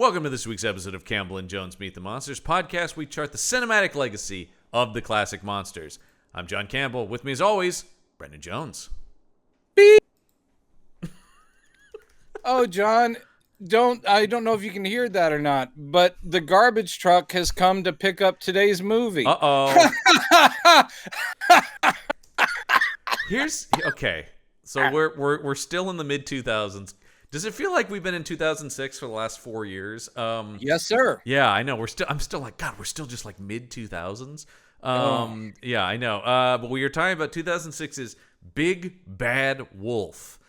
Welcome to this week's episode of Campbell and Jones Meet the Monsters podcast. We chart the cinematic legacy of the classic monsters. I'm John Campbell. With me, as always, Brendan Jones. Beep. Oh, John, I don't know if you can hear that or not, but the garbage truck has come to pick up today's movie. Uh-oh. Okay. So we're still in the mid 2000s. Does it feel like we've been in 2006 for the last 4 years? Yes, sir. Yeah, I know. I'm still like, God, we're still just like mid 2000s. Yeah, I know. But we were talking about 2006's Big Bad Wolf,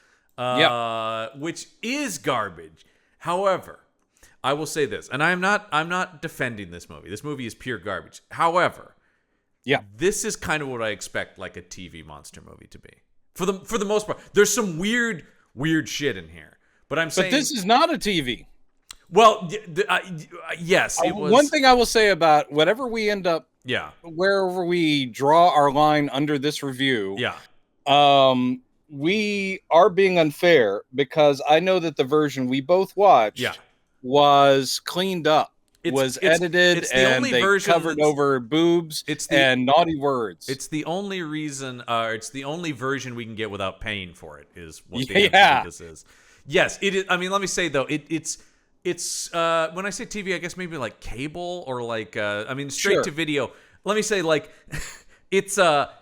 which is garbage. However, I will say this, and I'm not defending this movie. This movie is pure garbage. However, this is kind of what I expect like a TV monster movie to be. For the most part, there's some weird shit in here. But this is not a TV. Well, yes, it was. One thing I will say about whatever we end up, wherever we draw our line under this review, we are being unfair because I know that the version we both watched was cleaned up, was edited, and they covered over boobs and naughty words. It's the only reason, it's the only version we can get without paying for it. Is what the answer to this is. Yes, it is. I mean, let me say though, it's when I say TV, I guess maybe like cable or like straight to video. Let me say like it's not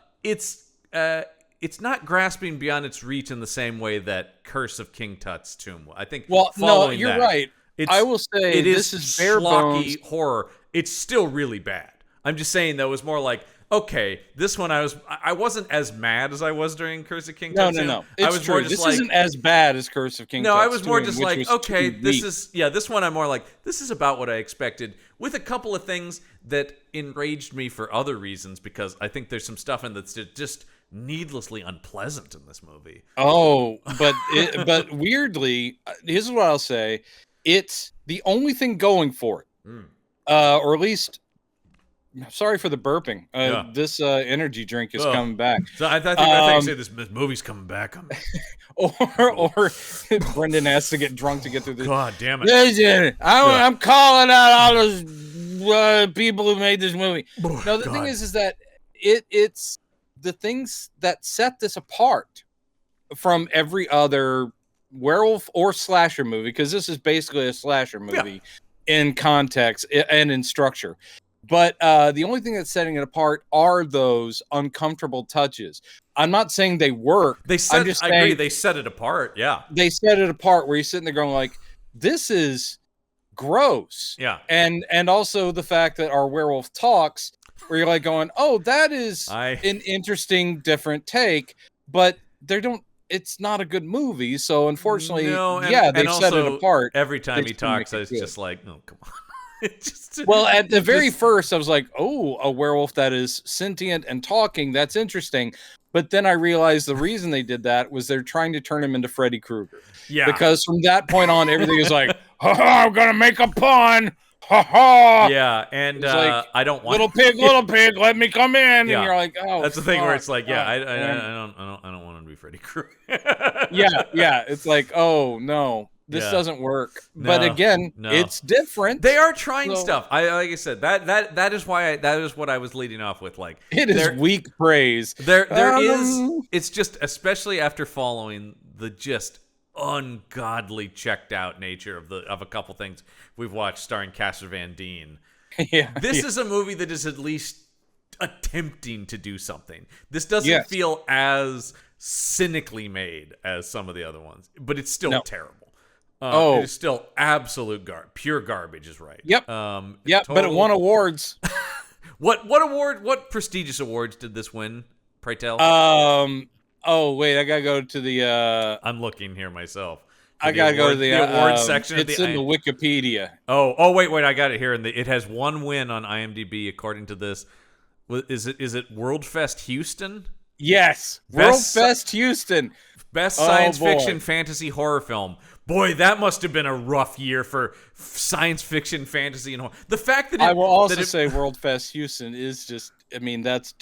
grasping beyond its reach in the same way that Curse of King Tut's Tomb. I think. Well, no, you're right. I will say this is bare bones horror. It's still really bad. I'm just saying though, it was more like, okay, this one I wasn't as mad as I was during Curse of King Tut's Tomb. No. It's true. This isn't as bad as Curse of King Tut's Tomb. No, I was more just like, okay, this one I'm more like, this is about what I expected, with a couple of things that enraged me for other reasons, because I think there's some stuff in that's just needlessly unpleasant in this movie. Oh, but weirdly, here's what I'll say. It's the only thing going for it. Or at least, sorry for the burping. This energy drink is coming back. So I think I say this movie's coming back on me. or Brendan has to get drunk to get through this. God damn it! Listen, I'm calling out all those people who made this movie. No, the thing is that it's the things that set this apart from every other werewolf or slasher movie, because this is basically a slasher movie in context and in structure. But the only thing that's setting it apart are those uncomfortable touches. I'm not saying they work. I agree. They set it apart. Yeah. They set it apart where you're sitting there going like, this is gross. Yeah. And also the fact that our werewolf talks, where you're like going, oh, that is an interesting, different take. But it's not a good movie. So unfortunately, they set it apart. Every time he talks, I was just like, oh, come on. Well, at the very first, I was like, oh, a werewolf that is sentient and talking. That's interesting. But then I realized the reason they did that was they're trying to turn him into Freddy Krueger. Yeah. Because from that point on, everything is like, ha, I'm going to make a pun. Ha ha. Yeah. And like, I don't want little pig, let me come in. Yeah. And you're like, oh, that's the thing where it's like, I don't want him to be Freddy Krueger. Yeah. It's like, oh, no. This doesn't work, but again, it's different. They are trying stuff. Like I said, that is why that is what I was leading off with. Like, it is weak praise. There is. It's just, especially after following the just ungodly checked out nature of a couple things we've watched starring Casper Van Dien. This is a movie that is at least attempting to do something. This doesn't feel as cynically made as some of the other ones, but it's still terrible. It is still absolute pure garbage is right. Yep. But it won awards. What prestigious awards did this win, pray tell? Oh wait, I gotta go to the I'm looking here myself. I gotta go to the awards section. It's in the Wikipedia. Oh wait, I got it here. It has one win on IMDb according to this. Is it World Fest Houston? Yes. World Fest Houston. Best science fiction fantasy horror film. Boy, that must have been a rough year for science fiction, fantasy, and horror. The fact that I will also say World Fest Houston is just, I mean, that's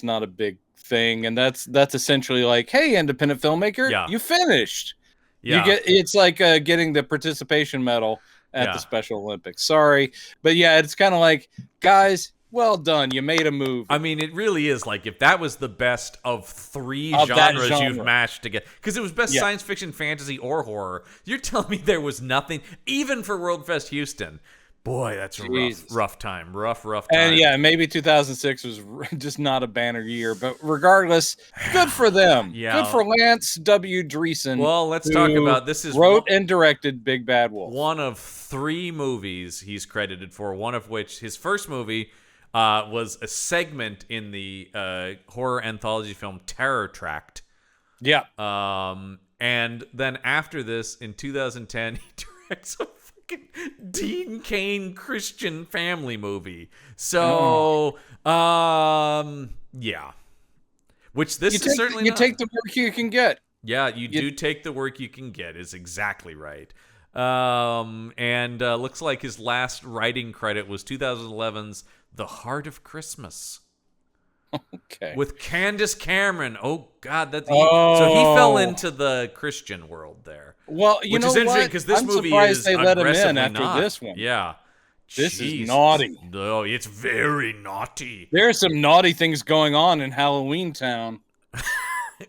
not a big thing, and that's essentially like, hey, independent filmmaker, you finished. Yeah. It's like getting the participation medal at the Special Olympics. Sorry, but yeah, it's kind of like, guys, well done, you made a movie. I mean, it really is like if that was the best of three Of that genres genre. you've mashed together, because it was best science fiction, fantasy, or horror. You're telling me there was nothing, even for World Fest Houston. Boy, that's a rough time. Rough time. And yeah, maybe 2006 was just not a banner year, but regardless, good for them. Good for Lance W. Dreesen. Well, let's talk about this. Is wrote and directed Big Bad Wolf. One of 3 movies he's credited for. One of which, his first movie, was a segment in the horror anthology film Terror Tract. Yeah. And then after this, in 2010, he directs a Dean Cain Christian family movie. So, yeah. Which this is certainly you not. take the work you can get. Yeah, you do take the work you can get is exactly right. And looks like his last writing credit was 2011's The Heart of Christmas. Okay. With Candace Cameron. Oh God, so he fell into the Christian world there. Well, you which know is interesting what? because this I'm movie surprised is they let him in aggressively after not. this one. Yeah, this is naughty. No, it's very naughty. There are some naughty things going on in Halloween Town.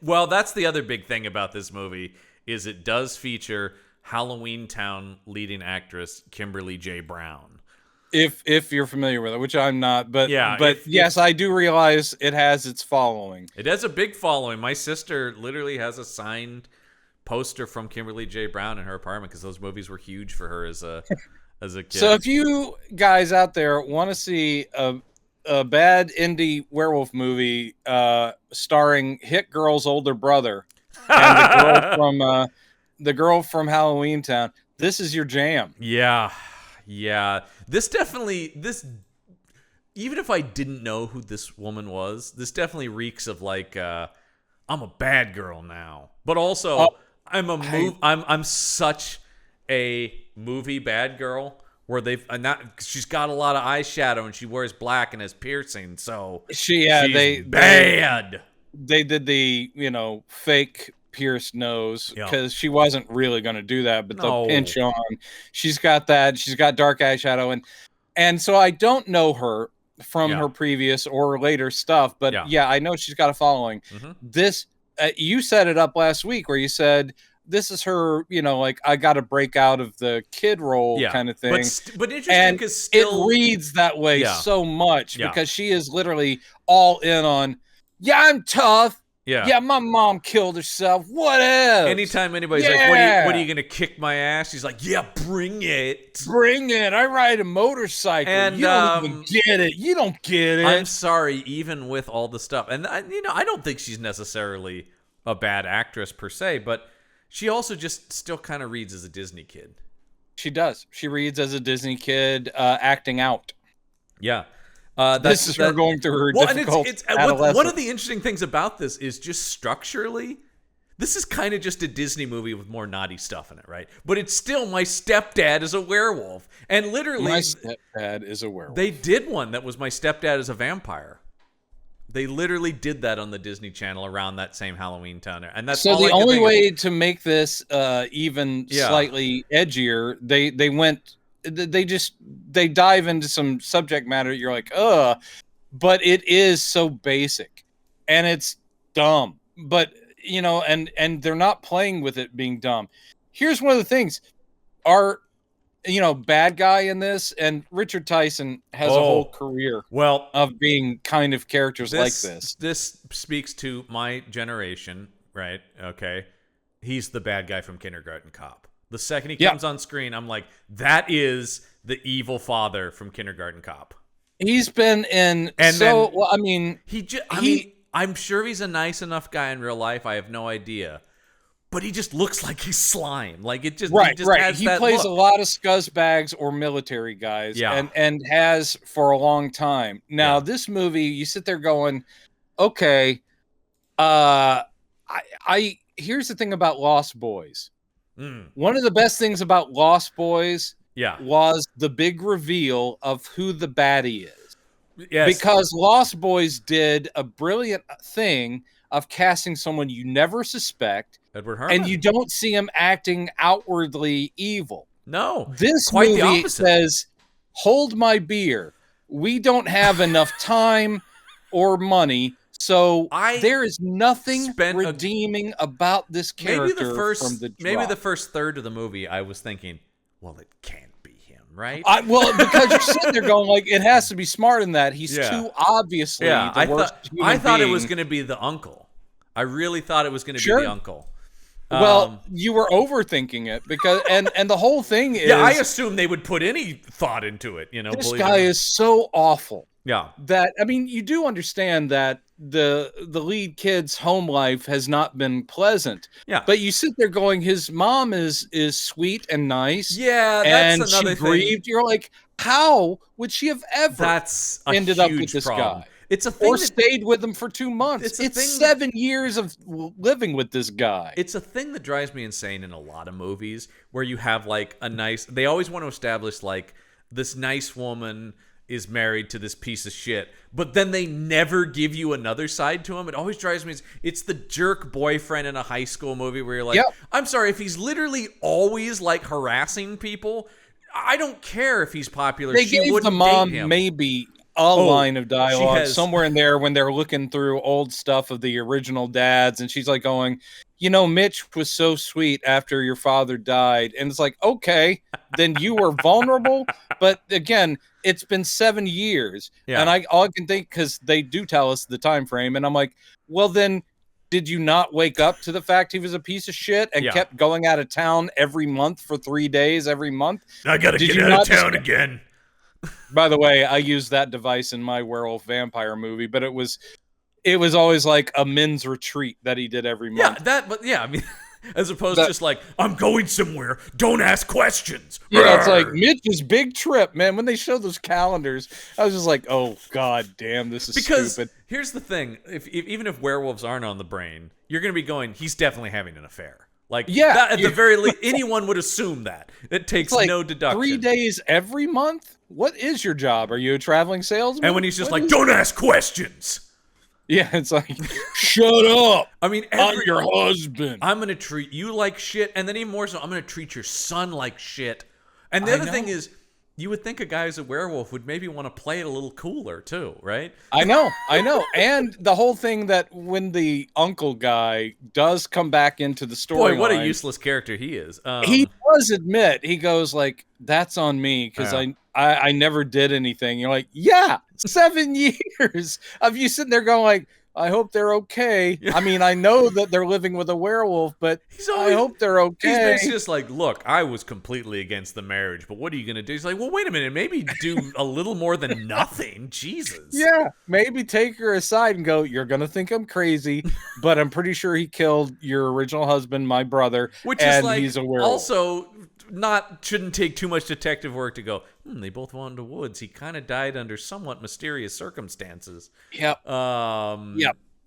Well, that's the other big thing about this movie is it does feature Halloween Town leading actress Kimberly J. Brown. If you're familiar with it, which I'm not, but yeah, yes, I do realize it has its following. It has a big following. My sister literally has a signed poster from Kimberly J. Brown in her apartment because those movies were huge for her as a kid. So if you guys out there want to see a bad indie werewolf movie starring Hit Girl's older brother and the girl from Halloween Town, this is your jam. Yeah, this even if I didn't know who this woman was, this definitely reeks of like I'm a bad girl now, but also I'm such a movie bad girl where she's got a lot of eyeshadow and she wears black and has piercing, so she's bad. They did the fake pierced nose because she wasn't really going to do that, but the pinch on, she's got that. She's got dark eyeshadow, and so I don't know her from her previous or later stuff, but I know she's got a following. Mm-hmm. This you set it up last week where you said this is her, like I got to break out of the kid role kind of thing. But interesting because it reads that way so much because she is literally all in on. Yeah, I'm tough. Yeah, my mom killed herself. What else? Anytime anybody's like, what are you going to kick my ass? She's like, yeah, bring it. Bring it. I ride a motorcycle. And you don't even get it. You don't get it. I'm sorry, even with all the stuff. And, I don't think she's necessarily a bad actress per se, but she also just still kind of reads as a Disney kid. She does. She reads as a Disney kid acting out. Yeah. This is her going through her difficult adolescence. One of the interesting things about this is just structurally, this is kind of just a Disney movie with more naughty stuff in it, right? But it's still My Stepdad is a Werewolf. And literally... My Stepdad is a Werewolf. They did one that was My Stepdad is a Vampire. They literally did that on the Disney Channel around that same Halloween Town. And that's so the only way to make this even slightly edgier, they dive into some subject matter you're like, but it is so basic and it's dumb, but and they're not playing with it being dumb. Here's one of the things. Our bad guy in this, and Richard Tyson has a whole career of being kind of characters like this. This speaks to my generation, right? Okay. He's the bad guy from Kindergarten Cop. The second he comes on screen, I'm like, that is the evil father from Kindergarten Cop. He's been in I'm sure he's a nice enough guy in real life. I have no idea. But he just looks like he's slime. Like it just right. Has he that plays look. A lot of scuzzbags or military guys, and has for a long time. Now this movie, you sit there going, okay, here's the thing about Lost Boys. One of the best things about Lost Boys was the big reveal of who the baddie is. Yes. Because Lost Boys did a brilliant thing of casting someone you never suspect, Edward Herrmann. and you don't see him acting outwardly evil. No. This Quite the movie opposite. says, hold my beer. We don't have enough time or money, so there is nothing redeeming about this character from the maybe drop. the first third of the movie, I was thinking, well, it can't be him, right? Well, because you're sitting there going like, it has to be smart in that. He's Yeah. too obviously the worst human I thought it being. was going to be the uncle. I really thought it was going to be the uncle. Well, you were overthinking it because and the whole thing is, I assumed they would put any thought into it. You know, this guy is so awful. Yeah. That, I mean, you do understand that the lead kid's home life has not been pleasant. Yeah. But you sit there going, his mom is sweet and nice. Yeah, and that's another she grieved. You're like, how would she have ever ended up with this guy? It's a thing or stayed with him for 2 months. It's 7 years of living with this guy. It's a thing that drives me insane in a lot of movies where you have like they always want to establish like this nice woman is married to this piece of shit, but then they never give you another side to him. It always drives me. It's the jerk boyfriend in a high school movie where you're like, I'm sorry, if he's literally always like harassing people, I don't care if he's popular. They gave the mom maybe a line of dialogue somewhere in there when they're looking through old stuff of the original dads, and she's like going, you know, Mitch was so sweet after your father died. And it's like, okay, then you were vulnerable. But again, it's been 7 years. Yeah. And all I can think, because they do tell us the time frame, and I'm like, well, then did you not wake up to the fact he was a piece of shit and kept going out of town every month for 3 days every month? I gotta get out of town again. By the way, I used that device in my werewolf vampire movie, but it was always like a men's retreat that he did every month. I mean, as opposed to just like, I'm going somewhere, don't ask questions. Yeah, it's like Mitch's big trip, man. When they show those calendars, I was just like, oh god damn, this is stupid. Here's the thing: even if werewolves aren't on the brain, you're gonna be going, he's definitely having an affair. Like, at the very least, anyone would assume that. It takes no deduction. 3 days every month? What is your job? Are you a traveling salesman? And when he's just like, don't ask questions. Yeah, it's like, shut up. I mean, I'm your husband. I'm going to treat you like shit. And then even more so, I'm going to treat your son like shit. And the other thing is, you would think a guy who's a werewolf would maybe want to play it a little cooler too, right? I know. And the whole thing that when the uncle guy does come back into the story, boy, what a useless character he is. He does admit, he goes like, that's on me because I never did anything. You're like, 7 years of you sitting there going like, I hope they're okay. Yeah. I mean, I know that they're living with a werewolf, but I hope they're okay. He's just like, look, I was completely against the marriage, but what are you going to do? He's like, well, wait a minute, maybe do a little more than nothing. Jesus. Yeah, maybe take her aside and go, you're going to think I'm crazy, but I'm pretty sure he killed your original husband, my brother, and he's a werewolf. Also, shouldn't take too much detective work to go, they both went into woods. He kind of died under somewhat mysterious circumstances. Yep.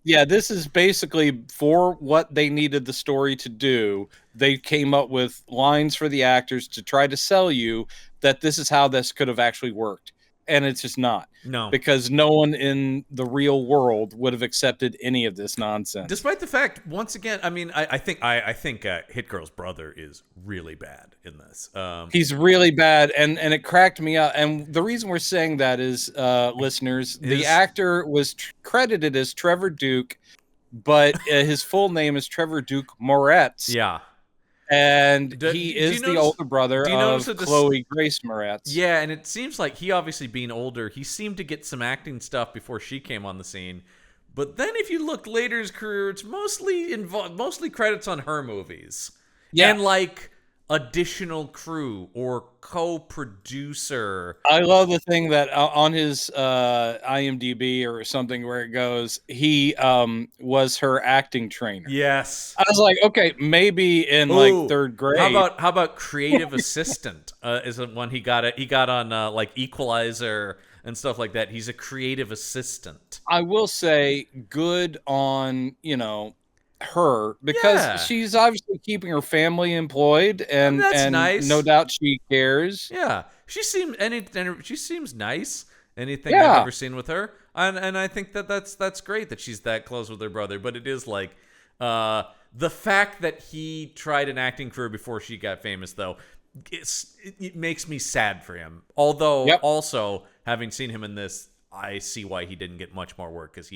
Yeah, this is basically for what they needed the story to do. They came up with lines for the actors to try to sell you that this is how this could have actually worked. And it's just not. No. Because no one in the real world would have accepted any of this nonsense. Despite the fact, once again, I mean, I think Hit Girl's brother is really bad in this. He's really bad, and it cracked me up. And the reason we're saying that is, listeners, the actor was credited as Trevor Duke, but his full name is Trevor Duke Moretz. Yeah. And he is the older brother of Chloe Grace Moretz. Yeah, and it seems like he obviously being older, he seemed to get some acting stuff before she came on the scene. But then if you look later in his career, it's mostly credits on her movies. Yeah. And like additional crew or co-producer. I love the thing that on his IMDb or something where it goes, he was her acting trainer. Yes. I was like, okay, maybe in like third grade. How about creative assistant? Is one he got on like Equalizer and stuff like that. He's a creative assistant. I will say good on, her, because she's obviously keeping her family employed, and that's nice. No doubt she cares. Yeah, she seems nice. Anything I've ever seen with her, and I think that's great that she's that close with her brother. But it is like the fact that he tried an acting career before she got famous, though. it makes me sad for him. Although also having seen him in this, I see why he didn't get much more work, because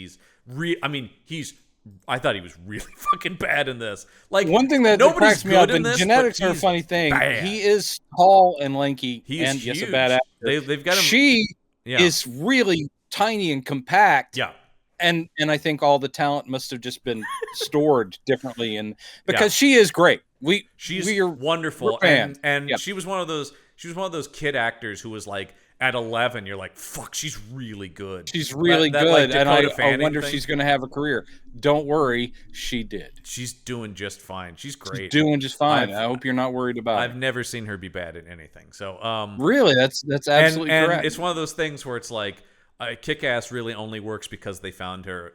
I thought he was really fucking bad in this. Like, one thing that cracks me up, and genetics are a funny thing. Bad. He is tall and lanky, and huge. yes, a bad actor. They've got him. She is really tiny and compact. Yeah. And I think all the talent must have just been stored differently, and because she is great. She's wonderful, and she was one of those kid actors who was like, at 11, you're like, fuck, she's really good. She's really good, like, and I wonder if she's going to have a career. Don't worry, she did. She's doing just fine. She's great. She's doing just fine. I hope you're not worried about it. I've never seen her be bad at anything. So, really, that's absolutely correct. And it's one of those things where it's like, Kick-Ass really only works because they found her.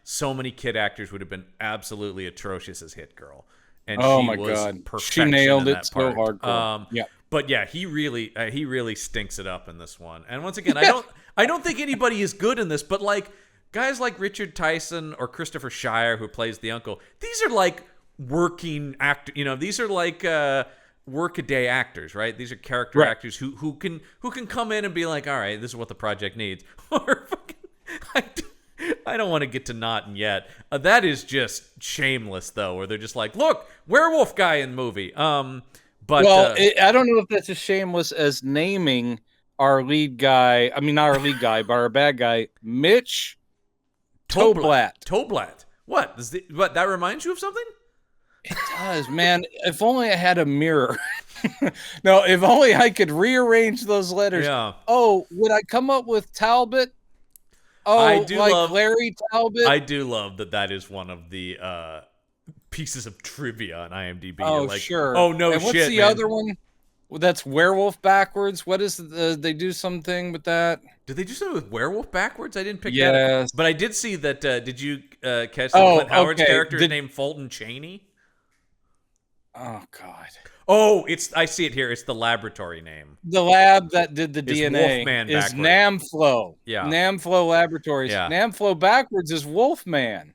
So many kid actors would have been absolutely atrocious as Hit Girl, and she was perfection. She nailed in it that so part. hardcore. But yeah, he really stinks it up in this one. And once again, I don't think anybody is good in this, but like guys like Richard Tyson or Christopher Shire, who plays the uncle, these are like working actor. These are like workaday actors, right? These are character actors who can come in and be like, all right, this is what the project needs. Or I don't want to get to Naughton yet. That is just shameless, though, where they're just like, look, werewolf guy in movie. But I don't know if that's as shameless as naming our lead guy. I mean, not our lead guy, but our bad guy, Mitch Toblat. Toblat. What? That reminds you of something? It does, man. If only I had a mirror. No, if only I could rearrange those letters. Yeah. Oh, would I come up with Talbot? Oh, I do love Larry Talbot. I do love that is one of the pieces of trivia on IMDb. Oh, like, sure. Oh, no, and shit, what's the man. other one? That's werewolf backwards. What is they do something with that? Did they do something with werewolf backwards? I didn't pick that up. But I did see that. Did you catch that Clint Howard's character is named Fulton Chaney? Oh, God. Oh, I see it here. It's the laboratory name. The lab that did the It's DNA Wolfman is backwards. Namflo. Yeah. Namflo Laboratories. Yeah. Namflo backwards is Wolfman.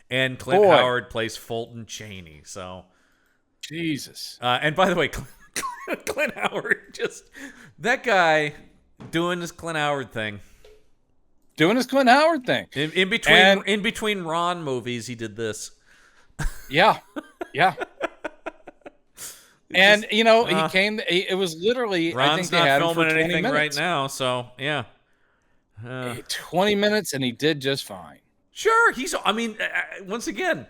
And Clint Howard plays Fulton Chaney. So, Jesus. And by the way, Clint Howard, that guy doing his Clint Howard thing. Doing his Clint Howard thing. In between Ron movies, he did this. Yeah. Yeah. And he came. It was literally. Ron's I think they not had him filming for 20 anything minutes. right now, so yeah. 20 minutes, and he did just fine. Sure, once again,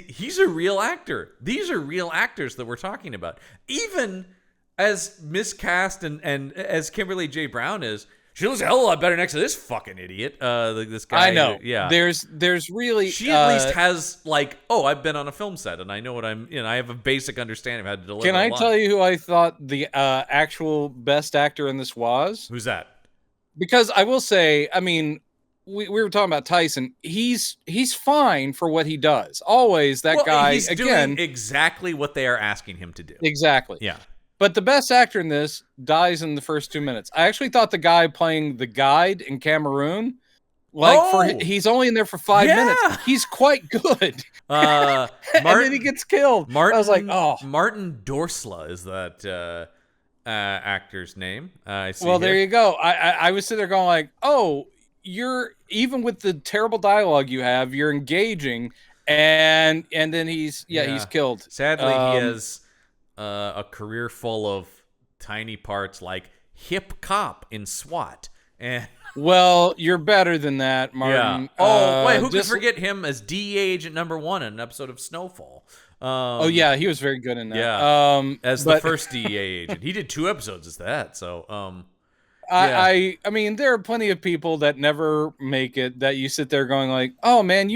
he's a real actor. These are real actors that we're talking about. Even as miscast and as Kimberly J. Brown is, she looks a hell of a lot better next to this fucking idiot. This guy. I know. Yeah. There's really. She at least has I've been on a film set and I know what I have a basic understanding of how to deliver. Can I tell you who I thought the actual best actor in this was? Who's that? Because I will say, I mean, we were talking about Tyson. He's fine for what he does. Always that guy. He's doing exactly what they are asking him to do. Exactly. Yeah. But the best actor in this dies in the first 2 minutes. I actually thought the guy playing the guide in Cameroon, he's only in there for 5 minutes. He's quite good. And then he gets killed. I was like, oh. Martin Dorsla is that actor's name. I see. Well, there you go. I was sitting there going like, oh, you're even with the terrible dialogue you have, you're engaging, and then he's killed. Sadly, he has a career full of tiny parts like hip cop in SWAT. And well, you're better than that, Martin. Yeah. Oh, wait, who could forget him as DEA agent number 1 in an episode of Snowfall? He was very good in that. Yeah, as the first DEA agent. He did 2 episodes as that. So, I mean, there are plenty of people that never make it that you sit there going like, oh man,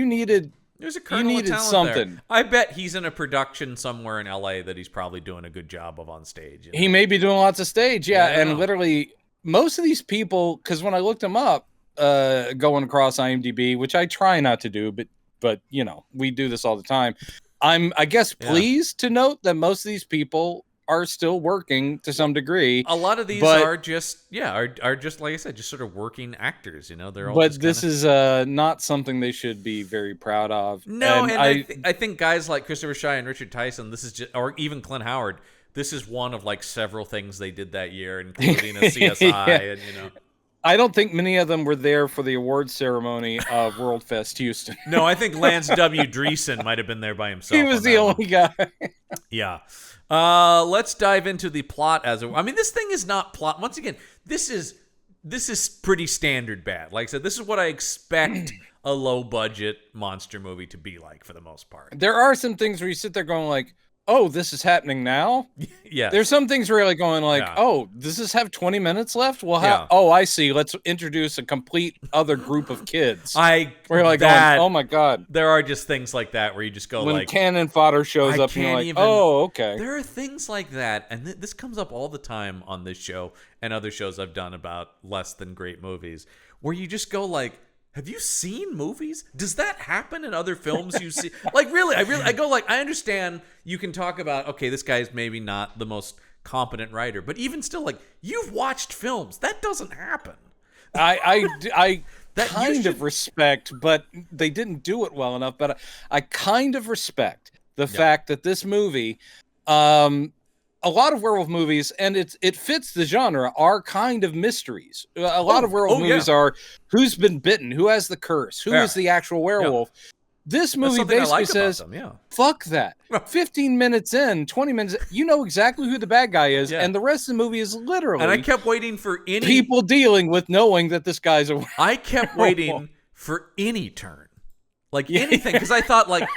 there's a kernel of talent something. There. I bet he's in a production somewhere in LA that he's probably doing a good job of on stage. He may be doing lots of stage, and literally most of these people, because when I looked them up, going across IMDb, which I try not to do, but we do this all the time. I'm, I guess, pleased to note that most of these people are still working to some degree. A lot of these are just like I said, just sort of working actors. They're all. But this is not something they should be very proud of. No, and I think guys like Christopher Shire and Richard Tyson, this is just, or even Clint Howard, this is one of like several things they did that year, including a CSI, and I don't think many of them were there for the award ceremony of World Fest Houston. No, I think Lance W. Dreesen might have been there by himself. He was the only guy. Yeah. Let's dive into the plot this thing is not plot. Once again, this is pretty standard bad. Like I said, this is what I expect a low budget monster movie to be like for the most part. There are some things where you sit there going like, oh, this is happening now? Yeah. There's some things really going like, oh, does this have 20 minutes left? Well, oh, I see. Let's introduce a complete other group of kids. Where you're like going, oh my God. There are just things like that where you just go when cannon fodder shows up and you're like, oh, okay. There are things like that. And this comes up all the time on this show and other shows I've done about less than great movies where you just go like, have you seen movies? Does that happen in other films you see? Like, really, I go like, I understand you can talk about, okay, this guy's maybe not the most competent writer, but even still, like, you've watched films. That doesn't happen. I kind of respect, but they didn't do it well enough. But I kind of respect the fact that this movie, a lot of werewolf movies, and it fits the genre, are kind of mysteries. A lot of werewolf movies are who's been bitten, who has the curse, who is the actual werewolf. This movie basically says, fuck that. 15 minutes in, 20 minutes, you know exactly who the bad guy is, and the rest of the movie is literally... And I kept waiting for any... people dealing with knowing that this guy's a werewolf. I kept waiting for any turn. Like anything, because I thought like...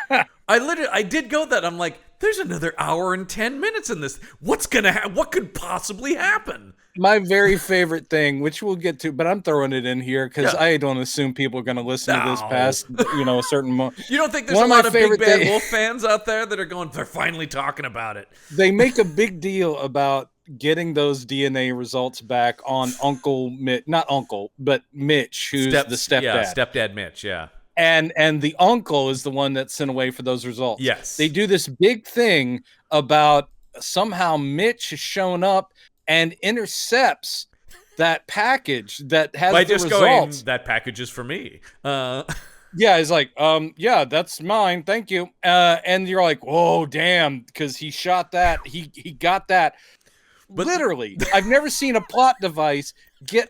I did go that. I'm like, there's another hour and 10 minutes in this. What's gonna what could possibly happen? My very favorite thing, which we'll get to, but I'm throwing it in here because I don't assume people are going to listen to this past, a certain moment. You don't think there's a lot of Big Bad Wolf fans out there that are going, they're finally talking about it? They make a big deal about getting those DNA results back on Uncle Mitch, not Uncle, but Mitch, who's the stepdad. Yeah, stepdad Mitch, yeah. And the uncle is the one that's sent away for those results. Yes. They do this big thing about somehow Mitch has shown up and intercepts that package that has the results. Going, that package is for me. Yeah, he's like, yeah, that's mine. Thank you. And you're like, whoa, damn, because he shot that. He got that. But literally, I've never seen a plot device get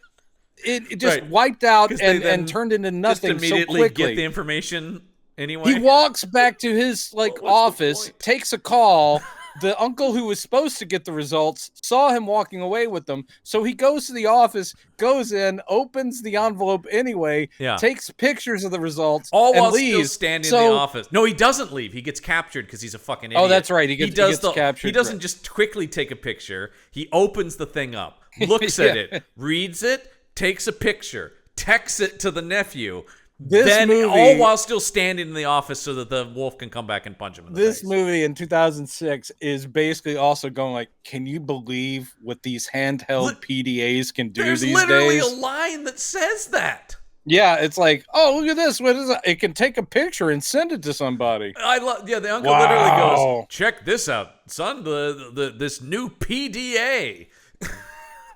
it just wiped out and turned into nothing just immediately so quickly. Get the information anyway. He walks back to his office, takes a call. The uncle who was supposed to get the results saw him walking away with them, so he goes to the office, goes in, opens the envelope anyway, takes pictures of the results, all and while leaves. Still standing in the office. No, he doesn't leave. He gets captured because he's a fucking idiot. Oh, that's right. He gets captured. He doesn't just quickly take a picture. He opens the thing up, looks at it, reads it, takes a picture, texts it to the nephew. All while still standing in the office so that the wolf can come back and punch him in the face. This movie in 2006 is basically also going like, can you believe what these handheld PDAs can do these days? There's literally a line that says that. Yeah, it's like, oh, look at this. What is it? It can take a picture and send it to somebody. The uncle literally goes, check this out, son, this new PDA.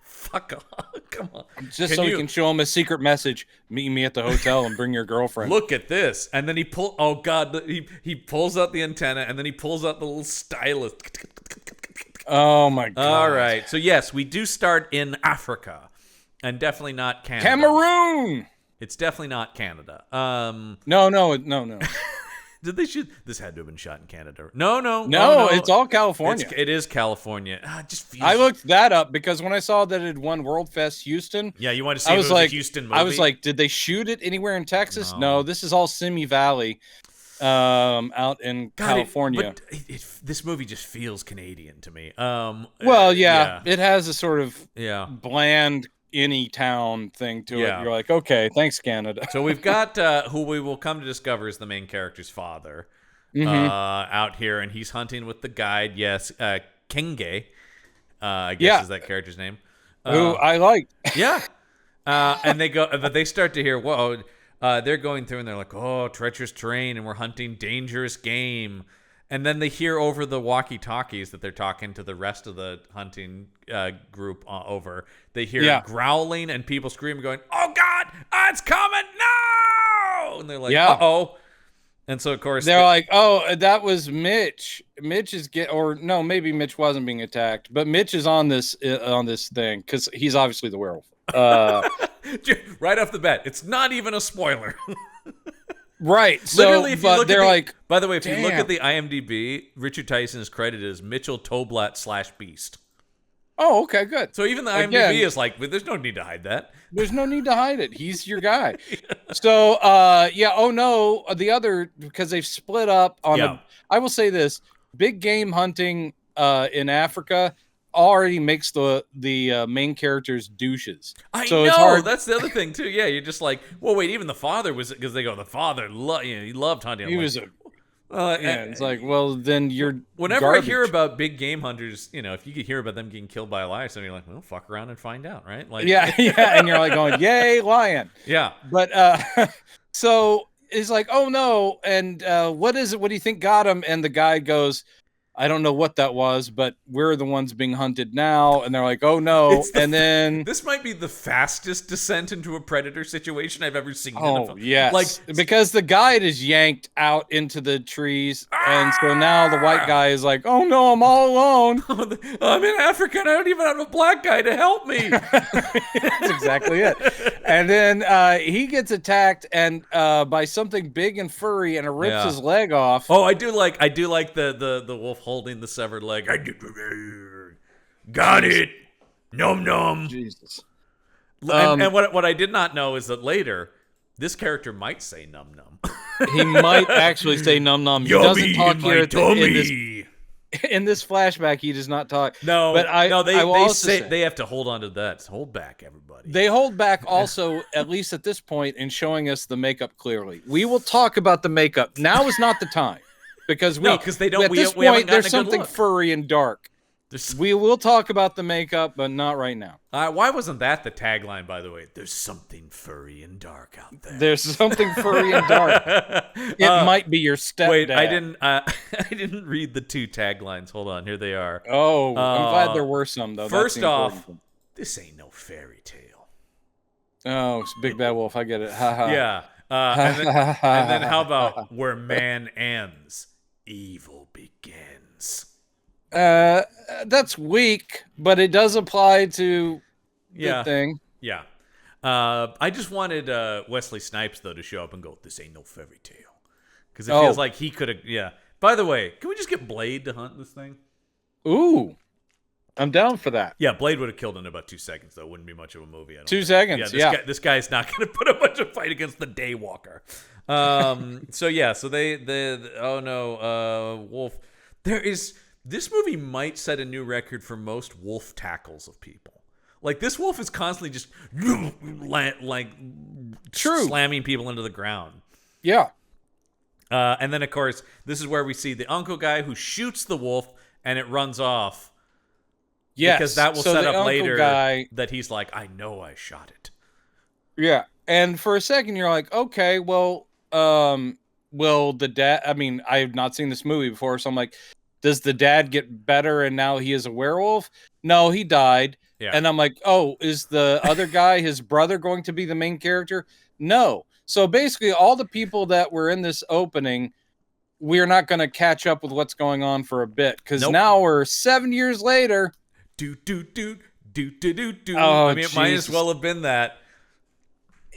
Fuck off. Come on. Just he can show him a secret message. Meet me at the hotel and bring your girlfriend. Look at this. And then he pulls out the antenna and then he pulls out the little stylus. Oh my God. All right. So yes, we do start in Africa and definitely not Canada. Cameroon. It's definitely not Canada. No. Did they shoot? This had to have been shot in Canada. No. It's all California. It is California. It just feels. I looked that up because when I saw that it had won World Fest Houston. Yeah, you wanted to see if it was a Houston movie? I was like, did they shoot it anywhere in Texas? No, this is all Simi Valley, out in California. This movie just feels Canadian to me. It has a sort of bland any town thing to it. You're like, okay, thanks, Canada. So we've got who we will come to discover is the main character's father out here, and he's hunting with the guide. Yes, Kenge, I guess is that character's name. Who I like. Yeah. And they start to hear, whoa, they're going through and they're like, oh, treacherous terrain, and we're hunting dangerous game. And then they hear over the walkie-talkies that they're talking to the rest of the hunting group over. They hear growling and people screaming, going, "Oh God, it's coming! No!" And they're like, "Uh-oh." And so of course they're like, "Oh, that was Mitch. Mitch is or no, maybe Mitch wasn't being attacked, but Mitch is on this thing because he's obviously the werewolf." Right off the bat, it's not even a spoiler. Right. Literally, if you look they're at by the way, if you look at the IMDb, Richard Tyson is credited as Mitchell Toblat / Beast. Oh, okay, good. So even the IMDb is like, there's no need to hide that. There's no need to hide it. He's your guy. So, oh no, the other, because they've split up on I will say this, big game hunting in Africa already makes the main characters douches. So it's hard. That's the other thing too. Yeah, you're just like, well, wait, even the father was, because they go, the father, he loved hunting. He was it's like, well, then you're whenever garbage. I hear about big game hunters, if you could hear about them getting killed by a lion, so you're like, well, fuck around and find out, right? Like, yeah, and you're like going, yay, lion. Yeah. But so it's like, oh no, and what is it? What do you think got him? And the guy goes, I don't know what that was, but we're the ones being hunted now. And they're like, oh no. And then this might be the fastest descent into a predator situation I've ever seen. Oh, yes. Because the guide is yanked out into the trees. And so now the white guy is like, oh no, I'm all alone. I'm in Africa and I don't even have a black guy to help me. That's exactly it. And then he gets attacked and by something big and furry, and it rips his leg off. Oh, I do like the wolf holding the severed leg. Got it. Nom nom. Jesus. And what I did not know is that later this character might say num num. He might actually say num num. He doesn't talk here in this flashback. He does not talk. No, but they have to hold on to that. Hold back, everybody. They hold back also, at least at this point, in showing us the makeup clearly. We will talk about the makeup. Now is not the time. Because they don't. At this point, there's something furry and dark. We will talk about the makeup, but not right now. Why wasn't that the tagline, by the way? There's something furry and dark out there. There's something furry and dark. It might be your stepdad. Wait, I didn't read the two taglines. Hold on, here they are. Oh, I'm glad there were some though. First off, this ain't no fairy tale. Oh, it's Big Bad Wolf. I get it. Ha ha. Yeah. And then how about where man ends, evil begins? That's weak, but it does apply to the thing. Yeah. I just wanted Wesley Snipes though to show up and go, "This ain't no fairy tale," because it feels like he could have. Yeah. By the way, can we just get Blade to hunt this thing? Ooh, I'm down for that. Yeah, Blade would have killed in about 2 seconds though. Wouldn't be much of a movie. 2 seconds. This guy's not going to put up much of a fight against the Daywalker. So they oh no, wolf. This movie might set a new record for most wolf tackles of people. Like, this wolf is constantly just slamming people into the ground. Yeah. And then, of course, this is where we see the uncle guy who shoots the wolf and it runs off. Yes. Because that will set up later that he's like, I know I shot it. Yeah. And for a second, you're like, okay, well, will the dad... I mean, I have not seen this movie before, so I'm like... Does the dad get better and now he is a werewolf? No, he died. Yeah. And I'm like, oh, is the other guy, his brother, going to be the main character? No. So basically, all the people that were in this opening, we're not going to catch up with what's going on for a bit. Because now we're 7 years later. Oh, I mean, it might as well have been that.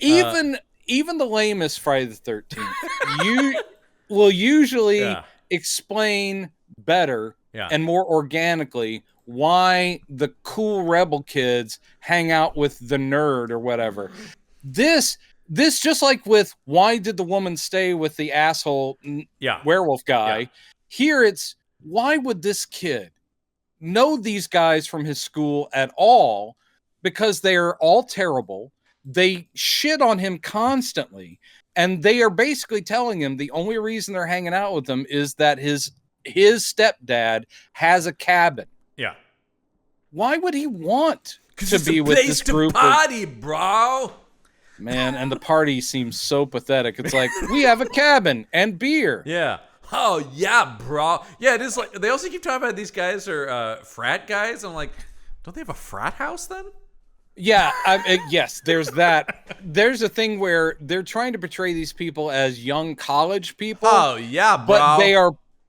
Even the lamest Friday the 13th, you will usually explain better and more organically why the cool rebel kids hang out with the nerd or whatever. This just like with why did the woman stay with the asshole werewolf guy? Here it's why would this kid know these guys from his school at all? Because they are all terrible. They shit on him constantly, and they are basically telling him the only reason they're hanging out with him is that his stepdad has a cabin. Yeah. Why would he want to be with this group? Party, bro. Man, and the party seems so pathetic. It's like, we have a cabin and beer. Yeah. Oh yeah, bro. Yeah, it is like they also keep talking about these guys are frat guys. I'm like, don't they have a frat house then? Yeah, yes, there's that. There's a thing where they're trying to portray these people as young college people. Oh yeah, but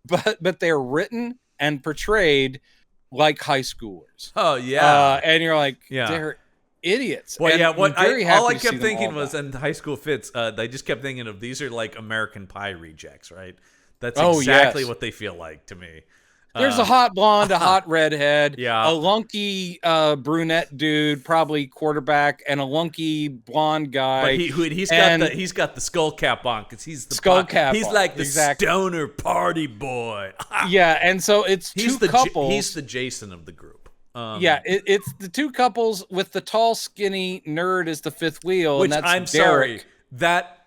bro. they're written and portrayed like high schoolers. Oh yeah. And you're like, Yeah. they're idiots. Well, and yeah. I'm All I happy to see kept them thinking all was, back. and High School Fits. They just kept thinking of these are like American Pie rejects, right? That's Oh, exactly yes. what they feel like to me. There's a hot blonde, a hot redhead, Yeah. a lunky brunette dude, probably quarterback, and a lunky blonde guy. But he's got the skull cap on because he's the Skull cap He's on, like the exactly. stoner party boy. Yeah, and so it's He's two couples. He's the Jason of the group. Yeah, it's the two couples with the tall, skinny nerd as the fifth wheel, Which and that's I'm Derek. sorry that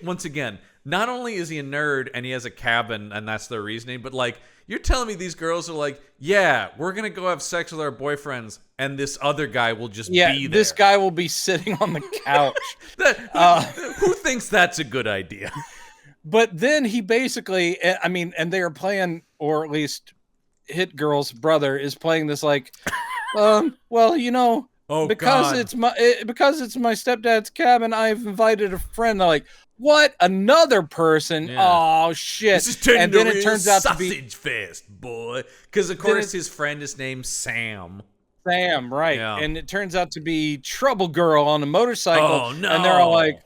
once again. Not only is he a nerd and he has a cabin and that's their reasoning, but like you're telling me these girls are like, yeah, we're gonna go have sex with our boyfriends, and this other guy will just be there. This guy will be sitting on the couch. Who thinks that's a good idea? But then he basically, I mean, and they are playing, or at least Hit Girl's brother is playing this like, well, you know, because it's my stepdad's cabin, I've invited a friend. They're like, what? Another person? Yeah. Oh shit! This is turning and then it turns out to be sausage fest, boy. Because of course his friend is named Sam. Sam, right? Yeah. And it turns out to be Trouble Girl on a motorcycle. Oh no! And they're all like,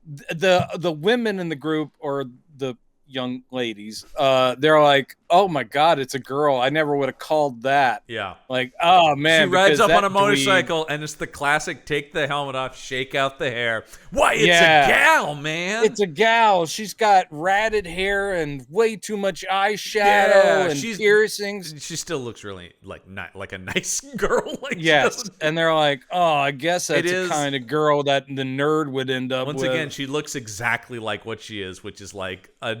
the women in the group, or the young ladies, they're like, oh my god, it's a girl. I never would have called that. Yeah. Like, oh man, she rides up on a motorcycle and it's the classic take the helmet off, shake out the hair. Why, it's a gal, man. It's a gal. She's got ratted hair and way too much eyeshadow and piercings. She still looks really like a nice girl. Like, yes. And they're like, oh, I guess that's the kind of girl that the nerd would end up with. Once again, she looks exactly like what she is, which is like a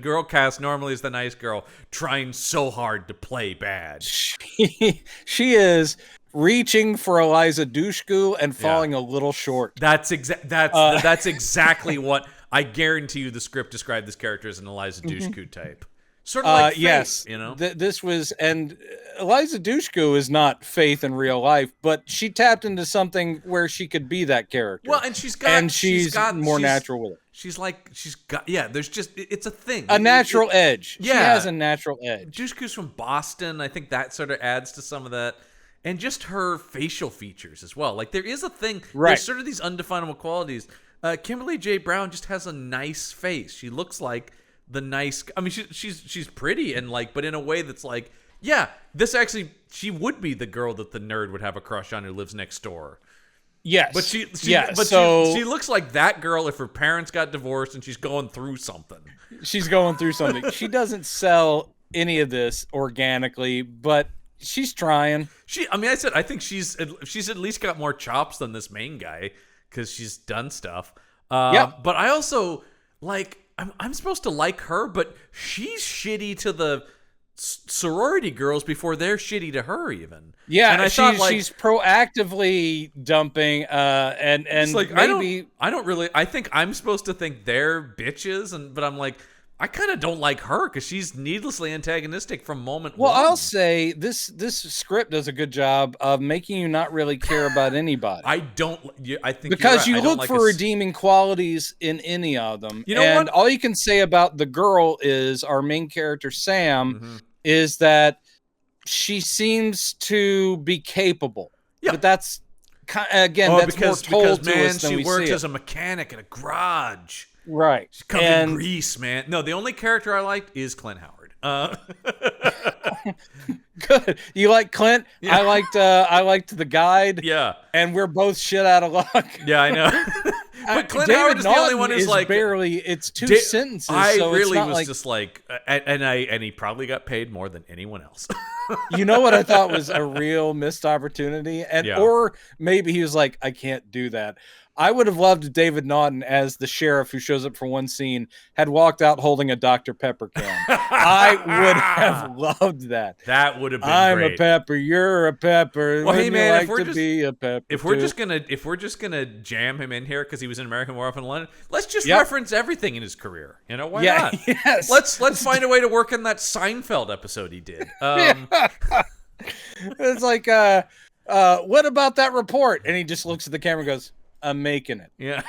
girl cast normally is the nice girl trying so hard to play bad. She is reaching for Eliza Dushku and falling a little short. That's exactly what I guarantee you. The script described this character as an Eliza Dushku type, sort of like Faith, yes, you know. This was, and Eliza Dushku is not Faith in real life, but she tapped into something where she could be that character. Well, and she's more natural with it. She's got there's just it's a thing. A natural edge. Yeah. She has a natural edge. Dushku's from Boston. I think that sort of adds to some of that. And just her facial features as well. Like there is a thing. Right. There's sort of these undefinable qualities. Kimberly J. Brown just has a nice face. She looks like the nice. I mean, she's pretty and like, but in a way that's like, yeah, this actually she would be the girl that the nerd would have a crush on who lives next door. Yes, but she looks like that girl if her parents got divorced and she's going through something. She's going through something. She doesn't sell any of this organically, but she's trying. I think she's at least got more chops than this main guy because she's done stuff. But I also like I'm supposed to like her, but she's shitty to the sorority girls before they're shitty to her even. Yeah, and she's proactively dumping and like, maybe I think I'm supposed to think they're bitches, but I'm like, I kind of don't like her because she's needlessly antagonistic from moment one. I'll say this script does a good job of making you not really care about anybody. I think because you're right. You look for redeeming qualities in any of them. You know what? All you can say about the girl is our main character Sam is that she seems to be capable. Yeah, but that's again that's more told to us than we see. She works as a mechanic in a garage. Right. She's covered in grease, man. No, the only character I liked is Clint Howard. Good. You like Clint? Yeah. I liked the guide. Yeah. And we're both shit out of luck. Yeah, I know. But Clint Howard is the only one who's like barely. It's two sentences. I so really it's not was just like, and he probably got paid more than anyone else. You know what I thought was a real missed opportunity, or maybe he was like, I can't do that. I would have loved David Naughton as the sheriff who shows up for one scene had walked out holding a Dr. Pepper can. I would have loved that. That would have been I'm great. A pepper. You're a pepper. Well, hey man, be a pepper. If we're just gonna jam him in here because he was in American Werewolf in London, let's just reference everything in his career. You know why not? Yes. Let's find a way to work in that Seinfeld episode he did. It's like What about that report? And he just looks at the camera and goes, I'm making it. Yeah.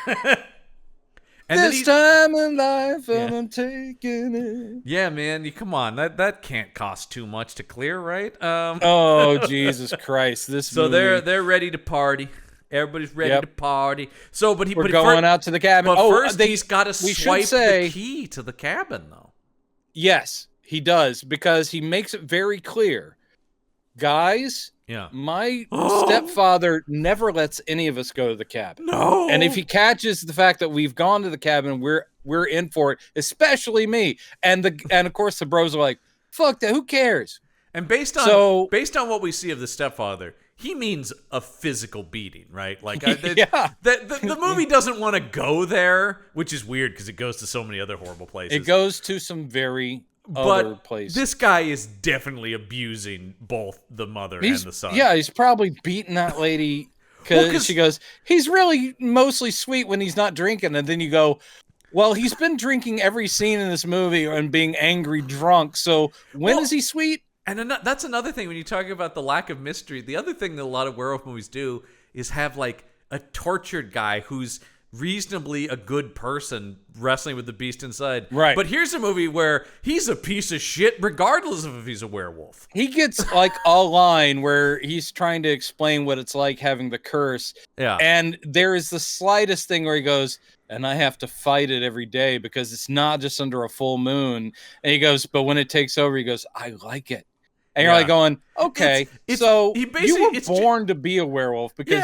And this time in life, I'm taking it. Yeah, man, come on. That can't cost too much to clear, right? Oh, Jesus Christ. So movie. they're ready to party. Everybody's ready to party. So, but we're going out to the cabin. But first, he's got to swipe the key to the cabin, though. Yes, he does, because he makes it very clear. Guys, my stepfather never lets any of us go to the cabin. No. And if he catches the fact that we've gone to the cabin, we're in for it, especially me. And of course the bros are like, fuck that, who cares? And based on what we see of the stepfather, he means a physical beating, right? Like, the movie doesn't want to go there, which is weird because it goes to so many other horrible places. It goes to some very other places. This guy is definitely abusing both the mother and the son. Yeah, he's probably beating that lady because she goes, he's really mostly sweet when he's not drinking. And then you go, well, he's been drinking every scene in this movie and being angry drunk. So when is he sweet? And that's another thing when you talk about the lack of mystery. The other thing that a lot of werewolf movies do is have like a tortured guy who's reasonably a good person wrestling with the beast inside. Right. But here's a movie where he's a piece of shit regardless of if he's a werewolf. He gets like a line where he's trying to explain what it's like having the curse. Yeah. And there is the slightest thing where he goes, and I have to fight it every day because it's not just under a full moon. And he goes, but when it takes over, he goes, I like it. And you're like going, okay, so you were born to be a werewolf because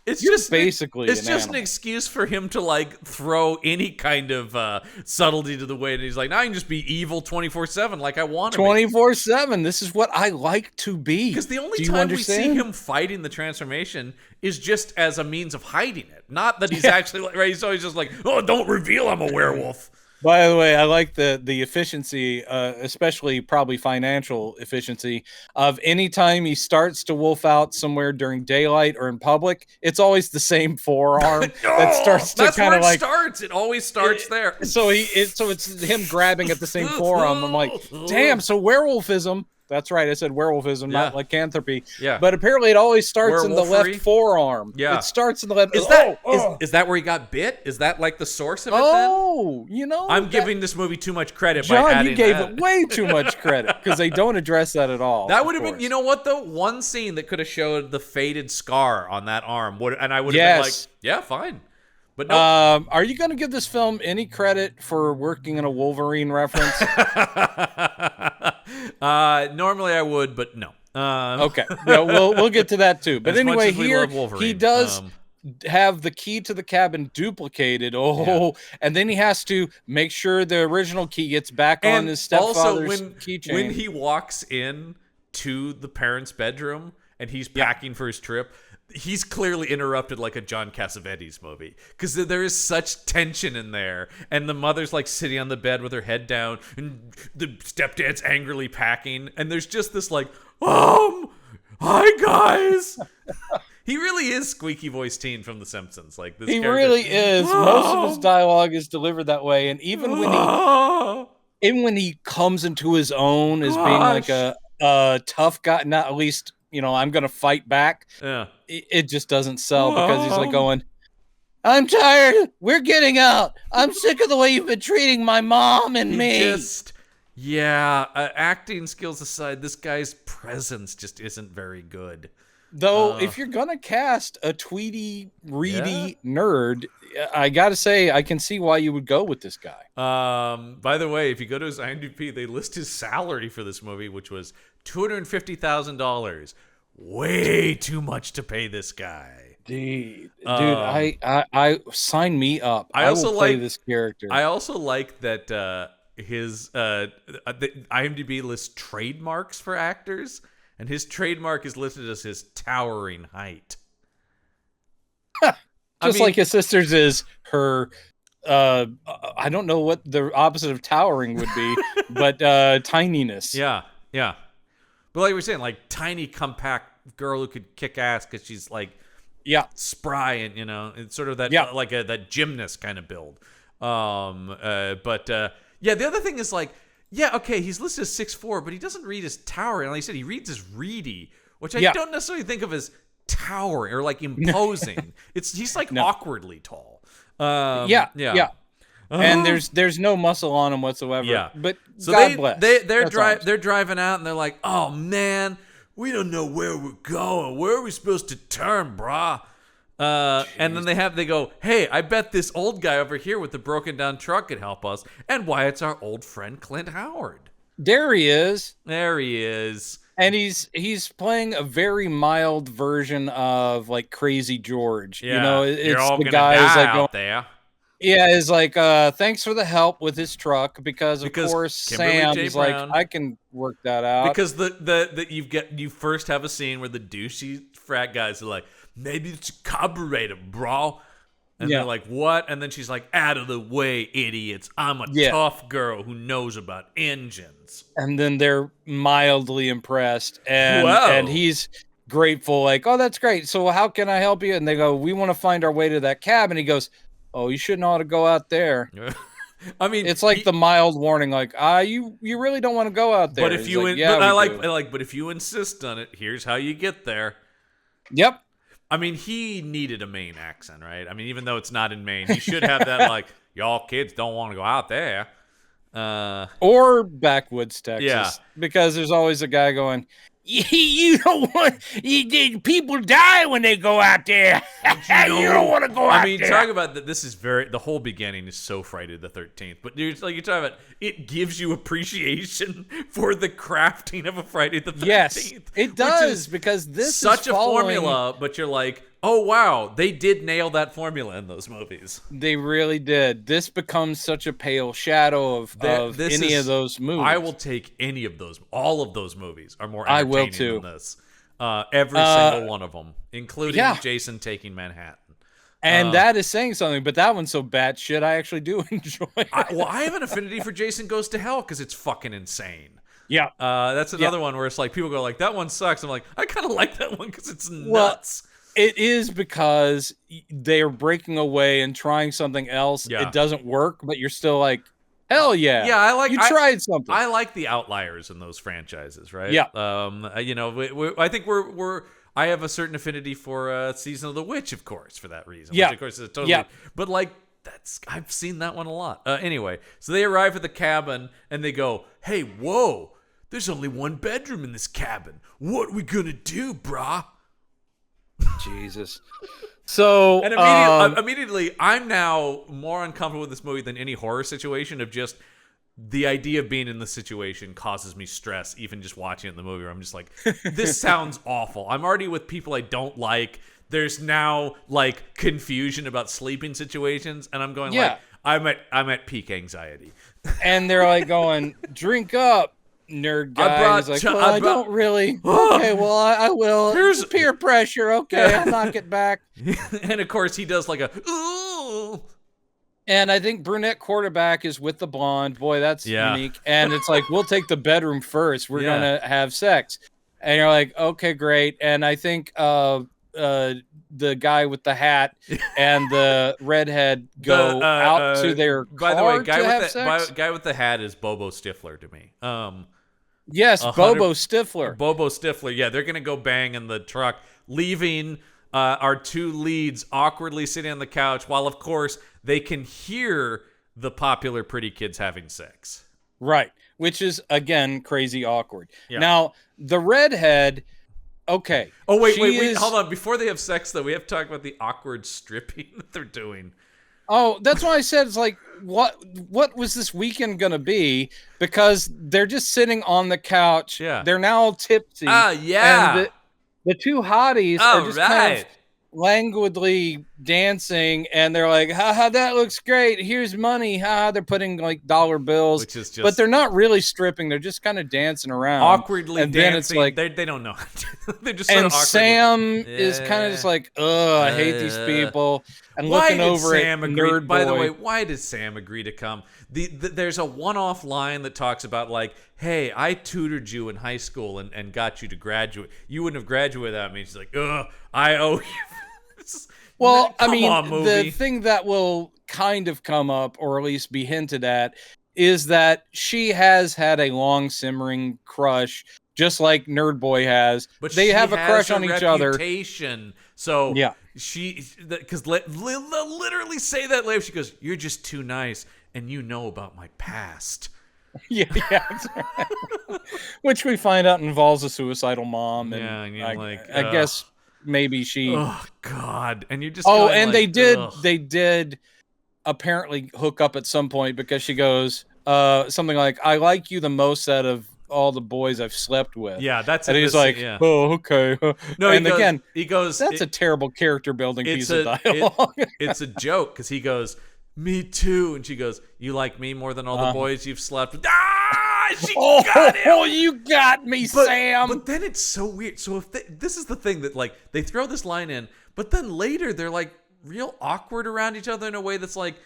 you're basically it's just an excuse for him to like throw any kind of subtlety to the way, and he's like, now I can just be evil 24/7 like I want to 24/7. This is what I like to be. Because the only time we see him fighting the transformation is just as a means of hiding it, not that he's actually right. He's always just like, oh, don't reveal I'm a werewolf. By the way, I like the efficiency, especially probably financial efficiency, of any time he starts to wolf out somewhere during daylight or in public, it's always the same forearm that starts to kind of like starts. It always starts there. So it's him grabbing at the same forearm. I'm like, damn. So werewolfism. That's right. I said werewolfism, not lycanthropy. Yeah. But apparently it always starts in the left forearm. Yeah. It starts in the left. Is that where he got bit? Is that like the source of it then? You know. I'm giving this movie too much credit John, by adding you gave it way too much credit because they don't address that at all. That would have been, you know what though? One scene that could have showed the faded scar on that arm and I would have been like, yeah, fine. But no. Are you going to give this film any credit for working in a Wolverine reference? Normally I would, but no. Okay, we'll get to that too. But anyway, here he does have the key to the cabin duplicated. And then he has to make sure the original key gets back on his stepfather's keychain. When he walks in to the parents' bedroom and he's packing for his trip, he's clearly interrupted like a John Cassavetes movie because there is such tension in there, and the mother's like sitting on the bed with her head down, and the stepdad's angrily packing, and there's just this like, hi guys. He really is squeaky voice teen from The Simpsons. Like this, he really is. Most of his dialogue is delivered that way, and even when he comes into his own as being like a tough guy, not at least. I'm going to fight back. Yeah. It just doesn't sell because he's like going, I'm tired. We're getting out. I'm sick of the way you've been treating my mom and me. Acting skills aside, this guy's presence just isn't very good. Though, if you're going to cast a tweety, reedy nerd, I got to say, I can see why you would go with this guy. By the way, if you go to his IMDb, they list his salary for this movie, which was $250,000. Way too much to pay this guy. Dude, I sign me up. I will play this character. I also like that his the IMDb lists trademarks for actors, and his trademark is listed as his towering height. Like his sister's is her. I don't know what the opposite of towering would be, but tininess. Yeah. But like we were saying, like tiny, compact girl who could kick ass because she's like, spry and it's sort of that like that gymnast kind of build. The other thing is like, he's listed as 6'4", but he doesn't read as towering. Like you said, he reads as reedy, which I don't necessarily think of as towering or like imposing. He's like awkwardly tall. Yeah. And there's no muscle on him whatsoever. Yeah. But so God bless. they're driving out and they're like, oh man, we don't know where we're going. Where are we supposed to turn, brah? And then they go, hey, I bet this old guy over here with the broken down truck could help us. And why, it's our old friend Clint Howard. There he is. And he's playing a very mild version of like Crazy George. Yeah. You know, You're it's all the gonna guy die is like out there. Yeah, is like thanks for the help with his truck because of course Kimberly J. Sam's like Brown- I can work that out. Because you first have a scene where the douchey frat guys are like, maybe it's a carburetor, bro. And they're like, what? And then she's like, out of the way, idiots. I'm a tough girl who knows about engines. And then they're mildly impressed. And he's grateful, like, oh, that's great. So how can I help you? And they go, we want to find our way to that cab. And he goes, oh, you shouldn't ought to go out there. I mean, it's like the mild warning, like, you really don't want to go out there. But if you, but if you insist on it, here's how you get there. Yep. I mean, he needed a Maine accent, right? I mean, even though it's not in Maine, he should have that, like, y'all kids don't want to go out there. Or backwoods Texas. Yeah. Because there's always a guy going, you don't want, people die when they go out there. You don't want to go out there. I mean, talk about that. This is the whole beginning is so Friday the 13th. But you're talking about, it gives you appreciation for the crafting of a Friday the 13th. Yes, it does, because this such is a formula, but you're like, oh, wow, they did nail that formula in those movies. They really did. This becomes such a pale shadow of any of those movies. I will take any of those. All of those movies are more entertaining than this. Every single one of them, including Jason Taking Manhattan. And that is saying something, but that one's so batshit, I actually do enjoy it. I have an affinity for Jason Goes to Hell because it's fucking insane. Yeah. That's another one where it's like, people go like, that one sucks. I'm like, I kind of like that one because it's nuts. It is because they're breaking away and trying something else. Yeah. It doesn't work, but you're still like, hell yeah. Yeah, you tried something. I like the outliers in those franchises, right? Yeah. I think I have a certain affinity for Season of the Witch, of course, for that reason. Yeah. Which, of course, is totally. But like, I've seen that one a lot. Anyway, so they arrive at the cabin and they go, "Hey, whoa! There's only one bedroom in this cabin. What are we gonna do, brah?" Jesus. So and immediately, I'm now more uncomfortable with this movie than any horror situation. Of just the idea of being in the situation causes me stress, even just watching it in the movie. Where I'm just like, this sounds awful. I'm already with people I don't like. There's now like confusion about sleeping situations, and I'm going like, I'm at peak anxiety. And they're like going, drink up, nerd guy. He's like, I don't really. Okay, well, I will. Here's peer pressure. Okay, I'll knock it back. And of course, he does like a, ooh. And I think brunette quarterback is with the blonde. Boy, that's unique. And it's like, we'll take the bedroom first. We're gonna have sex. And you're like, okay, great. And I think the guy with the hat and the redhead go out to their car. By the way, guy with the hat is Bobo Stifler to me. Yes, Bobo Stifler. Bobo Stifler. Yeah, they're gonna go bang in the truck, leaving our two leads awkwardly sitting on the couch, while of course they can hear the popular pretty kids having sex. Right, which is again crazy awkward. Yeah. Now the redhead. Okay. Oh wait, hold on. Before they have sex, though, we have to talk about the awkward stripping that they're doing. Oh, that's why I said it's like, what was this weekend gonna be? Because they're just sitting on the couch. Yeah. They're now tipsy. Yeah. And the two hotties are just kind of languidly dancing, and they're like, haha, that looks great, here's money, haha. They're putting like dollar bills, which is just, but they're not really stripping, they're just kind of dancing around awkwardly, and dancing. Then it's like they don't know. They're just and sort of Sam is kind of just like, I hate these people, and looking over at nerd boy. By the way, why did Sam agree to come? There's a one-off line that talks about like, hey, I tutored you in high school and got you to graduate. You wouldn't have graduated without me. She's like, I owe you. Well, I mean, the thing that will kind of come up, or at least be hinted at, is that she has had a long simmering crush just like Nerd Boy has. But they have a crush on each other. Reputation. So yeah, because they'll literally say that later. She goes, "You're just too nice, and you know about my past." yeah, that's right. Which we find out involves a suicidal mom, and yeah, and you're I guess maybe she. Oh God! And you're just and like, they did apparently hook up at some point because she goes something like, "I like you the most out of all the boys I've slept with." Yeah, that's and he's like, yeah. "Oh, okay." No, and he goes. That's a terrible character building piece of dialogue. It's a joke because he goes, "Me too," and she goes, "You like me more than all the boys you've slept with?" She got him. Oh, you got me, Sam. But then it's so weird. So if this is the thing that like they throw this line in, but then later they're like real awkward around each other in a way that's like,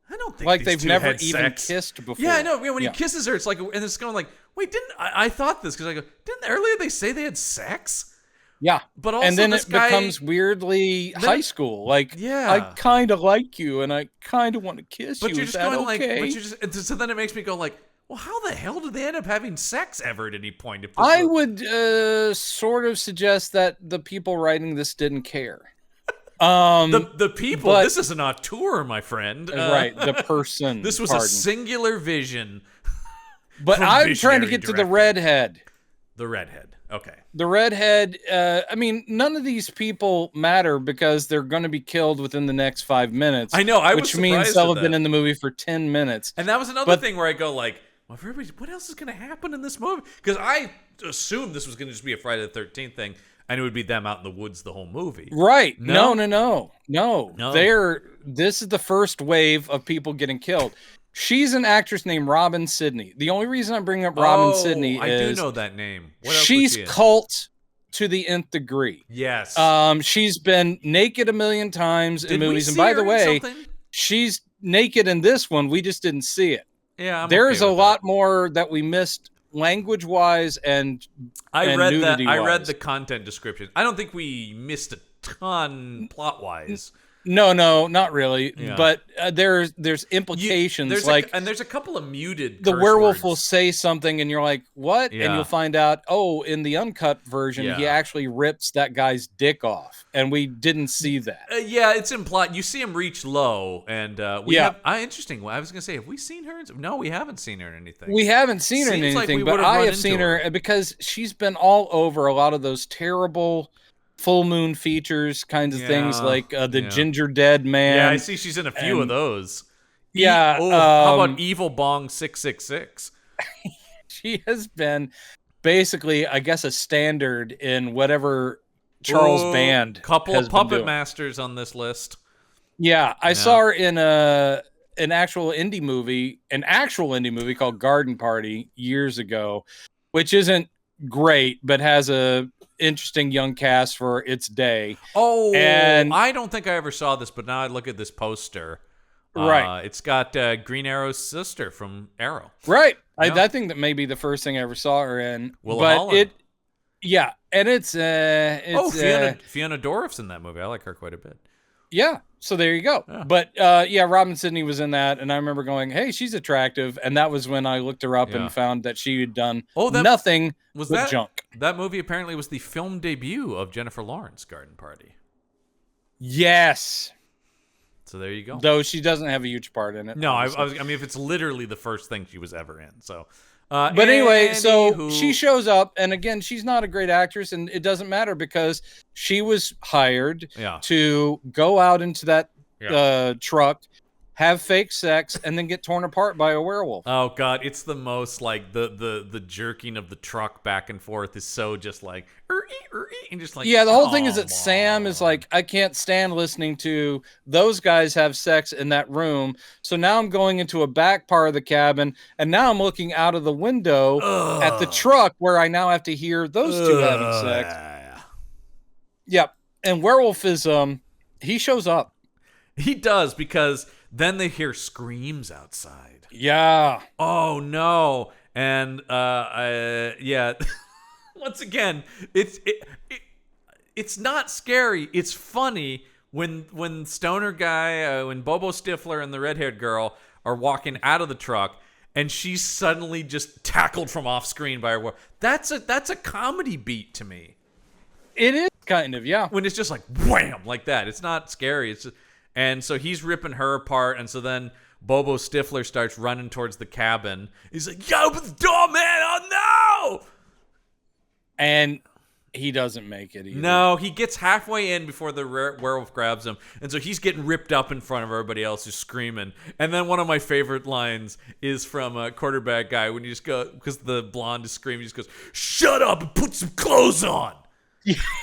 I don't think like these they've two never had even sex. kissed before. Yeah, I know. When he kisses her, it's like, and it's going like, wait, I thought this because I go, didn't earlier they say they had sex? Yeah, but also and then this it guy becomes weirdly high school. Like, I kind of like you, and I kind of want to kiss you. But you're Is just that going okay? like, so then it makes me go like, well, how the hell did they end up having sex ever at any point? If I would sort of suggest that the people writing this didn't care. The people. This is an auteur, my friend. Right, the person. This was a singular vision. But I'm trying to get to the redhead. The redhead. Okay. The redhead. I mean, none of these people matter because they're going to be killed within the next 5 minutes. I know. Which means they'll have been in the movie for 10 minutes. And that was another thing where I go like, well, what else is going to happen in this movie? Because I assumed this was going to just be a Friday the 13th thing, and it would be them out in the woods the whole movie. Right. No. This is the first wave of people getting killed. She's an actress named Robin Sidney. The only reason I'm bringing up Robin Sidney is I do know that name. What else she's cult to the nth degree. Yes. She's been naked a million times in movies, and by the way, she's naked in this one. We just didn't see it. Yeah, there's a lot more that we missed language-wise and I read nudity-wise. the content description. I don't think we missed a ton plot-wise. No, not really. Yeah. But there's implications. There's a couple of muted. The werewolf words. will say something, and you're like, "What?" Yeah. And you'll find out. Oh, in the uncut version, he actually rips that guy's dick off, and we didn't see that. Yeah, it's implied. You see him reach low, and we have. Interesting. I was gonna say, have we seen her? No, we haven't seen her in anything. We haven't seen her in anything, but I have seen her because she's been all over a lot of those terrible full moon features kinds of things, like the Ginger Dead Man. Yeah, I see she's in a few of those. Yeah. How about Evil Bong 666? She has been basically, I guess, a standard in whatever Charles Band. Couple of puppet masters on this list. Yeah, I saw her in an actual indie movie called Garden Party years ago, which isn't great, but has a interesting young cast for its day. Oh, and I don't think I ever saw this, but now I look at this poster. Right. It's got Green Arrow's sister from Arrow. Right. Yeah. I think that may be the first thing I ever saw her in. And it's Fiona Dorff's in that movie. I like her quite a bit. Yeah. So there you go. Yeah. But Robin Sidney was in that, and I remember going, "Hey, she's attractive," and that was when I looked her up and found that she had done nothing with junk. That movie apparently was the film debut of Jennifer Lawrence, Garden Party. Yes. So there you go. Though she doesn't have a huge part in it. No, I mean, if it's literally the first thing she was ever in. So, but anyway, so she shows up, and again, she's not a great actress, and it doesn't matter because she was hired to go out into that truck, have fake sex, and then get torn apart by a werewolf. Oh God, it's the most like the jerking of the truck back and forth is so just like and just like the whole thing is that Sam is like, I can't stand listening to those guys have sex in that room, so now I'm going into a back part of the cabin, and now I'm looking out of the window at the truck where I now have to hear those two having sex. Yep, and werewolf is he shows up. He does, because then they hear screams outside. Yeah. Oh no. And once again, it's not scary. It's funny when Stoner guy, when Bobo Stifler and the red-haired girl are walking out of the truck, and she's suddenly just tackled from off screen by her werewolf. That's a comedy beat to me. It is kind of, yeah. When it's just like wham, like that. It's not scary. It's just, and so he's ripping her apart, and so then Bobo Stifler starts running towards the cabin. He's like, "Yo, open the door, man! Oh no!" And he doesn't make it either. No, he gets halfway in before the werewolf grabs him, and so he's getting ripped up in front of everybody else who's screaming. And then one of my favorite lines is from a quarterback guy when you just go, because the blonde is screaming, he just goes, "Shut up and put some clothes on."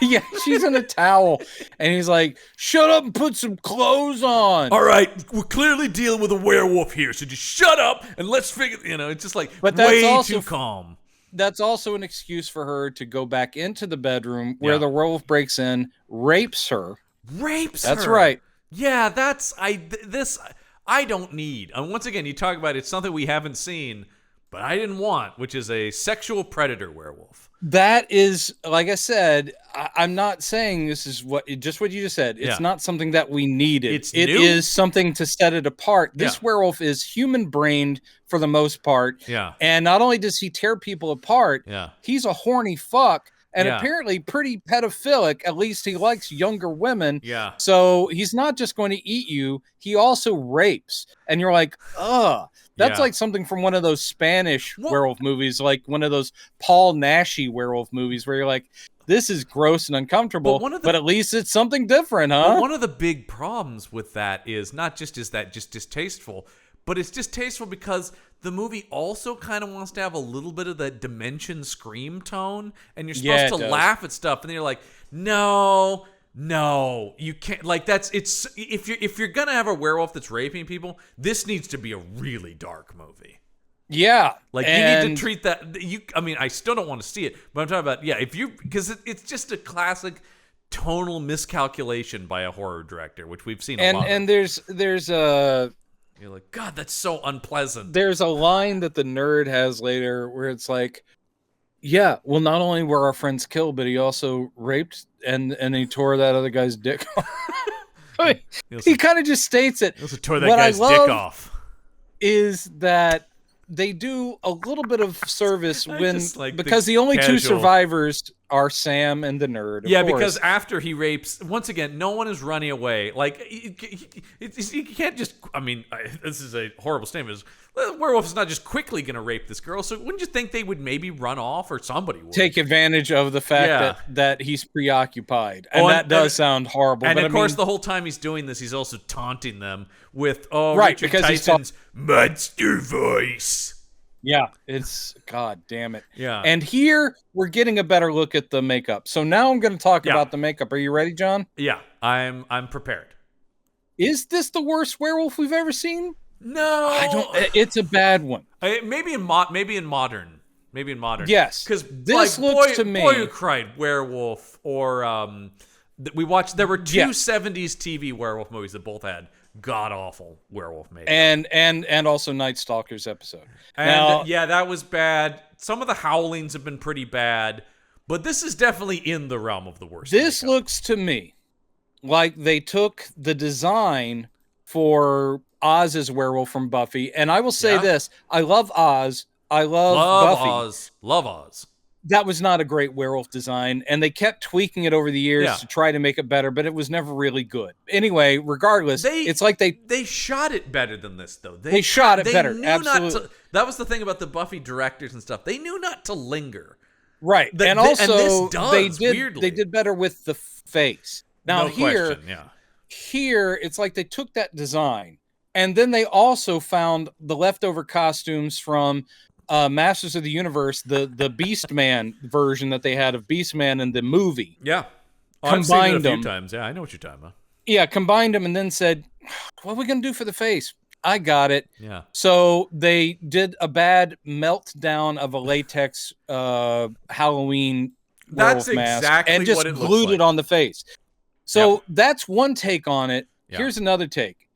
Yeah, she's in a towel, and he's like, "Shut up and put some clothes on." All right, we're clearly dealing with a werewolf here, so just shut up and let's figure. It's just like but that's way also, too calm. That's also an excuse for her to go back into the bedroom where the werewolf breaks in, rapes her. That's right. Yeah, I don't need. And once again, you talk about it's something we haven't seen, but I didn't want, which is a sexual predator werewolf. That is, like I said, I'm not saying this is what you just said. It's not something that we needed. It is something to set it apart. This werewolf is human-brained for the most part. Yeah. And not only does he tear people apart, he's a horny fuck. And apparently pretty pedophilic. At least he likes younger women. Yeah. So he's not just going to eat you. He also rapes. And you're like, ugh. That's like something from one of those Spanish werewolf movies, like one of those Paul Naschy werewolf movies where you're like, this is gross and uncomfortable, but at least it's something different, huh? But one of the big problems with that is not just is that just distasteful, but it's distasteful because the movie also kind of wants to have a little bit of that Dimension Scream tone, and you're supposed to laugh at stuff, and then you're like, no, you can't. Like it's if you're gonna have a werewolf that's raping people, this needs to be a really dark movie. Yeah, like you need to treat that. I mean, I still don't want to see it, but I'm talking about because it's just a classic tonal miscalculation by a horror director, which we've seen a lot. And there's a. You're like, God, that's so unpleasant. There's a line that the nerd has later where it's like, yeah, well, not only were our friends killed, but he also raped and he tore that other guy's dick off. He kind of just states it. He also tore that guy's dick off. Is that they do a little bit of service because the only two survivors are Sam and the nerd. Yeah, because after he rapes, once again, no one is running away. Like you can't just. I mean, this is a horrible statement. The werewolf is not just quickly going to rape this girl. So wouldn't you think they would maybe run off, or somebody would take advantage of the fact that he's preoccupied? And that does sound horrible. And but of course, the whole time he's doing this, he's also taunting them with right, Richard Tyson's monster voice. Yeah, it's God damn it. Yeah. And here we're getting a better look at the makeup. So now I'm going to talk about the makeup. Are you ready, John? Yeah, I'm prepared. Is this the worst werewolf we've ever seen? No, I don't. It's a bad one. Maybe in modern. Yes, because this looks to me. Boy Who Cried Werewolf, or we watched. There were two 70s TV werewolf movies that both had god awful werewolf makeup, and also Night Stalkers episode. And that was bad. Some of the howlings have been pretty bad, but this is definitely in the realm of the worst. This makeup. looks to me like they took the design for Oz's werewolf from Buffy, and I will say this: I love Oz. I love Buffy. Love Oz. That was not a great werewolf design, and they kept tweaking it over the years to try to make it better, but it was never really good. Anyway, regardless, it's like they shot it better than this, though. They shot it better. Absolutely. That was the thing about the Buffy directors and stuff. They knew not to linger. Right. And also, weirdly. They did better with the face. Now, here it's like they took that design, and then they also found the leftover costumes from Masters of the Universe, the Beastman version that they had of Beastman in the movie. Yeah. Combined I've seen it a them. few times. Yeah, I know what you're talking about. Yeah, combined them and then said, what are we going to do for the face? I got it. Yeah. So they did a bad meltdown of a latex Halloween werewolf mask and just glued it on the face. So that's one take on it. Yeah. Here's another take.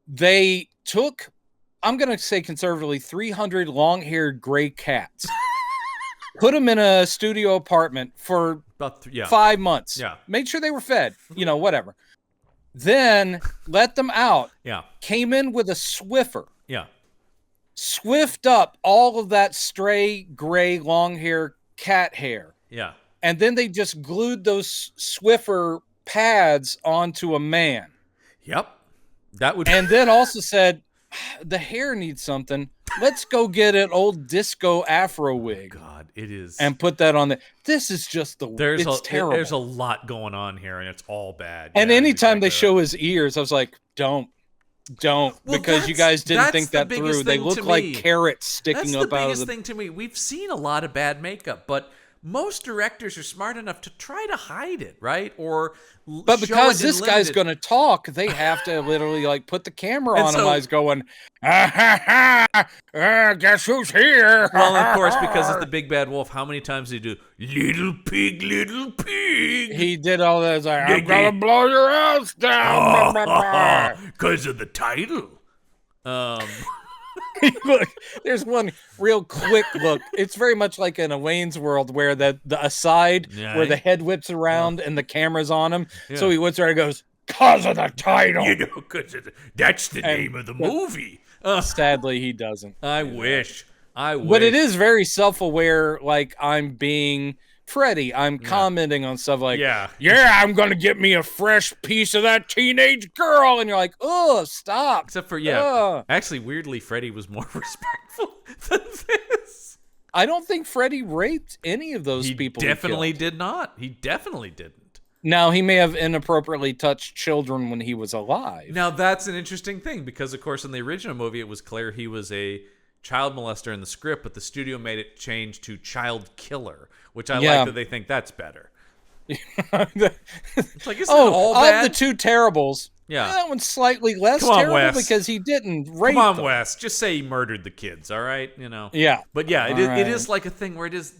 They took, I'm going to say conservatively, 300 long-haired gray cats, put them in a studio apartment for about 5 months. Yeah. Made sure they were fed, whatever. Then let them out. Yeah. Came in with a Swiffer. Yeah. swift up all of that stray gray long hair cat hair. Yeah. And then they just glued those Swiffer pads onto a man. Yep. That would. And then also said, the hair needs something. Let's go get an old disco afro wig. God, it is. And put that on there. This is just it's terrible. There's a lot going on here, and it's all bad. And anytime they show his ears, I was like, don't. Because you guys didn't think that through. They look like carrots sticking up out of the... That's the biggest thing to me. We've seen a lot of bad makeup, but most directors are smart enough to try to hide it, right? But because this guy's going to talk, they have to literally like put the camera on him while he's going, guess who's here? Well, of course, because it's the big bad wolf. How many times did he do little pig, little pig? He did all that. Like, I'm gonna blow your house down because of the title. Look, there's one real quick look. It's very much like in a Wayne's World where the aside where the head whips around and the camera's on him. Yeah. So he whips around and goes, "Cause of the title." That's the name of the movie. Sadly, he doesn't. I wish. But it is very self-aware. Like I'm being Freddy. I'm commenting on stuff like, I'm going to get me a fresh piece of that teenage girl. And you're like, oh, stop. Except for, actually, weirdly, Freddy was more respectful than this. I don't think Freddy raped any of those people. He definitely did not. He definitely didn't. Now, he may have inappropriately touched children when he was alive. Now, that's an interesting thing because, of course, in the original movie, it was clear he was a child molester in the script, but the studio made it change to child killer, which I like that they think that's better. It's like, isn't it all bad? Of the two terribles, that one's slightly less terrible because he didn't rape them. Wes. Just say he murdered the kids, all right? You know? Yeah. But yeah, it is like a thing where it is,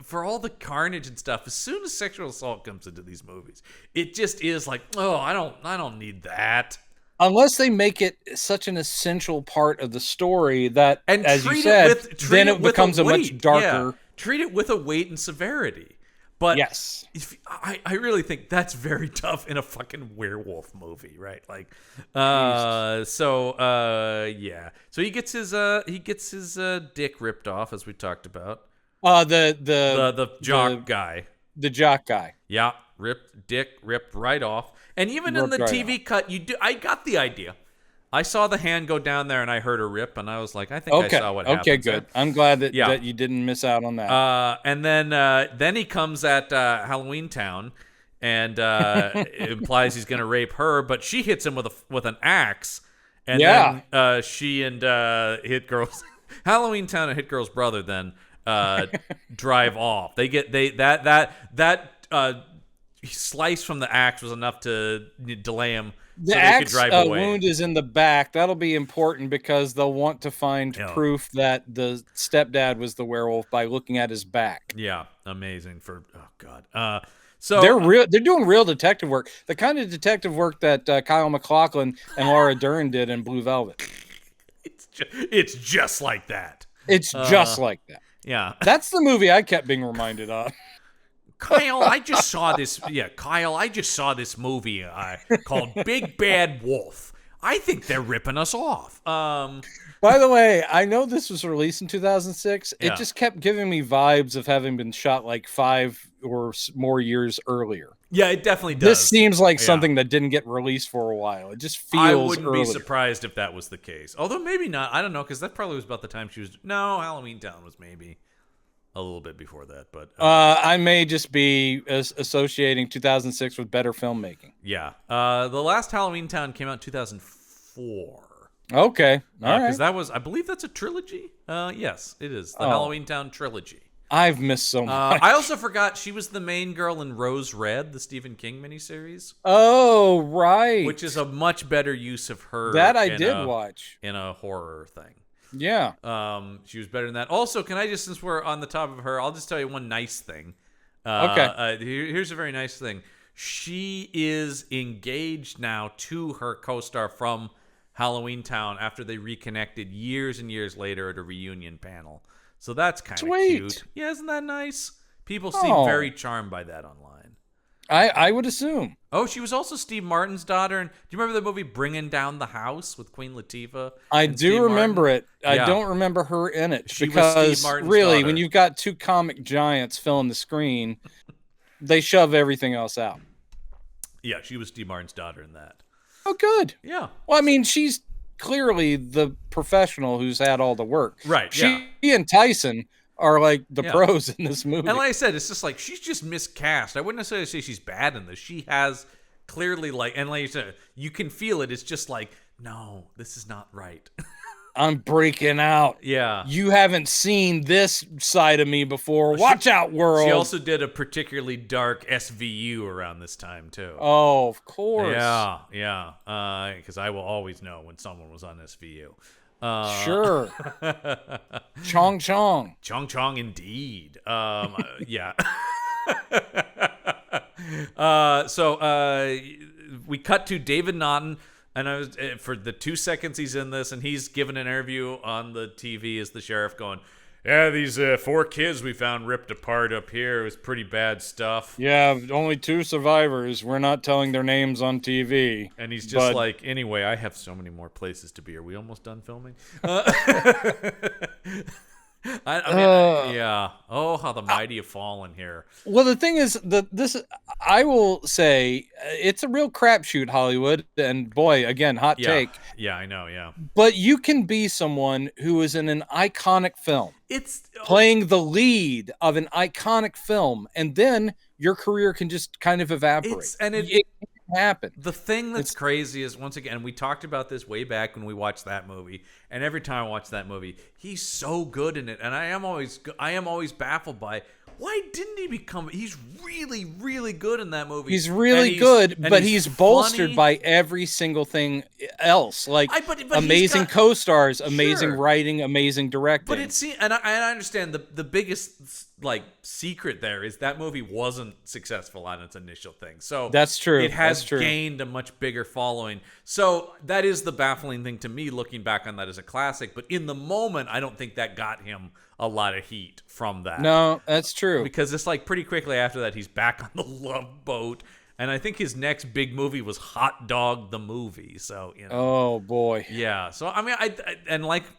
for all the carnage and stuff, as soon as sexual assault comes into these movies, it just is like, oh, I don't need that. Unless they make it such an essential part of the story that, and as you said, then it becomes a much darker... Yeah. Treat it with a weight and severity. But yes, I really think that's very tough in a fucking werewolf movie, right? Like, so he gets his dick ripped off, as we talked about. The jock guy. The jock guy. Yeah, ripped right off. And even in the TV cut, I got the idea. I saw the hand go down there, and I heard a rip, and I was like, I think I saw what happened. Okay, good. I'm glad that you didn't miss out on that. And then he comes at Halloween Town, and implies he's going to rape her, but she hits him with an axe, and then she and Hit Girl's Halloween Town and Hit Girl's brother then drive off. They get that slice from the axe was enough to delay him. The axe wound is in the back. That'll be important because they'll want to find proof that the stepdad was the werewolf by looking at his back. Yeah, amazing. So they're doing real detective work, the kind of detective work that Kyle MacLachlan and Laura Dern did in Blue Velvet. It's just like that. It's just like that. Yeah, that's the movie I kept being reminded of. Kyle, I just saw this. Yeah, Kyle, I just saw this movie called Big Bad Wolf. I think they're ripping us off. By the way, I know this was released in 2006. Yeah. It just kept giving me vibes of having been shot like 5 or more years earlier. Yeah, it definitely does. This seems like something that didn't get released for a while. It just feels I wouldn't earlier. Be surprised if that was the case. Although maybe not. I don't know, because that probably was about the time she was... No, Halloween Town was maybe a little bit before that. But I may just be associating 2006 with better filmmaking. Yeah. The last Halloween Town came out in 2004. Okay. All right. Because that was... I believe that's a trilogy. Yes, it is. The Halloween Town trilogy. I've missed so much. I also forgot she was the main girl in Rose Red, the Stephen King miniseries. Oh, right. Which is a much better use of her. That I did watch. In a horror thing. Yeah. She was better than that. Also, can I just, since we're on the top of her, I'll just tell you one nice thing. Okay. Here's a very nice thing. She is engaged now to her co-star from Halloween Town after they reconnected years and years later at a reunion panel. So that's kind of cute. Yeah, isn't that nice? People seem very charmed by that online. I would assume. Oh, she was also Steve Martin's daughter. And do you remember the movie Bringing Down the House with Queen Latifah? I and do Steve remember Martin? it. I Yeah. don't remember her in it She was Steve because Martin's really, daughter. when you've got two comic giants filling the screen, they shove everything else out. Yeah, she was Steve Martin's daughter in that. Oh, good. Yeah. Well, I mean, she's clearly the professional who's had all the work. Right, She and Tyson are like the pros in this movie. And like I said, it's just like she's just miscast. I wouldn't necessarily say she's bad in this. She has clearly and like you said, you can feel it. It's just like, no, this is not right. I'm breaking out. Yeah. You haven't seen this side of me before. Watch out, world. She also did a particularly dark SVU around this time, too. Oh, of course. Yeah. Because I will always know when someone was on SVU. Sure. Chong Chong. Chong Chong, indeed. Yeah. So we cut to David Naughton. And I was for the 2 seconds he's in this, and he's giving an interview on the TV as the sheriff, going, "Yeah, these 4 kids we found ripped apart up here. It was pretty bad stuff." Yeah, only 2 survivors. We're not telling their names on TV. And he's just like, "Anyway, I have so many more places to be. Are we almost done filming?" I mean, yeah. Oh, how the mighty have fallen here. Well, the thing is that I will say, it's a real crapshoot, Hollywood. And boy, again, hot take. Yeah, I know. Yeah. But you can be someone who is in an iconic film. It's playing the lead of an iconic film, and then your career can just kind of evaporate. It can happen. The thing that's crazy is, once again, we talked about this way back when we watched that movie, and every time I watch that movie, he's so good in it, and I am always baffled by why didn't he become? He's really, really good in that movie. He's really good, but he's bolstered by every single thing else, like but amazing co-stars, amazing writing, amazing directing. But it's and I understand the biggest like secret there is that movie wasn't successful on its initial thing. So that's true. It has gained a much bigger following. So that is the baffling thing to me, looking back on that as a classic. But in the moment, I don't think that got him a lot of heat from that. No, that's true. Because it's like pretty quickly after that, he's back on the Love Boat. And I think his next big movie was Hot Dog the Movie. So, you know. Oh, boy. Yeah. So, I mean,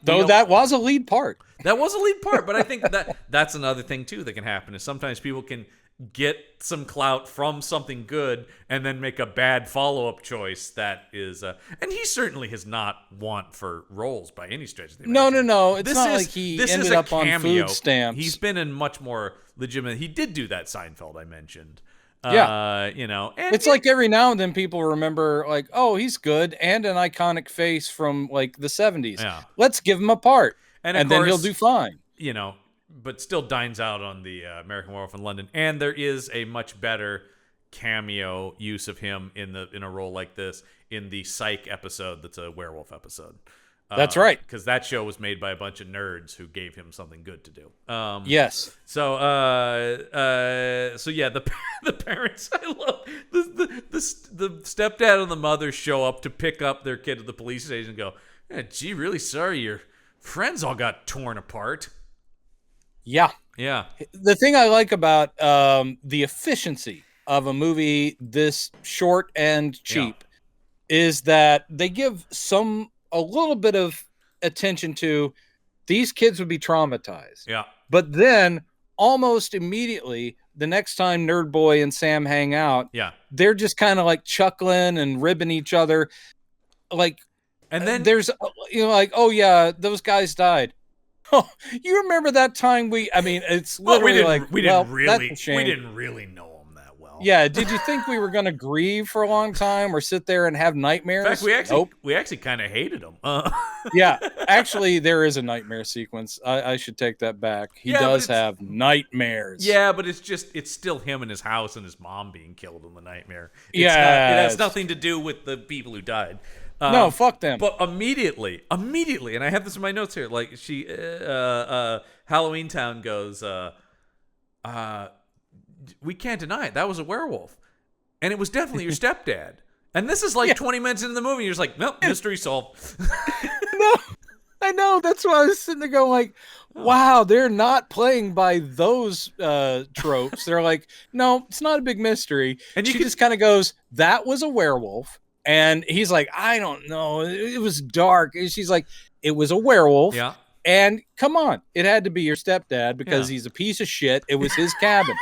that was a lead part. That was a lead part. But I think that's another thing, too, that can happen is sometimes people can get some clout from something good and then make a bad follow-up choice that is and he certainly has not want for roles by any stretch of the imagination. No. It's not like he ended up on food stamps. He's been in much more legitimate. He did do that Seinfeld I mentioned. You know, and it's like every now and then people remember, like, oh, he's good and an iconic face from like the 70s. Yeah. Let's give him a part, and course, then he'll do fine. You know, but still dines out on the American Werewolf in London, and there is a much better cameo use of him in a role like this in the Psych episode. That's a werewolf episode. That's right, because that show was made by a bunch of nerds who gave him something good to do. Yes. So yeah, the parents. I love the stepdad and the mother show up to pick up their kid at the police station and go, yeah, "Gee, really sorry your friends all got torn apart." Yeah. The thing I like about the efficiency of a movie this short and cheap is that they give a little bit of attention to these kids would be traumatized. Yeah. But then almost immediately, the next time Nerd Boy and Sam hang out, they're just kind of like chuckling and ribbing each other. Like, and then there's, like, oh yeah, those guys died. Oh, you remember that time it's literally we didn't really know him that well. Yeah, did you think we were going to grieve for a long time or sit there and have nightmares? In fact, we actually kind of hated him. Yeah, actually, there is a nightmare sequence. I should take that back. He does have nightmares. Yeah, but it's still him in his house and his mom being killed in the nightmare. It has nothing to do with the people who died. No, fuck them. But immediately, and I have this in my notes here, like Halloween Town goes, we can't deny it. That was a werewolf. And it was definitely your stepdad. And this is like 20 minutes into the movie. You're just like, nope, mystery solved. No, I know. That's why I was sitting there going like, wow, they're not playing by those tropes. They're like, no, it's not a big mystery. And she just kind of goes, that was a werewolf. And he's like, I don't know. It was dark. And she's like, it was a werewolf. Yeah. And come on, it had to be your stepdad because he's a piece of shit. It was his cabin.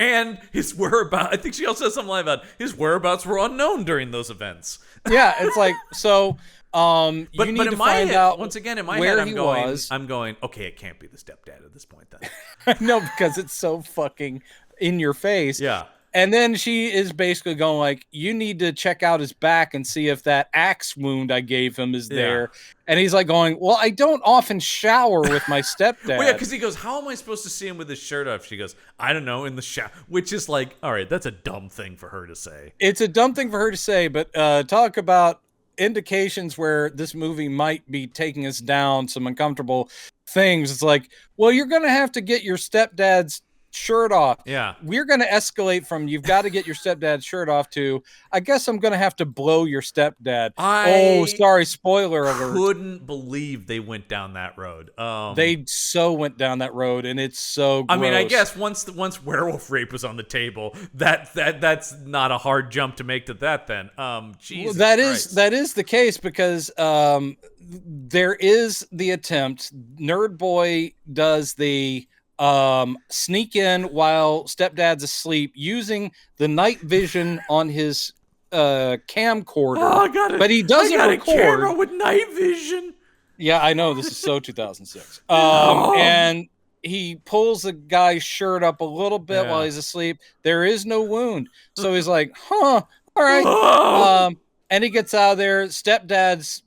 And his whereabouts, I think she also said something like about his whereabouts were unknown during those events. Yeah, it's like, so you need to find out once again in my where head, he was. I'm going, okay, it can't be the stepdad at this point then. No, because it's so fucking in your face. Yeah. And then she is basically going like, you need to check out his back and see if that axe wound I gave him is there. And he's like going, well, I don't often shower with my stepdad. Well, yeah, because he goes, how am I supposed to see him with his shirt off? She goes, I don't know, in the shower. Which is like, all right, that's a dumb thing for her to say. It's a dumb thing for her to say, but talk about indications where this movie might be taking us down some uncomfortable things. It's like, well, you're going to have to get your stepdad's shirt off. Yeah. We're going to escalate from you've got to get your stepdad's shirt off to I guess I'm going to have to blow your stepdad. Oh, sorry, spoiler alert. Couldn't believe they went down that road. They so went down that road and it's so gross. I mean, I guess once werewolf rape was on the table, that's not a hard jump to make to that then. Jesus Christ. That is the case because there is the attempt. Nerd Boy does the sneak in while stepdad's asleep using the night vision on his camcorder. Oh, but he doesn't record. A camera with night vision. Yeah, I know, this is so 2006. And he pulls the guy's shirt up a little bit while he's asleep. There is no wound, so he's like, "Huh, all right." And he gets out of there. Stepdad's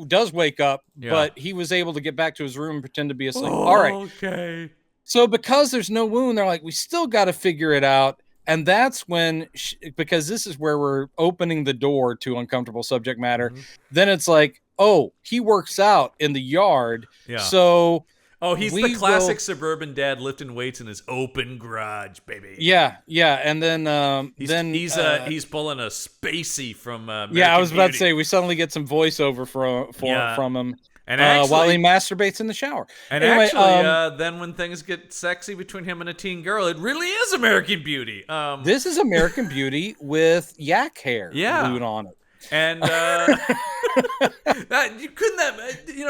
does wake up, but he was able to get back to his room and pretend to be asleep. All right, okay. So because there's no wound, they're like, we still got to figure it out. And that's when, because this is where we're opening the door to uncomfortable subject matter. Mm-hmm. Then it's like, oh, he works out in the yard. Yeah. So. Oh, he's the classic suburban dad lifting weights in his open garage, baby. Yeah, yeah, and then he's pulling a spacey from American I was about Beauty. to say we suddenly get some voiceover from him. And actually, while he masturbates in the shower. And anyway, actually, then when things get sexy between him and a teen girl, it really is American Beauty. This is American Beauty with yak hair glued on it. And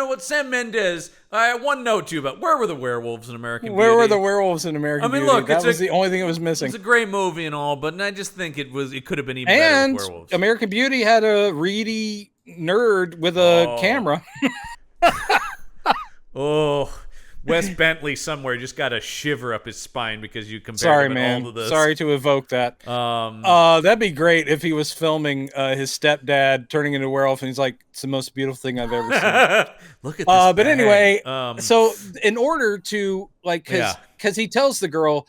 what Sam Mendes. I have one note to you about where were the werewolves in American Beauty? Where were the werewolves in American Beauty? Look, that was the only thing that was missing. It's a great movie and all, but I just think it could have been even better with werewolves. American Beauty had a reedy nerd with a camera. Oh, Wes Bentley somewhere just got a shiver up his spine because you compared him to all of this. Sorry to evoke that. That'd be great if he was filming his stepdad turning into a werewolf and he's like, it's the most beautiful thing I've ever seen. Look at this. But anyway, so in order to because he tells the girl,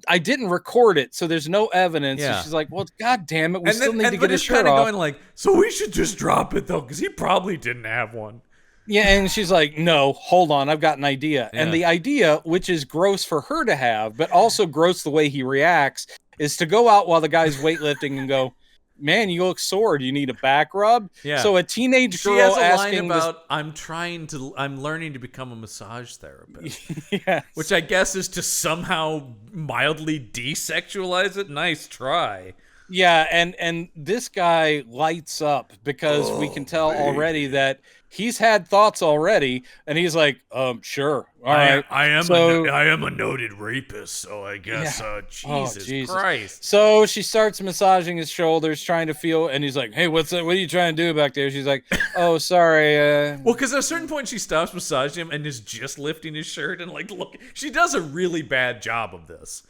I didn't record it, so there's no evidence. Yeah. And she's like, well, God damn it, we still need to get his shirt off. Going like, so we should just drop it though, because he probably didn't have one. Yeah, and she's like, no, hold on, I've got an idea. Yeah. And the idea, which is gross for her to have, but also gross the way he reacts, is to go out while the guy's weightlifting and go, man, you look sore. Do you need a back rub? Yeah. So a teenage girl has a asking line about, I'm learning to become a massage therapist. Yes. Which I guess is to somehow mildly desexualize it. Nice try. Yeah, and this guy lights up because we can tell already that he's had thoughts already, and he's like, sure, all right. I am a noted rapist, so I guess, Jesus Christ. So she starts massaging his shoulders, trying to feel, and he's like, hey, what are you trying to do back there? She's like, oh, sorry. Well, because at a certain point she stops massaging him and is just lifting his shirt, and like, look, she does a really bad job of this.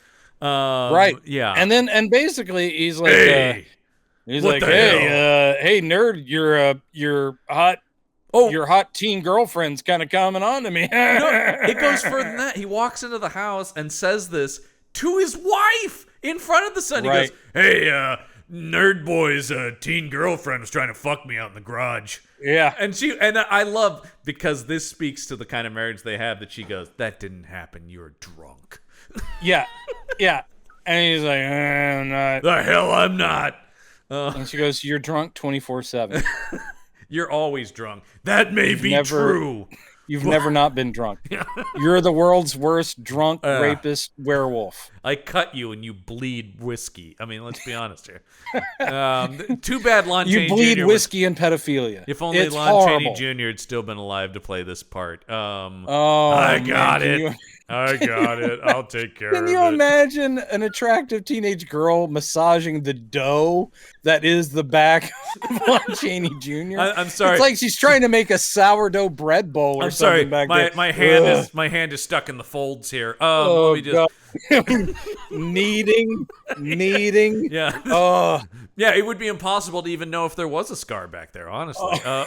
Right. Yeah. And basically he's like, hey, hey, nerd, your hot teen girlfriend's kind of coming on to me. No, it goes further than that. He walks into the house and says this to his wife in front of the son. He goes, hey, nerd boy's teen girlfriend was trying to fuck me out in the garage. Yeah. And I love, because this speaks to the kind of marriage they have, that she goes, that didn't happen. You're drunk. Yeah. Yeah. And he's like, I'm not. The hell I'm not. And she goes, you're drunk 24/7. You're always drunk. That may be true. You've never not been drunk. You're the world's worst drunk rapist werewolf. I cut you and you bleed whiskey. I mean, let's be honest here. Too bad Lon Chaney Jr. You bleed whiskey and pedophilia. If only it's Lon horrible. Chaney Jr. had still been alive to play this part. I got it. I got it. I'll take care of it. Can you imagine an attractive teenage girl massaging the dough that is the back of Lon Chaney Jr.? I'm sorry. It's like she's trying to make a sourdough bread bowl or something back there. My hand is stuck in the folds here. Let me just... kneading. Yeah. Yeah, it would be impossible to even know if there was a scar back there, honestly. I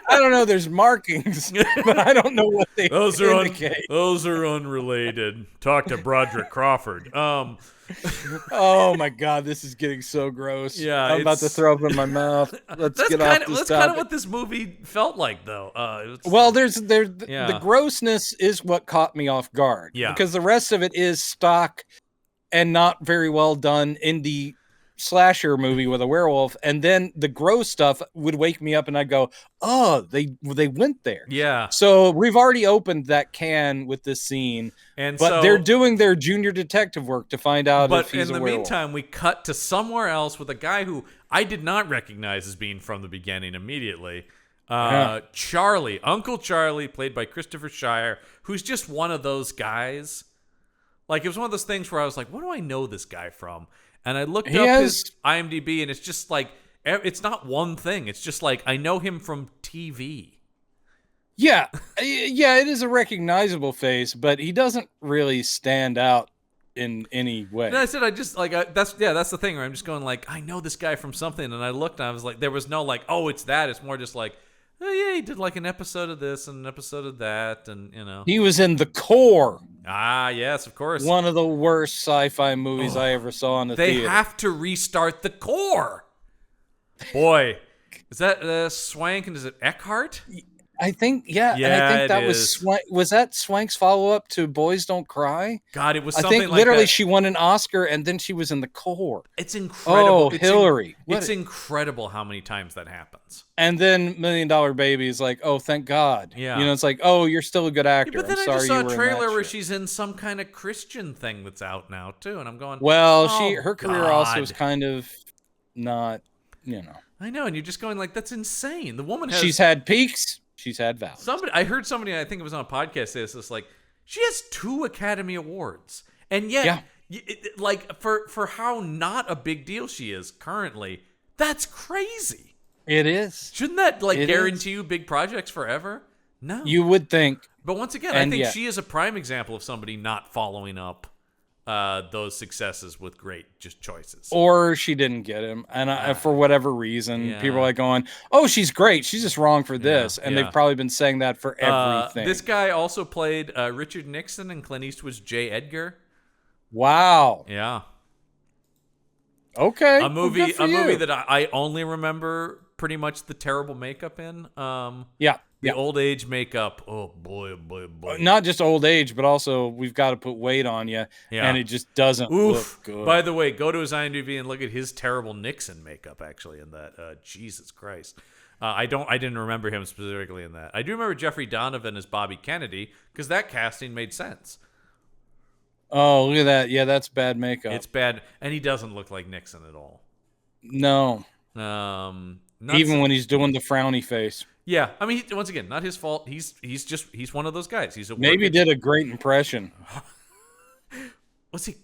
don't know. There's markings, but I don't know what they indicate. Those are unrelated. Talk to Broderick Crawford. Oh my God, this is getting so gross. Yeah, I'm about to throw up in my mouth. Let's get off this That's topic. kind of what this movie felt like, though. The grossness is what caught me off guard. Yeah, because the rest of it is stock and not very well done indie slasher movie with a werewolf, and then the gross stuff would wake me up and I'd go, oh, they went there. Yeah. So we've already opened that can with this scene, but they're doing their junior detective work to find out if he's a werewolf. But in the meantime, we cut to somewhere else with a guy who I did not recognize as being from the beginning immediately. Charlie, Uncle Charlie, played by Christopher Shire, who's just one of those guys. Like, it was one of those things where I was like, what do I know this guy from? And I looked up his IMDb, and it's just like, it's not one thing. It's just like, I know him from TV. Yeah. Yeah, it is a recognizable face, but he doesn't really stand out in any way. And I said, that's the thing where I'm just going like, I know this guy from something. And I looked and I was like, there was no like, oh, it's that. It's more just like, oh yeah, he did like an episode of this and an episode of that. And, you know. He was in The Core. Ah, yes, of course. One of the worst sci-fi movies I ever saw in the theater. They have to restart The Core. Boy, is that Swank and is it Eckhart? I think, yeah. And I think that was that Swank's follow-up to Boys Don't Cry? God, it was something something like that. I think literally that. she won an Oscar and then she was in The Core. It's incredible. Oh, Hillary. It's incredible how many times that happens. And then $1 Million Baby is like, oh, thank God. Yeah. You know, it's like, oh, you're still a good actor. Yeah, but then I'm I sorry just saw you were a trailer where shit. she's in some kind of Christian thing that's out now, too. And I'm going, well, oh, her career also is kind of not, you know. I know, and you're just going like, that's insane. The woman has... She's had peaks. She's had valleys. I heard somebody, I think it was on a podcast, say this, like, she has 2 Academy Awards. And yet, like, for how not a big deal she is currently, that's crazy. It is. Shouldn't that, like, guarantee you big projects forever? No. You would think. But once again, I think she is a prime example of somebody not following up those successes with great just choices. Or she didn't get him. And for whatever reason, people are like going, oh, she's great. She's just wrong for this. And they've probably been saying that for everything. This guy also played Richard Nixon in Clint Eastwood's J. Edgar. Wow. Yeah. Okay. A movie that I only remember pretty much the terrible makeup in. The old age makeup. Oh boy. Not just old age, but also we've got to put weight on you. Yeah. And it just doesn't look good. By the way, go to his IMDb and look at his terrible Nixon makeup actually in that. Jesus Christ. I didn't remember him specifically in that. I do remember Jeffrey Donovan as Bobby Kennedy because that casting made sense. Oh, look at that. Yeah, that's bad makeup. It's bad. And he doesn't look like Nixon at all. No. Even when he's doing the frowny face. Yeah, I mean, once again, not his fault. He's one of those guys. Maybe did a great impression. Was it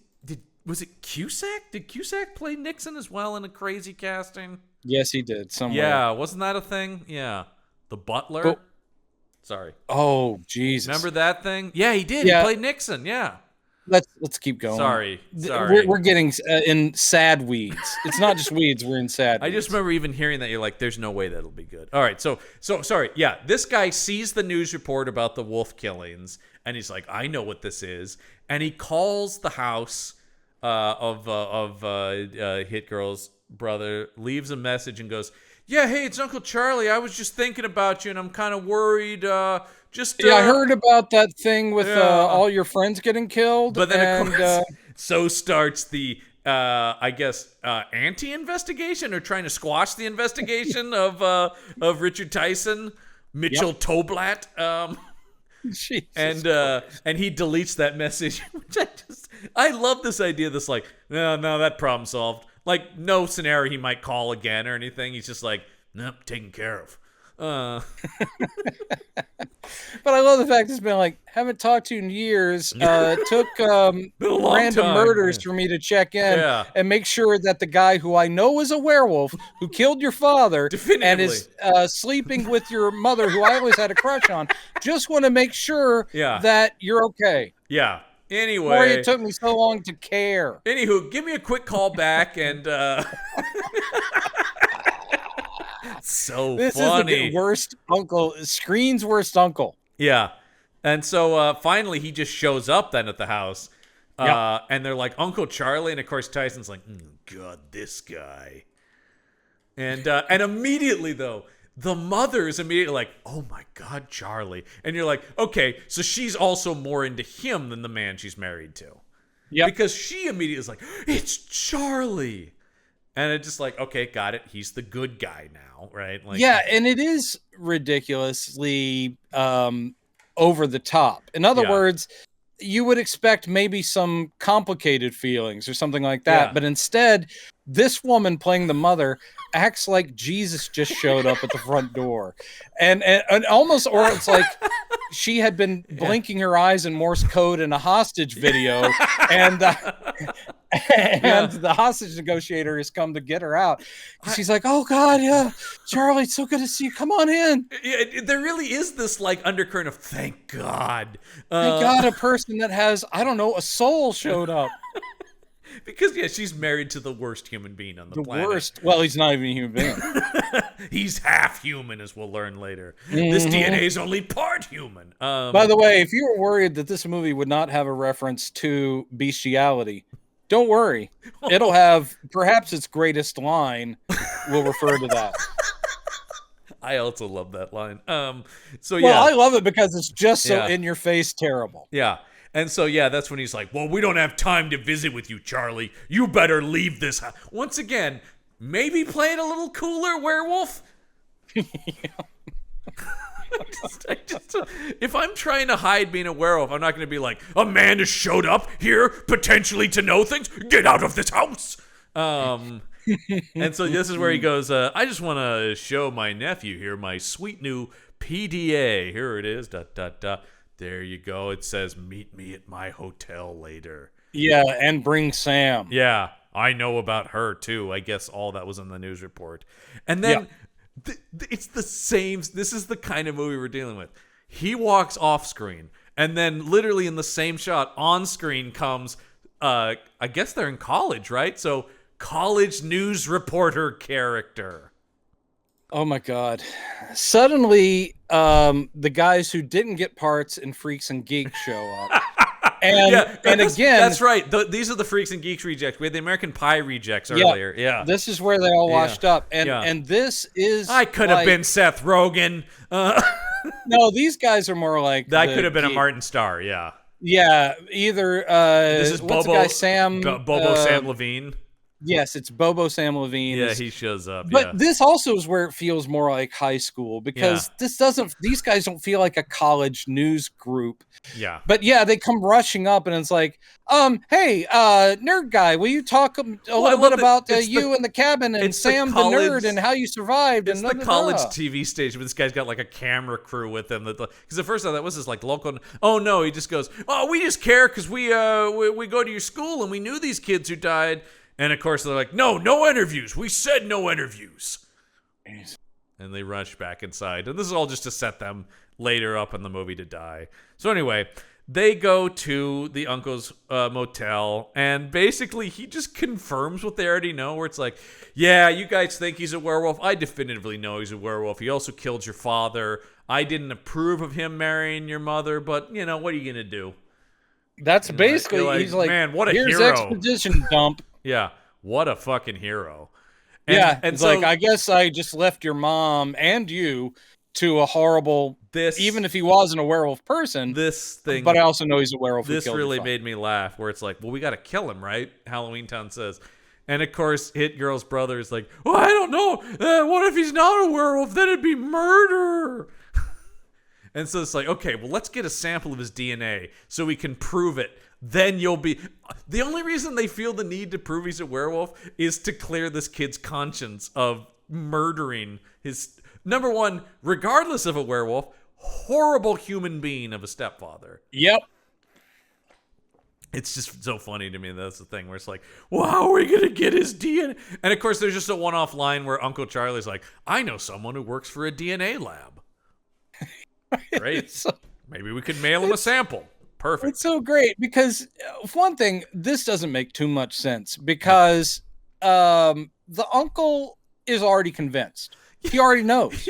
Cusack? Did Cusack play Nixon as well in a crazy casting? Yes, he did. Somewhere. Yeah, wasn't that a thing? Yeah, the Butler. Sorry. Oh, Jesus. Remember that thing? Yeah, he did. Yeah. He played Nixon. Yeah. Let's keep going. Sorry. We're getting in sad weeds. It's not just weeds. We're in sad weeds. I just remember even hearing that. You're like, there's no way that'll be good. All right. So sorry. Yeah. This guy sees the news report about the wolf killings and he's like, I know what this is. And he calls the house of Hit Girl's brother, leaves a message and goes, yeah, hey, it's Uncle Charlie. I was just thinking about you and I'm kind of worried. I heard about that thing with all your friends getting killed. But then, of course, so starts the, anti-investigation or trying to squash the investigation of Richard Tyson Mitchell Toblat. And he deletes that message, which I love this idea. This like, no, that problem solved. Like, no scenario he might call again or anything. He's just like, nope, taken care of. But I love the fact it's been like, haven't talked to you in years. Took random murders for me to check in and make sure that the guy who I know is a werewolf who killed your father and is sleeping with your mother, who I always had a crush on, just want to make sure that you're okay. Yeah. Anyway, sorry it took me so long to care. Anywho, give me a quick call back and so this funny. Is the worst uncle, screen's worst uncle. Yeah. And so finally he just shows up then at the house. And they're like, Uncle Charlie. And of course Tyson's like, God, this guy. And immediately though, the mother is immediately like, oh my God, Charlie. And you're like, okay, so she's also more into him than the man she's married to. Yeah. Because she immediately is like, it's Charlie. And it's just like, okay, got it. He's the good guy now, right? Like, yeah, and it is ridiculously over the top. In other words, you would expect maybe some complicated feelings or something like that. Yeah. But instead, this woman playing the mother acts like Jesus just showed up at the front door. And almost, or it's like she had been blinking her eyes in Morse code in a hostage video. And the hostage negotiator has come to get her out. She's like, oh God, yeah, Charlie, it's so good to see you. Come on in. Yeah, there really is this like undercurrent of thank God. Thank God a person that has, I don't know, a soul showed up. Because, she's married to the worst human being on the planet. Worst. Well, he's not even a human being. He's half human, as we'll learn later. This DNA is only part human. By the way, if you were worried that this movie would not have a reference to bestiality, don't worry. It'll have perhaps its greatest line will refer to that. I also love that line. Well, I love it because it's just so in your face terrible. Yeah. And so, that's when he's like, well, we don't have time to visit with you, Charlie. You better leave this house. Once again, maybe play it a little cooler, werewolf. If I'm trying to hide being a werewolf, I'm not going to be like, a man has showed up here, potentially to know things. Get out of this house. And so this is where he goes, I just want to show my nephew here my sweet new PDA. Here it is. There you go. It says, meet me at my hotel later. Yeah, and bring Sam. Yeah, I know about her, too. I guess all that was in the news report. And then it's the same. This is the kind of movie we're dealing with. He walks off screen, and then literally in the same shot, on screen comes, I guess they're in college, right? So, college news reporter character. Oh my God. Suddenly, the guys who didn't get parts in Freaks and Geeks show up. And again, that's right. These are the Freaks and Geeks rejects. We had the American Pie rejects earlier. Yeah. This is where they all washed up. And this is I could have been Seth Rogen. No, these guys are more like that could have been a Martin Starr, yeah. Yeah, either this is what's the guy, Sam Sam Levine. Yes, it's Bobo Sam Levine. Yeah, he shows up. But this also is where it feels more like high school because these guys don't feel like a college news group. Yeah. But they come rushing up and it's like, hey, nerd guy, will you talk a little bit about you in the cabin and Sam the nerd and how you survived? It's the college TV station, but this guy's got like a camera crew with him. Because at first I thought, was this like local? Oh no, he just goes, oh, we just care because we go to your school and we knew these kids who died. And, of course, they're like, no interviews. We said no interviews. And they rush back inside. And this is all just to set them later up in the movie to die. So, anyway, they go to the uncle's motel. And basically, he just confirms what they already know. Where it's like, yeah, you guys think he's a werewolf. I definitively know he's a werewolf. He also killed your father. I didn't approve of him marrying your mother. But, what are you going to do? That's basically, he's like, man, what a here's hero. Exposition dump. Yeah, what a fucking hero. And it's so, like, I guess I just left your mom and you to a horrible, even if he wasn't a werewolf person, but I also know he's a werewolf. This really made me laugh, where it's like, well, we got to kill him, right? Halloween Town says. And of course, Hit Girl's brother is like, well, I don't know. What if he's not a werewolf? Then it'd be murder. And so it's like, okay, well, let's get a sample of his DNA so we can prove it. Then you'll be... The only reason they feel the need to prove he's a werewolf is to clear this kid's conscience of murdering his... Number one, regardless of a werewolf, horrible human being of a stepfather. Yep. It's just so funny to me. That's the thing where it's like, well, how are we going to get his DNA? And of course, there's just a one-off line where Uncle Charlie's like, I know someone who works for a DNA lab. Great. Maybe we could mail him a sample. Perfect. It's so great because one thing, this doesn't make too much sense because the uncle is already convinced. He already knows.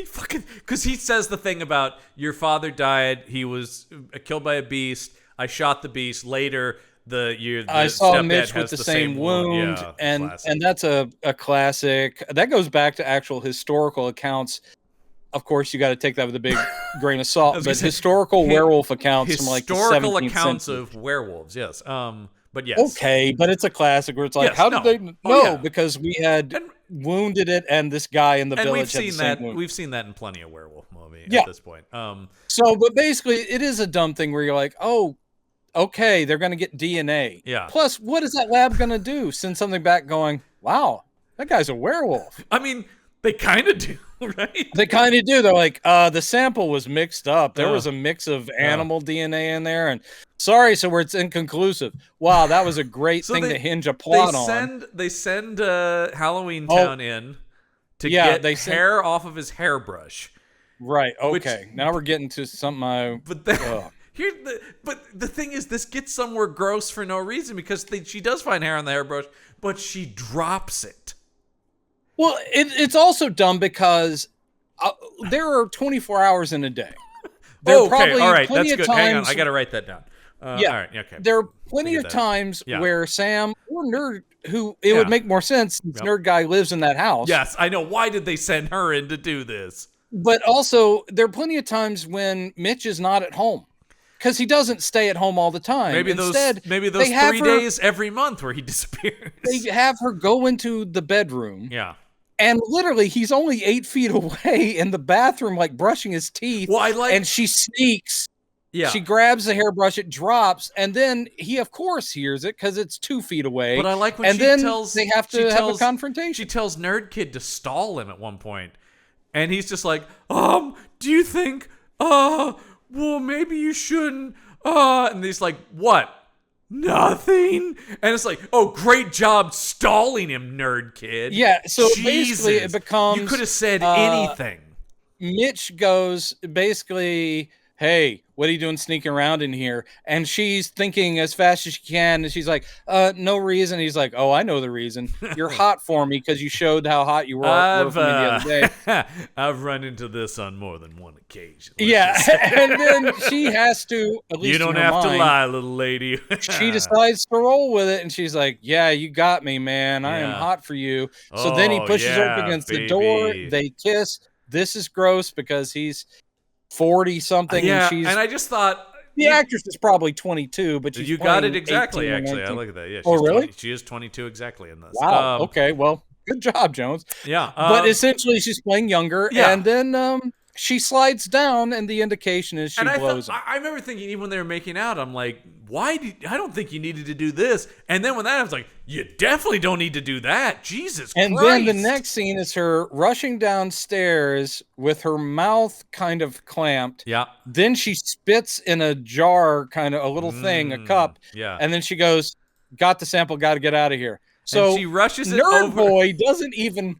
Because he says the thing about your father died. He was killed by a beast. I shot the beast. Later, I saw Mitch with the same wound. Yeah, and that's a classic. That goes back to actual historical accounts. Of course, you got to take that with a big grain of salt. But historical werewolf accounts from like the 17th historical accounts of werewolves. Yes. But yes. Okay, but it's a classic where it's like, how did they know? Oh, yeah. Because we had wounded it, and this guy in the village had the same wound. We've seen that in plenty of werewolf movies at this point. So, but basically, it is a dumb thing where you're like, oh, okay, they're going to get DNA. Yeah. Plus, what is that lab going to do? Send something back going, wow, that guy's a werewolf. I mean, they kind of do, right? They kind of do. They're like, the sample was mixed up. There was a mix of animal DNA in there, and sorry, so it's inconclusive. Wow, that was a great thing to hinge a plot on. They send Halloween Town in to get hair off of his hairbrush. Right. Okay. Now we're getting to something. But the thing is, this gets somewhere gross for no reason because she does find hair on the hairbrush, but she drops it. Well, it's also dumb because there are 24 hours in a day. All right, that's good. Hang on, I got to write that down. All right, okay. There are plenty of times where Sam or Nerd, who it would make more sense since Nerd Guy lives in that house. Yes, I know. Why did they send her in to do this? But also, there are plenty of times when Mitch is not at home. Because he doesn't stay at home all the time. Maybe those 3 days every month where he disappears. They have her go into the bedroom. Yeah. And literally, he's only 8 feet away in the bathroom, like brushing his teeth. Well, and she sneaks. Yeah. She grabs the hairbrush, it drops, and then he, of course, hears it because it's 2 feet away. But I like when they have to have a confrontation. She tells Nerd Kid to stall him at one point. And he's just like, do you think, well, maybe you shouldn't. And he's like, what? Nothing. And it's like, oh, great job stalling him, Nerd Kid. Yeah, so basically it becomes... You could have said anything. Mitch goes, basically, hey, what are you doing sneaking around in here? And she's thinking as fast as she can. And she's like, no reason. He's like, oh, I know the reason. You're hot for me because you showed how hot you were for me the other day. I've run into this on more than one occasion. Yeah. And then she has to, at least you don't have to lie, little lady. She decides to roll with it. And she's like, yeah, you got me, man. I am hot for you. So then he pushes her up against the door. They kiss. This is gross because he's 40 something. Yeah, and I just thought the actress is probably 22, but she's got it exactly. Actually, I look at that. Yeah. Oh, really? She is 22 exactly in this. Wow. Okay. Well, good job, Jones. Yeah. But essentially, she's playing younger, and then she slides down, and the indication is she blows him. I remember thinking, even when they were making out, I'm like, I don't think you needed to do this. And then when that, I was like, you definitely don't need to do that. Jesus Christ. And then the next scene is her rushing downstairs with her mouth kind of clamped. Yeah. Then she spits in a jar, kind of a little thing, a cup. Yeah. And then she goes, got the sample, got to get out of here. So and she rushes it Nerd over. Boy doesn't even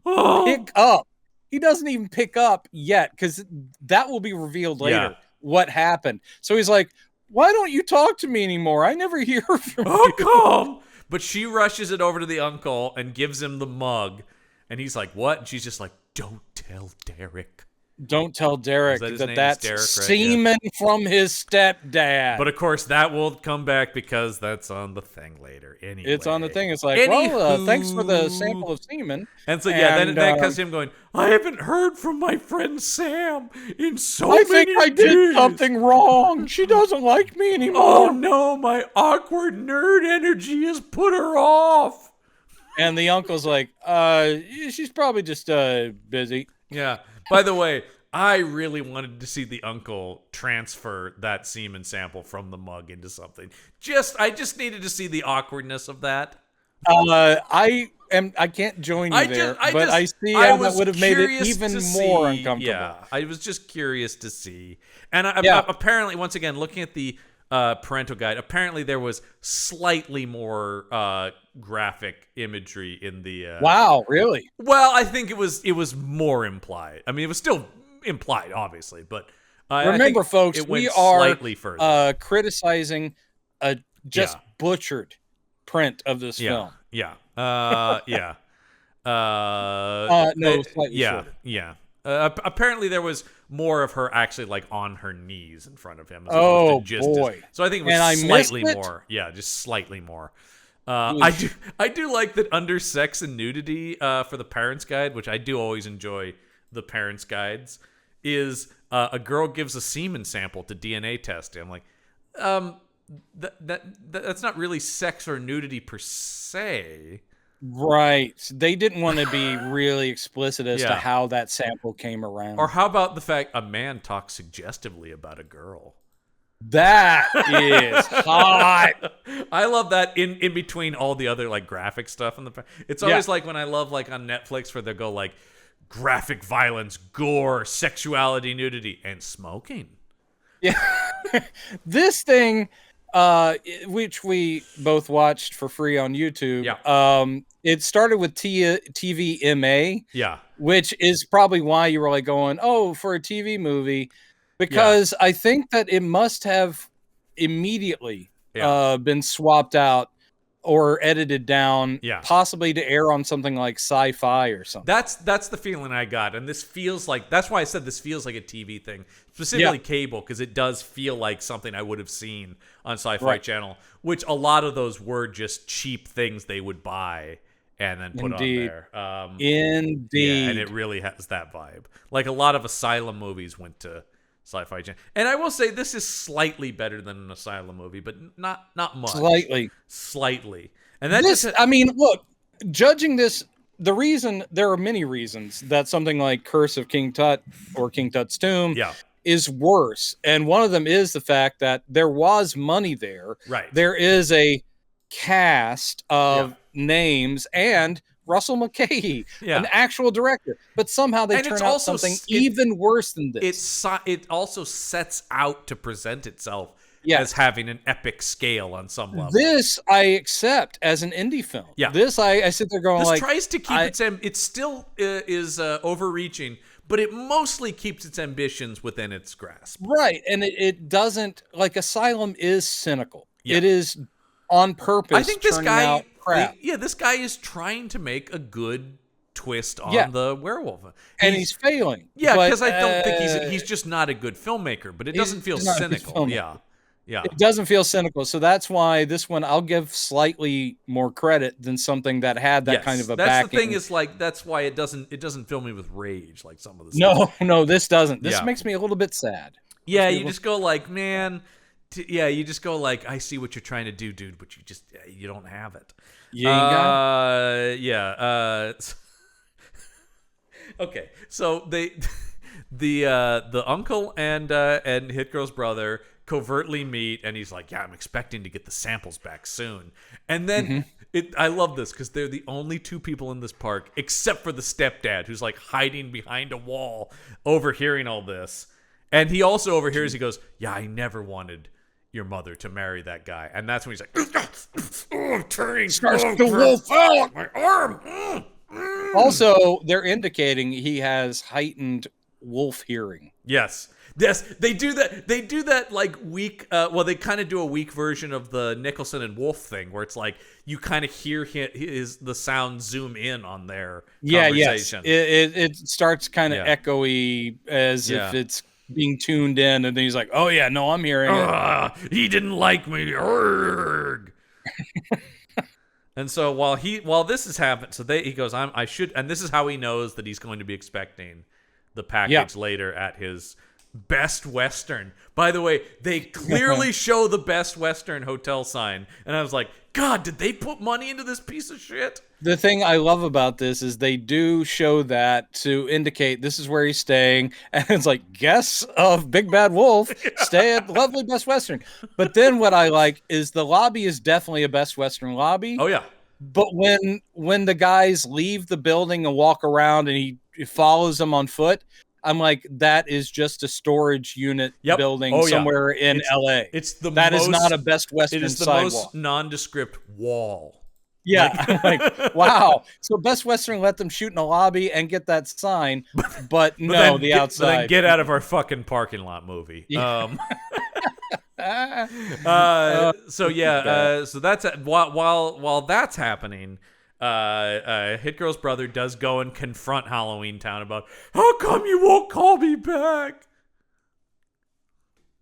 pick up. He doesn't even pick up yet because that will be revealed later what happened. So he's like, why don't you talk to me anymore? I never hear from you. Come. But she rushes it over to the uncle and gives him the mug. And he's like, what? And she's just like, don't tell Derek. Don't tell Derek that's Derek, right? semen from his stepdad. But of course, that will come back because that's on the thing later. Anyway, it's on the thing. It's like, thanks for the sample of semen. And so then that cuts him going, I haven't heard from my friend Sam in so many days. I think I did something wrong. She doesn't like me anymore. Oh no, my awkward nerd energy has put her off. And the uncle's like, she's probably just busy. Yeah. By the way, I really wanted to see the uncle transfer that semen sample from the mug into something. I just needed to see the awkwardness of that. I can't join you there, but I see how that would have made it even more uncomfortable. Yeah, I was just curious to see. And Yeah. apparently, once again, looking at the parental guide, apparently there was slightly more graphic imagery in the. Wow, really? Well, I think it was more implied. I mean, it was still implied, obviously, but Remember, folks, we are slightly further. criticizing a just butchered print of this film. Yeah. Yeah. No, slightly shorter. Yeah. Apparently, there was more of her actually like on her knees in front of him. As opposed to just boy! So I think it was And I slightly missed it? more. Yeah, just slightly more. I do like that under sex and nudity for the parents' guide, which I do always enjoy the parents' guides. Is a girl gives a semen sample to DNA test. I'm like, that's not really sex or nudity per se. Right. They didn't want to be really explicit as to how that sample came around. Or how about the fact a man talks suggestively about a girl? That is hot. I love that in between all the other like graphic stuff in the. It's always like when I love like on Netflix where they go like graphic violence, gore, sexuality, nudity, and smoking. Yeah. This thing, which we both watched for free on YouTube. Yeah. It started with TVMA. Yeah. Which is probably why you were like going, oh, for a TV movie. Because I think that it must have immediately been swapped out or edited down, possibly to air on something like Sci-Fi or something. That's the feeling I got, and this feels like that's why I said this feels like a TV thing, specifically cable, because it does feel like something I would have seen on Sci-Fi Channel, which a lot of those were just cheap things they would buy and then put on there. Indeed, and it really has that vibe. Like a lot of Asylum movies went to Sci-Fi Channel, and I will say this is slightly better than an Asylum movie, but not much. Slightly. And that I mean, look, judging this, there are many reasons that something like Curse of King Tut or King Tut's Tomb is worse, and one of them is the fact that there was money there. Right. There is a cast of names and Russell McKay, an actual director, but somehow they turn out something even worse than this. It also sets out to present itself as having an epic scale on some level. This I accept as an indie film. Yeah. This I sit there going this tries to keep it still is overreaching, but it mostly keeps its ambitions within its grasp. Right, and it doesn't, like Asylum is cynical. Yeah. It is on purpose. I think this guy crap. This guy is trying to make a good twist on the werewolf, and he's failing. Yeah, because I don't think he's just not a good filmmaker. But it doesn't feel cynical. Yeah, it doesn't feel cynical. So that's why this one I'll give slightly more credit than something that had that kind of a backing. That's the thing is like that's why it doesn't fill me with rage like some of the stuff. No, this doesn't. This makes me a little bit sad. Yeah, you just go like, man. You just go like, I see what you're trying to do, dude, but you don't have it. You ain't got it. Yeah. Okay, so the uncle and Hit Girl's brother covertly meet, and he's like, yeah, I'm expecting to get the samples back soon. And then I love this because they're the only two people in this park, except for the stepdad, who's like hiding behind a wall, overhearing all this. And he also overhears. He goes, yeah, I never wanted your mother to marry that guy. And that's when he's like, I'm turning. Starts to wolf out my arm. Also, they're indicating he has heightened wolf hearing. Yes, they do that. They do that like weak. They kind of do a weak version of the Nicholson and Wolf thing, where it's like you kind of hear the sound zoom in on their conversation. Yes. It starts kind of echoey as if it's being tuned in, and then he's like, "Oh yeah, no, I'm hearing it." He didn't like me. And so while this has happened, so he goes, I should, and this is how he knows that he's going to be expecting the package later at his Best Western. By the way, they clearly show the Best Western hotel sign. And I was like, God, did they put money into this piece of shit? The thing I love about this is they do show that to indicate this is where he's staying. And it's like, guests of Big Bad Wolf stay at lovely Best Western. But then what I like is the lobby is definitely a Best Western lobby. Oh, yeah. But when the guys leave the building and walk around and he follows them on foot, I'm like, that is just a storage unit building somewhere in LA. That is not a Best Western sidewalk. It is the most nondescript wall. Yeah, I'm like, wow. So Best Western let them shoot in a lobby and get that sign, but no, the outside. Then get out of our fucking parking lot movie. Yeah. So that's while that's happening. Hit Girl's brother does go and confront Halloween Town about, how come you won't call me back?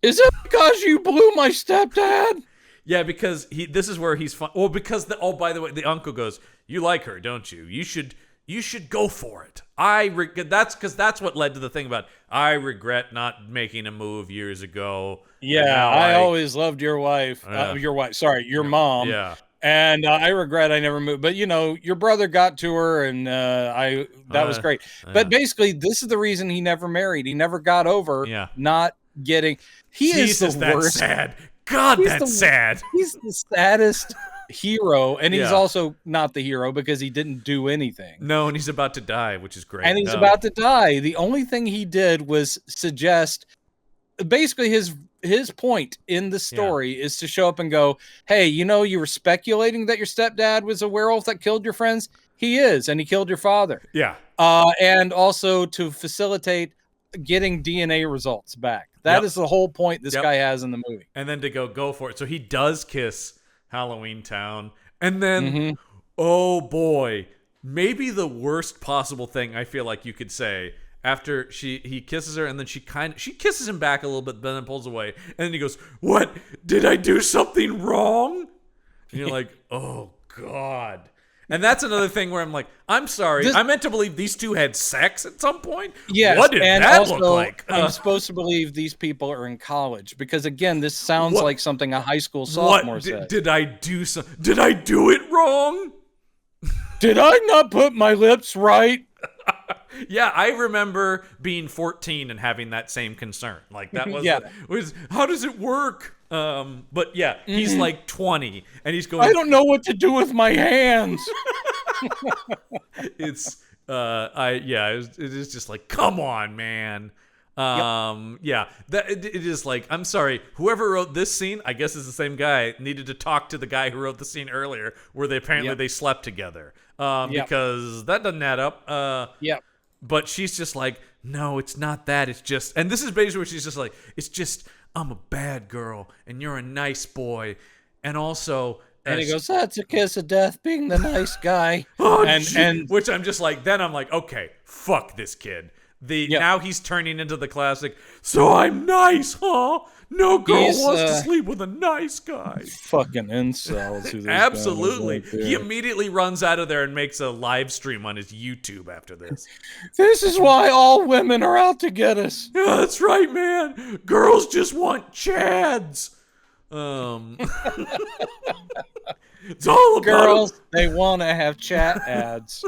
Is it because you blew my stepdad? Yeah, because this is where he's fun. Well, because by the way, the uncle goes, you like her, don't you? You should go for it. That's what led to the thing about, I regret not making a move years ago. Yeah, I always loved your wife. Your mom. Yeah. And I regret I never moved. But, your brother got to her, and that was great. But basically, this is the reason he never married. He never got over not getting... He is the worst. Sad. God, that's sad. He's the saddest hero, and he's also not the hero because he didn't do anything. No, and he's about to die, which is great. And he's about to die. The only thing he did was suggest... Basically, his point in the story is to show up and go, hey, you were speculating that your stepdad was a werewolf that killed your friends? He is, and he killed your father. Yeah. And also to facilitate getting DNA results back. That is the whole point this guy has in the movie. And then to go for it. So he does kiss Halloween Town. And then, oh boy, maybe the worst possible thing I feel like you could say after he kisses her, and then she kisses him back a little bit, but then pulls away. And then he goes, what? Did I do something wrong? And you're like, oh, God. And that's another thing where I'm like, I'm sorry. I meant to believe these two had sex at some point. Yes, what did that look like? I'm supposed to believe these people are in college because, again, this sounds like something a high school sophomore said. Did I do it wrong? Did I not put my lips right? Yeah, I remember being 14 and having that same concern. Like that was how does it work? But yeah, he's like 20 and he's going, I don't know what to do with my hands. It is just like, come on, man. It is like, I'm sorry, whoever wrote this scene, I guess is the same guy, needed to talk to the guy who wrote the scene earlier where they slept together. Because that doesn't add up. But she's just like, no, it's not that. It's just, and this is basically where she's just like, it's just, I'm a bad girl and you're a nice boy. And also, and he goes, that's a kiss of death, being the nice guy. and which I'm just like, then I'm like, okay, fuck this kid. Now he's turning into the classic, so I'm nice, huh? No girl wants to sleep with a nice guy. Fucking incels. Absolutely. He immediately runs out of there and makes a live stream on his YouTube after this. This is why all women are out to get us. Yeah, that's right, man. Girls just want chads. It's all about girls. They want to have chat ads.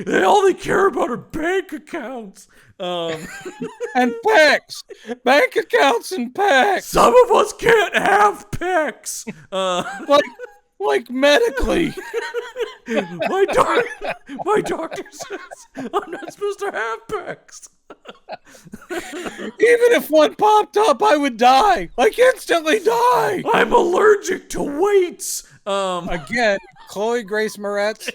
All they care about are bank accounts. And pecs. Bank accounts and pecs. Some of us can't have pecs. Like medically. My doctor says I'm not supposed to have pecs. Even if one popped up, I would die. Like instantly die. I'm allergic to weights. Again, Chloe Grace Moretz,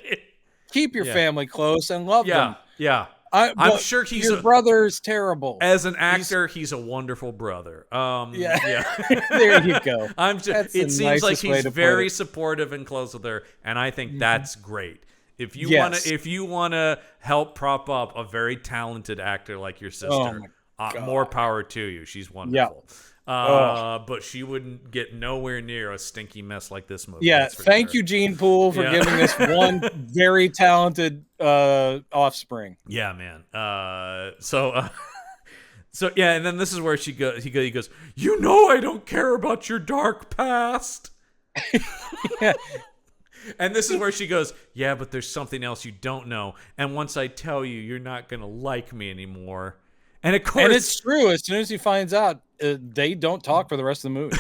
keep your family close and love them. Yeah. I'm sure your brother's terrible. As an actor, he's a wonderful brother. There you go. It seems like he's very supportive and close with her, and I think that's great. If you wanna help prop up a very talented actor like your sister, more power to you. She's wonderful. But she wouldn't get nowhere near a stinky mess like this movie. Yeah, thank you, Gene Poole, for giving us one very talented offspring. Yeah, man. So yeah, and then this is where he goes, "You know I don't care about your dark past." Yeah. And this is where she goes, "Yeah, but there's something else you don't know. And once I tell you, you're not going to like me anymore." And of course, And it's true. As soon as he finds out, they don't talk for the rest of the movie.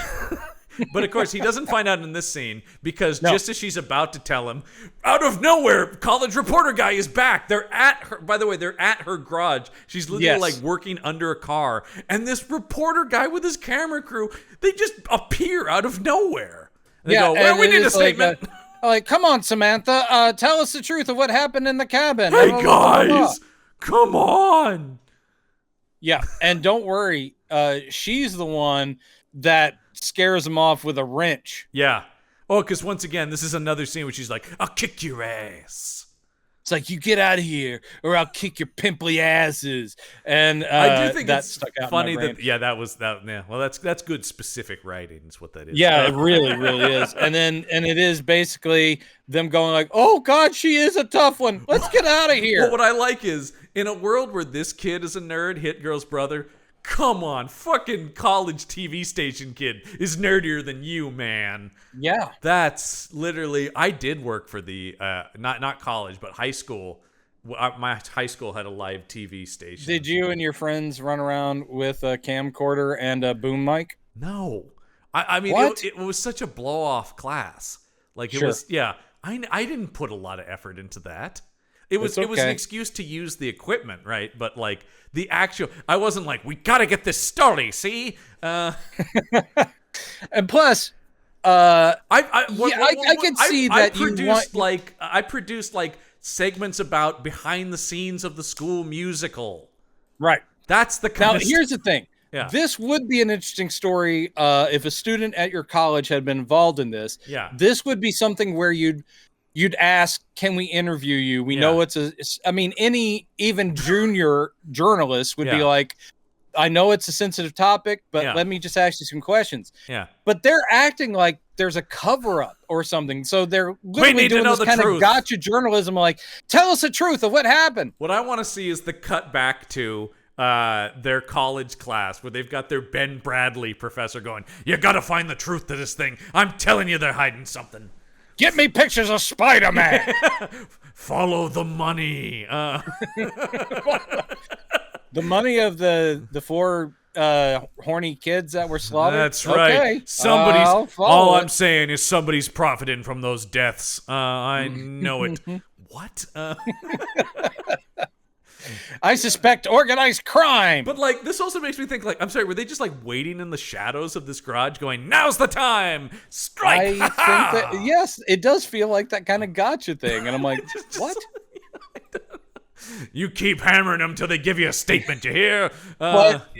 but of course, he doesn't find out in this scene because just as she's about to tell him, out of nowhere, college reporter guy is back. They're at her. By the way, they're at her garage. She's literally like working under a car, and this reporter guy with his camera crew, they just appear out of nowhere. And they go, "Well, we need a statement." Like, come on, Samantha, tell us the truth of what happened in the cabin. Hey, guys, come on. Yeah, and don't worry, she's the one that scares him off with a wrench. Yeah. Oh, because once again, this is another scene where she's like, "I'll kick your ass." It's like, you get out of here, or I'll kick your pimply asses. And I do think that it's stuck out funny in my brain. that that was that. Yeah, well, that's good specific writing. Is what that is. Yeah, it really, really is. And it is basically them going like, "Oh God, she is a tough one. Let's get out of here." Well, what I like is in a world where this kid is a nerd, Hit Girl's brother. Come on, fucking college TV station kid is nerdier than you, man. Yeah, that's literally. I did work for the not college, but high school. My high school had a live TV station. Did you and your friends run around with a camcorder and a boom mic? No, I mean it was such a blow off class. Like it was. Yeah, I didn't put a lot of effort into that. It was an excuse to use the equipment, right? But like the actual, I wasn't like, we gotta get this story. See, and plus, I can see that I produced like segments about behind the scenes of the school musical. Right. That's the kind now. Here's the thing. Yeah. This would be an interesting story if a student at your college had been involved in this. Yeah. This would be something where you'd ask, can we interview you? We know even junior journalists would be like, I know it's a sensitive topic, but let me just ask you some questions. Yeah. But they're acting like there's a cover up or something. So they're literally doing this kind of gotcha journalism, like, tell us the truth of what happened. What I want to see is the cut back to their college class where they've got their Ben Bradley professor going, "You got to find the truth to this thing. I'm telling you they're hiding something. Get me pictures of Spider-Man." Follow the money. The money of the four horny kids that were slaughtered. That's right. Okay. All I'm saying is somebody's profiting from those deaths. I know it. What? I suspect organized crime. But like, this also makes me think, like, I'm sorry, were they just like waiting in the shadows of this garage going, "Now's the time, strike"? I think that, yes, it does feel like that kind of gotcha thing. And I'm like, what? You keep hammering them till they give you a statement, you hear?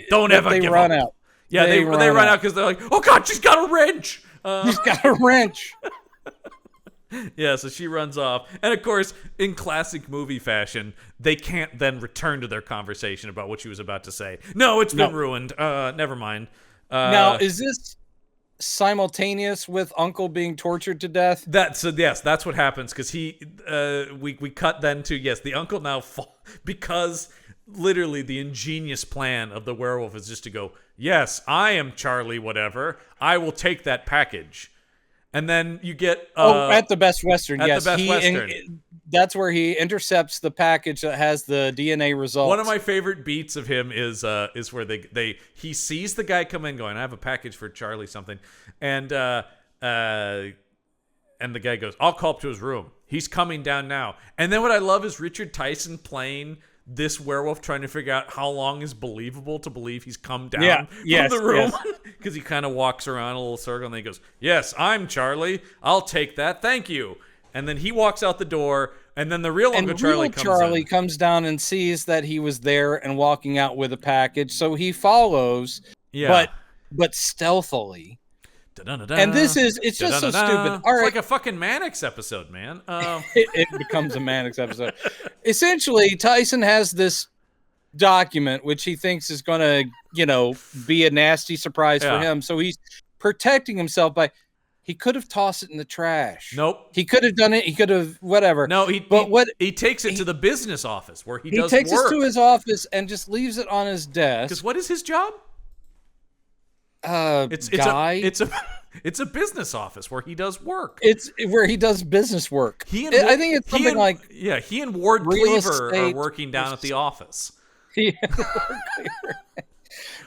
Don't ever give run up. Out. Yeah, they run out because they're like, "Oh God, she's got a wrench." She's got a wrench. Yeah, so she runs off. And of course, in classic movie fashion, they can't then return to their conversation about what she was about to say. No, it's been ruined. Never mind. Now, is this simultaneous with Uncle being tortured to death? Yes, that's what happens, because we cut then to, the Uncle now because literally the ingenious plan of the werewolf is just to go, "Yes, I am Charlie whatever. I will take that package." And then you get at the Best Western. At the Best Western. That's where he intercepts the package that has the DNA results. One of my favorite beats of him is where he sees the guy come in going, "I have a package for Charlie something," and the guy goes, "I'll call up to his room. He's coming down now." And then what I love is Richard Tyson playing this werewolf trying to figure out how long is believable to believe he's come down from the room. Because he kind of walks around a little circle and then he goes, "Yes, I'm Charlie. I'll take that. Thank you." And then he walks out the door, and then the real Uncle Charlie comes down and sees that he was there and walking out with a package. So he follows, but stealthily. And it's just so stupid. It's like a fucking Mannix episode, man. It becomes a Mannix episode. Essentially, Tyson has this document which he thinks is going to, be a nasty surprise for him. So he's protecting himself by he could have tossed it in the trash. Nope. He could have done it. He could have whatever. No, But he takes it to the business office where he does takes work. it to his office and just leaves it on his desk. Because what is his job? It's a business office where he does work. It's where he does business work. I think it's something like he and Ward Cleaver are working down at the office.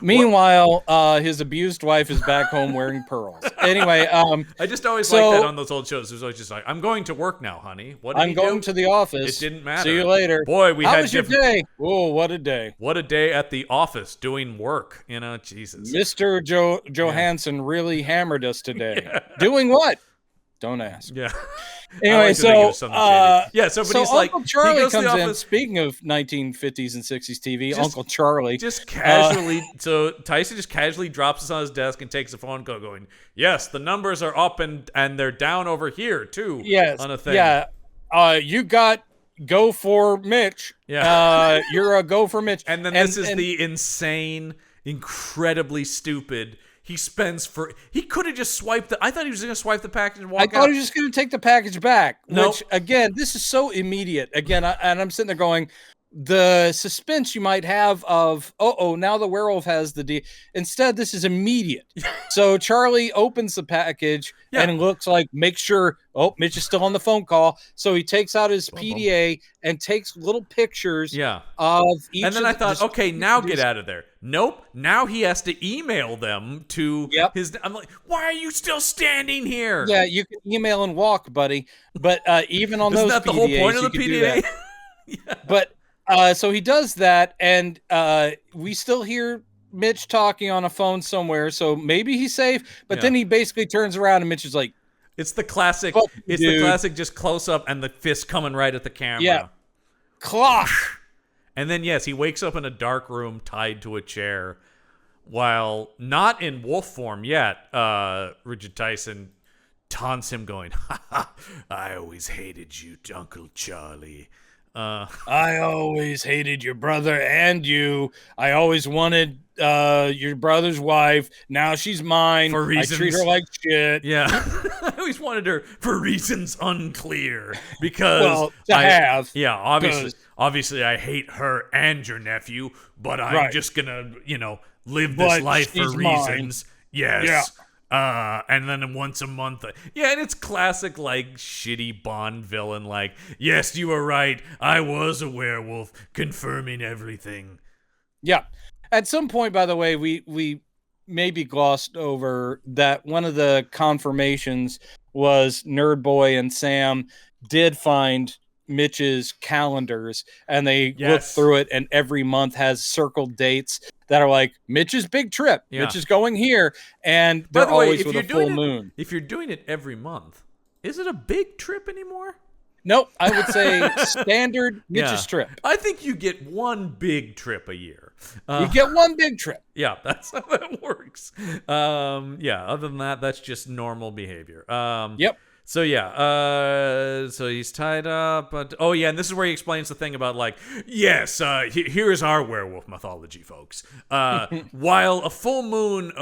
Meanwhile, his abused wife is back home wearing pearls. Anyway, I just always like that on those old shows. There's always just like, I'm going to work now, honey. What did I'm going to the office. It didn't matter. See you later. Boy, How was your day? Oh, what a day. What a day at the office doing work. Jesus. Mr. Johansson really hammered us today. Yeah. Doing what? Don't ask. Yeah. Anyway, but he's Uncle like, Charlie comes in. Speaking of 1950s and 60s TV, Uncle Charlie just casually. So Tyson just casually drops this on his desk and takes the phone call, going, "Yes, the numbers are up and they're down over here too." Yes, on a thing. Yeah. You got go for Mitch. Yeah. You're a go for Mitch. And then this is the insane, incredibly stupid. He could have just swiped I thought he was going to swipe the package and walk out. I thought he was just going to take the package back. Nope. Which, again, this is so immediate. Again, and I'm sitting there going, the suspense you might have of, now the werewolf has the D. Instead, this is immediate. So Charlie opens the package and looks like, make sure, Mitch is still on the phone call. So he takes out his PDA and takes little pictures of each. And then I thought, okay, now get out of there. Nope. Now he has to email them to his. I'm like, why are you still standing here? Yeah, you can email and walk, buddy. But even on Isn't those that the PDAs, whole point of the PDA? But so he does that, and we still hear Mitch talking on a phone somewhere, so maybe he's safe. But then he basically turns around, and Mitch is like, "It's the classic. The classic, just close up and the fist coming right at the camera." Yeah, clock. And then he wakes up in a dark room tied to a chair, while not in wolf form yet. Richard Tyson taunts him, going, "Ha ha! I always hated you, Uncle Charlie." I always hated your brother and you. I always wanted your brother's wife. Now she's mine. For reasons, I treat her like shit. Yeah. I always wanted her for reasons unclear. Because obviously I hate her and your nephew, but I'm just gonna, live this life for reasons. Mine. Yes. Yeah. And then once a month. And it's classic, like, shitty Bond villain, like, yes, you were right. I was a werewolf, confirming everything. Yeah. At some point, by the way, we maybe glossed over that one of the confirmations was Nerd Boy and Sam did find Mitch's calendars, and they look through it, and every month has circled dates that are like Mitch's big trip. Mitch is going here, and they're always with a full moon. If you're doing it every month, is it a big trip anymore? Nope, I would say standard Mitch's trip. I think you get one big trip a year. You get one big trip. Yeah, that's how that works. Other than that, that's just normal behavior. Yep. So so he's tied up, but and this is where he explains the thing about, like, here is our werewolf mythology, folks. While a full moon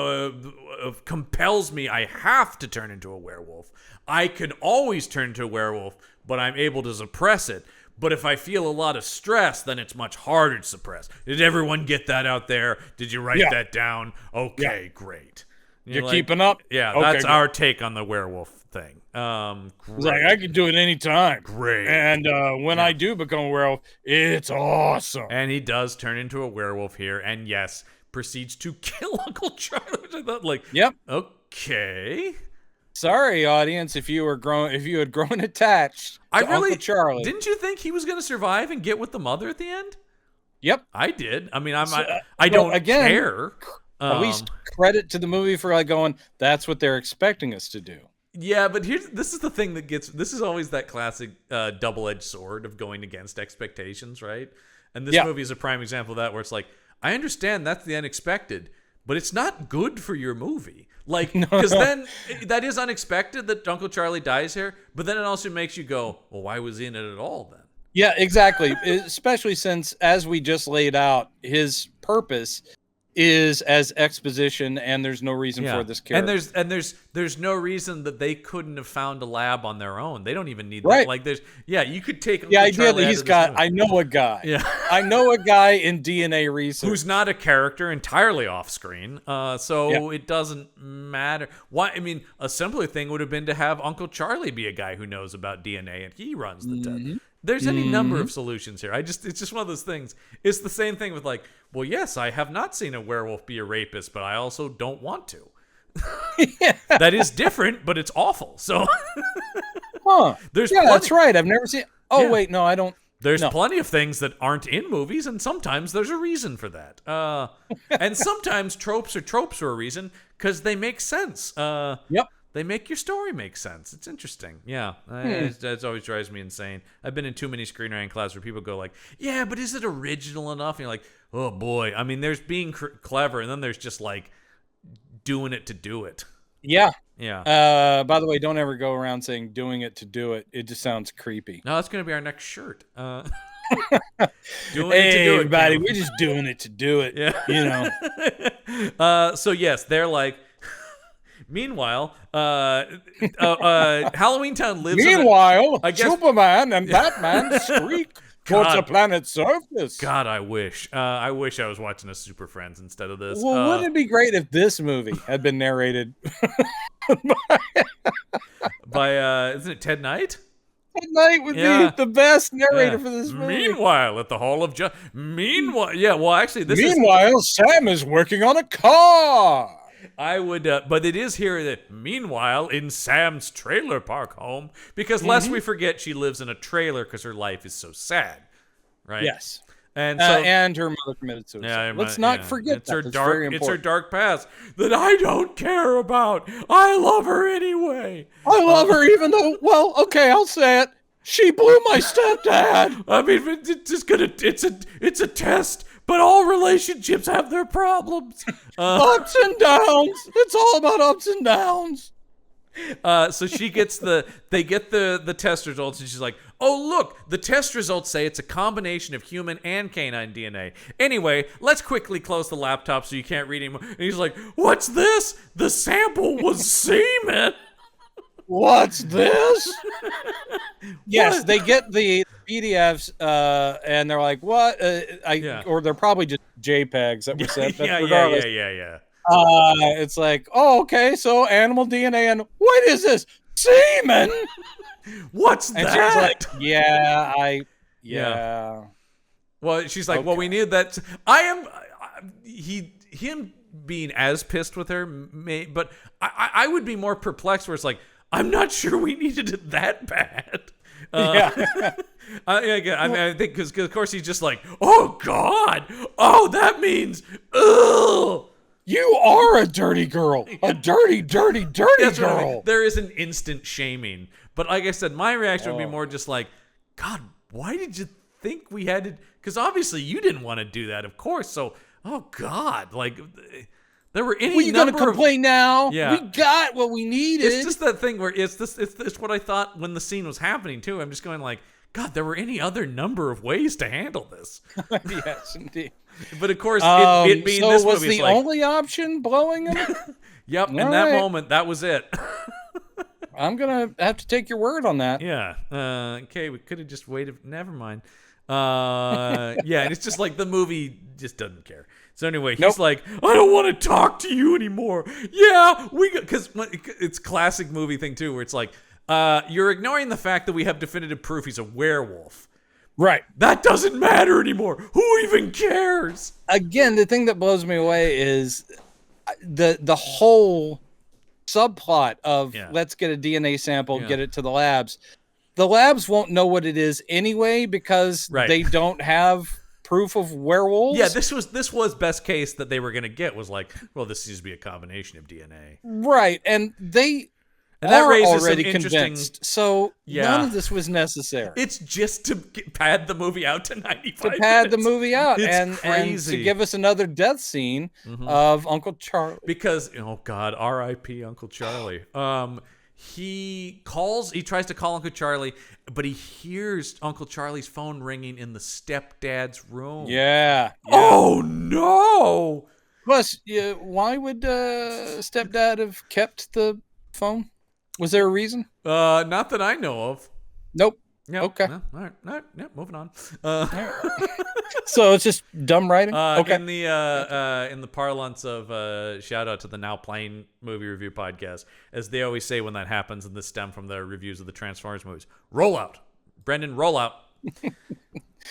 compels me, I have to turn into a werewolf. I can always turn into a werewolf, but I'm able to suppress it. But if I feel a lot of stress, then it's much harder to suppress. Did everyone get that out there? Did you write that down? Okay, great. You're like, keeping up? Yeah, okay, that's our take on the werewolf thing. It's like, I can do it anytime. Great. And when I do become a werewolf, it's awesome. And he does turn into a werewolf here, and proceeds to kill Uncle Charlie, which I thought, like, okay. Sorry, audience, if you had grown attached to Uncle Charlie. Didn't you think he was going to survive and get with the mother at the end? Yep. I did. I mean, I don't care. At least credit to the movie for, like, going, that's what they're expecting us to do. Yeah, but this is the thing this is always that classic double-edged sword of going against expectations, right? And this movie is a prime example of that, where it's like, I understand that's the unexpected, but it's not good for your movie. Like, because then that is unexpected that Uncle Charlie dies here, but then it also makes you go, well, why was he in it at all then? Yeah, exactly. Especially since, as we just laid out, his purpose is as exposition, and there's no reason Yeah, for this character. there's no reason that they couldn't have found a lab on their own. They don't even need that. Right. Like you could take The Uncle idea Charlie that out he's of this got, movie. I know a guy. Yeah. I know a guy in DNA research. Who's not a character, entirely off screen. So it doesn't matter. Why? I mean, a simpler thing would have been to have Uncle Charlie be a guy who knows about DNA and he runs the test. There's any number of solutions here. It's just one of those things. It's the same thing with like, well, yes, I have not seen a werewolf be a rapist, but I also don't want to. That is different, but it's awful. So there's that's right. I've never seen. Oh wait, no, I don't. There's plenty of things that aren't in movies, and sometimes there's a reason for that. And sometimes tropes are a reason because they make sense. They make your story make sense. It's interesting. Yeah. That always drives me insane. I've been in too many screenwriting classes where people go like, yeah, but is it original enough? And you're like, oh boy. I mean, there's being clever, and then there's just like doing it to do it. Yeah. Yeah. By the way, don't ever go around saying doing it to do it. It just sounds creepy. No, that's going to be our next shirt. Doing it to do everybody, we're just doing it to do it. Yeah. You know. So yes, they're like, meanwhile, Halloween Town lives. Meanwhile, Superman and Batman streak towards the planet's surface. God, I wish I was watching a Super Friends instead of this. Well, wouldn't it be great if this movie had been narrated by isn't it Ted Knight? Ted Knight would be the best narrator for this movie. Meanwhile, at the Hall of Justice. Meanwhile, Sam is working on a car. I would, but it is here that meanwhile in Sam's trailer park home, because lest we forget she lives in a trailer because her life is so sad, right? Yes, and so and her mother committed suicide. Yeah, let's not forget it's her That's dark. very It's her important. dark past that I don't care about. I love her anyway. I love her even though. Well, okay, I'll say it. She blew my stepdad. I mean, it's a test. But all relationships have their problems. Ups and downs. It's all about ups and downs. So they get the test results, and she's like, oh, look, the test results say it's a combination of human and canine DNA. Anyway, let's quickly close the laptop so you can't read anymore. And he's like, what's this? The sample was semen. What's this? Yes, they get the PDFs, and they're like, "What?" Or they're probably just JPEGs that were sent. Yeah. It's like, oh, okay, so animal DNA, and what is this? Semen. What's and that? She's like, yeah. Well, she's like, okay. well, we need that. Him being as pissed with her, but I would be more perplexed. Where it's like, I'm not sure we needed it that bad. I think because of course he's just like, oh God, oh that means, ugh. You are a dirty girl, a dirty girl. Right. There is an instant shaming, but like I said, my reaction would be more just like, God, why did you think we had to? Because obviously you didn't want to do that, of course. So, oh God, like. There were any you gonna complain now? Yeah. We got what we needed. It's just that thing where it's what I thought when the scene was happening too. I'm just going like, God, there were any other number of ways to handle this. Yes, indeed. But of course, it being this movie, was the only option blowing him? Yep. In that moment, that was it. I'm gonna have to take your word on that. Yeah. Okay, we could have just waited. Never mind. Yeah, and it's just like the movie just doesn't care. So anyway, he's like, I don't want to talk to you anymore. Yeah, because it's classic movie thing too, where it's like, you're ignoring the fact that we have definitive proof he's a werewolf. Right. That doesn't matter anymore. Who even cares? Again, the thing that blows me away is the whole subplot of let's get a DNA sample, get it to the labs. The labs won't know what it is anyway because they don't have proof of werewolves. Yeah, this was best case that they were going to get was like, well, this seems to be a combination of DNA. Right, and that raises already convinced. So none of this was necessary. It's just to pad the movie out to 95 To pad minutes. the movie out and to give us another death scene of Uncle Charlie. Because, oh God, R.I.P. Uncle Charlie. He tries to call Uncle Charlie, but he hears Uncle Charlie's phone ringing in the stepdad's room. Yeah. Oh no! Plus, why would stepdad have kept the phone? Was there a reason? Not that I know of. Nope. Yep. Okay. No, all right. Yep. Moving on. So it's just dumb writing. Okay. In the parlance of shout out to the Now Playing movie review podcast, as they always say when that happens, and this stem from the reviews of the Transformers movies. Roll out, Brendan. Roll out.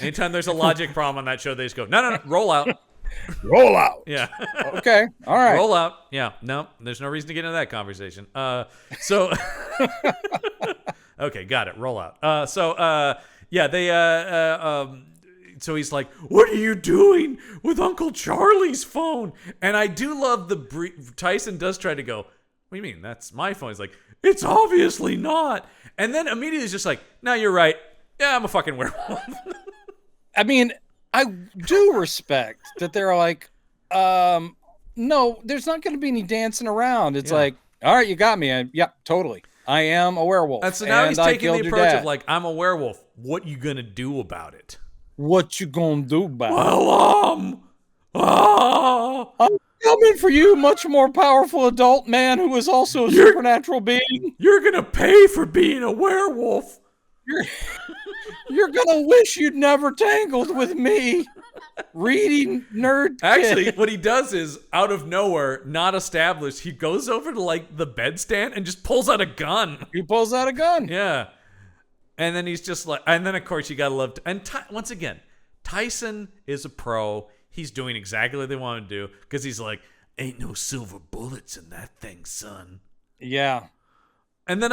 Anytime there's a logic problem on that show, they just go, no, roll out. Roll out. Yeah. Okay. All right. Roll out. Yeah. No, there's no reason to get into that conversation. So. Okay, got it. Roll out. So he's like, what are you doing with Uncle Charlie's phone? And I do love Tyson does try to go, what do you mean? That's my phone. He's like, it's obviously not. And then immediately he's just like, no, you're right. Yeah, I'm a fucking werewolf. I mean, I do respect that they're like, no, there's not going to be any dancing around. It's like, all right, you got me. Yeah, totally. I am a werewolf. And so now he's taking the approach of like, I'm a werewolf. What you gonna do about it? What you gonna do about it? Well, I'm coming for you, much more powerful adult man who is also a supernatural being. You're gonna pay for being a werewolf. You're gonna wish you'd never tangled with me. Reading nerd Actually, kid. what he does is, out of nowhere, not established, he goes over to like the bedstand and just pulls out a gun. He pulls out a gun. Yeah. And then he's just like, and then of course you gotta love, once again, Tyson is a pro. He's doing exactly what they want to do because he's like, ain't no silver bullets in that thing, son. Yeah. And then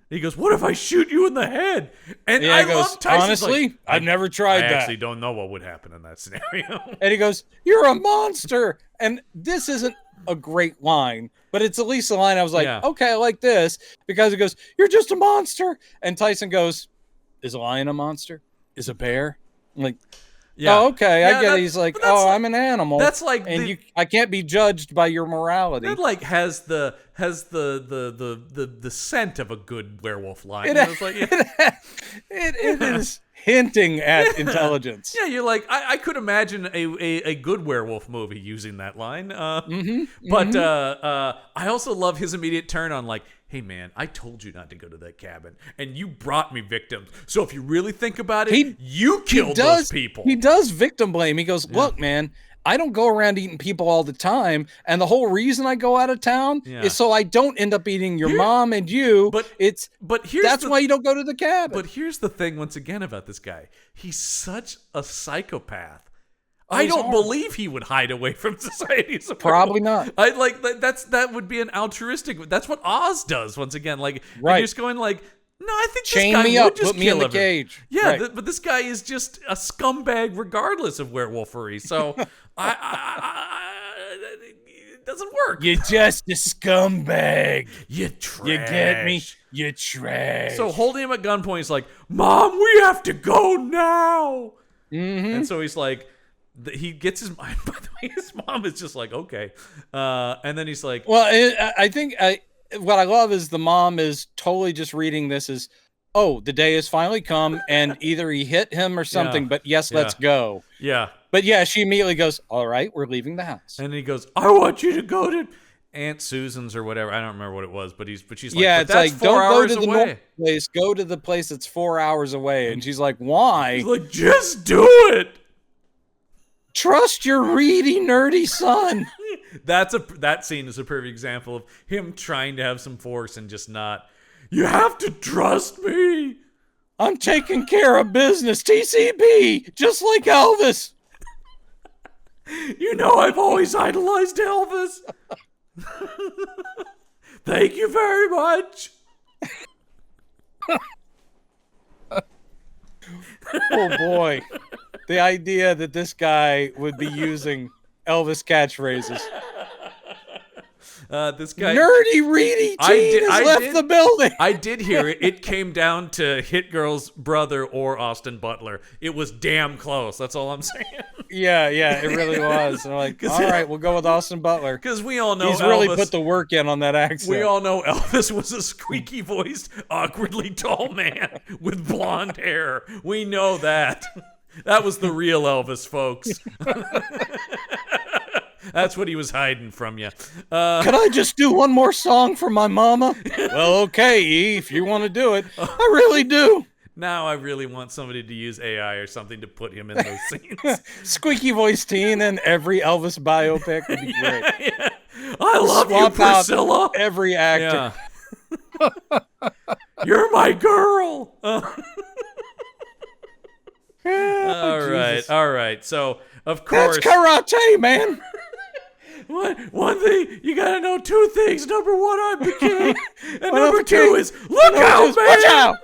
he goes, what if I shoot you in the head? And I love Tyson. Honestly, like, I've never tried that. I actually don't know what would happen in that scenario. And he goes, you're a monster. And this isn't a great line, but it's at least a line I was like, okay, I like this. Because it goes, you're just a monster. And Tyson goes, is a lion a monster? Is a bear? I'm like, oh, okay, I get it. He's like, I'm an animal. That's like, and I can't be judged by your morality. That like has the scent of a good werewolf line. It is hinting at intelligence. Yeah, you're like, I could imagine a good werewolf movie using that line. But I also love his immediate turn on like, hey man, I told you not to go to that cabin, and you brought me victims. So if you really think about it, you killed those people. He does victim blame. He goes, look, man, I don't go around eating people all the time, and the whole reason I go out of town is so I don't end up eating your mom and you. That's why you don't go to the cabin. But here's the thing, once again, about this guy. He's such a psychopath. I don't believe he would hide away from society. Probably not. I like that would be an altruistic. That's what Oz does. Once again, like you're just going like, no, I think chain this guy me would up, just put me in the cage. Yeah, right. But this guy is just a scumbag, regardless of werewolfery. So it doesn't work. You're just a scumbag. You trash. You get me? You trash. So holding him at gunpoint, he's like, "Mom, we have to go now." Mm-hmm. And so he's like. He gets his mind. By the way, his mom is just like, okay, and then he's like, well, I think what I love is the mom is totally just reading this as, oh, the day has finally come, and either he hit him or something. But yes, let's go. Yeah. But yeah, she immediately goes, all right, we're leaving the house. And he goes, I want you to go to Aunt Susan's or whatever. I don't remember what it was, but she's like, yeah, but it's that's like, 4 don't go hours to the away. place. Go to the place that's 4 hours away. And she's like, why? He's like, just do it. Trust your reedy, nerdy son. That scene is a perfect example of him trying to have some force and just not. You have to trust me. I'm taking care of business. TCB, just like Elvis. You know I've always idolized Elvis. Thank you very much. Oh boy. The idea that this guy would be using Elvis catchphrases. This guy, nerdy, reedy teen has left the building. I did hear it. It came down to Hit Girl's brother or Austin Butler. It was damn close. That's all I'm saying. Yeah, it really was. I'm like, all right, we'll go with Austin Butler. Because we all know he's really put the work in on that accent. We all know Elvis was a squeaky-voiced, awkwardly tall man with blonde hair. We know that. That was the real Elvis, folks. That's what he was hiding from you. Could I just do one more song for my mama? Well, okay, E, if you want to do it. I really do. Now I really want somebody to use AI or something to put him in those scenes. Squeaky voice teen in every Elvis biopic would be great. Yeah. I love Swap you, Priscilla. Out every actor. Yeah. You're my girl. All right. So, of course, that's karate, man. One thing, you gotta know two things. Number one, I'm the king. And number two is, look out, man. Watch out.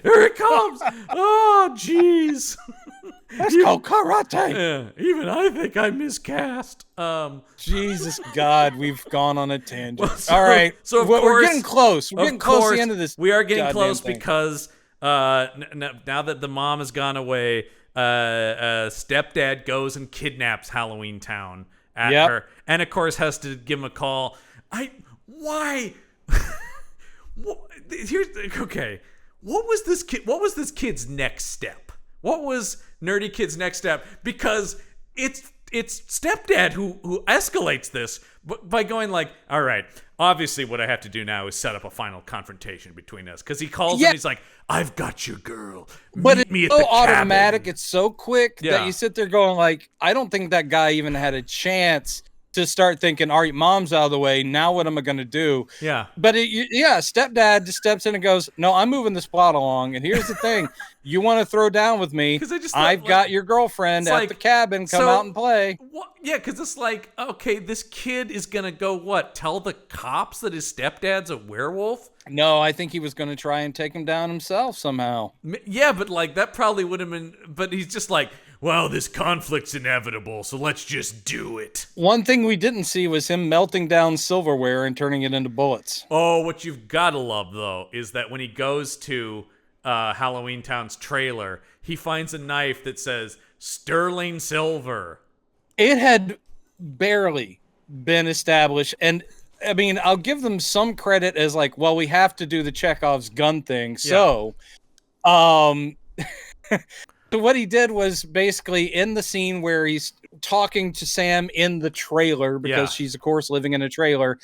Here it comes. Oh, jeez. That's called karate. Yeah, even I think I miscast. Jesus God, we've gone on a tangent. Well, all right. So of we're course, getting close. We're getting close to the end of this. We are getting close thing. because now that the mom has gone away, stepdad goes and kidnaps Halloween Town at her, and of course has to give him a call. Why? Here's okay. What was this kid's next step? What was Nerdy Kid's next step? Because it's stepdad who escalates this by going like, all right, obviously what I have to do now is set up a final confrontation between us. Because he calls him, he's like, I've got your girl. But Meet me it's at so the cabin. automatic, it's so quick that you sit there going like, I don't think that guy even had a chance to start thinking, all right, mom's out of the way. Now what am I going to do? Yeah. But stepdad just steps in and goes, no, I'm moving this plot along. And here's the thing. You want to throw down with me? I've got your girlfriend at the cabin. Come out and play. Yeah, because it's like, okay, this kid is going to go what? Tell the cops that his stepdad's a werewolf? No, I think he was going to try and take him down himself somehow. Yeah, but like that probably would have been, but he's just like, well, this conflict's inevitable, so let's just do it. One thing we didn't see was him melting down silverware and turning it into bullets. Oh, what you've got to love, though, is that when he goes to Halloween Town's trailer, he finds a knife that says sterling silver. It had barely been established, and I mean, I'll give them some credit as like, well, we have to do the Chekhov's gun thing. So, so what he did was basically in the scene where he's talking to Sam in the trailer, because she's of course living in a trailer.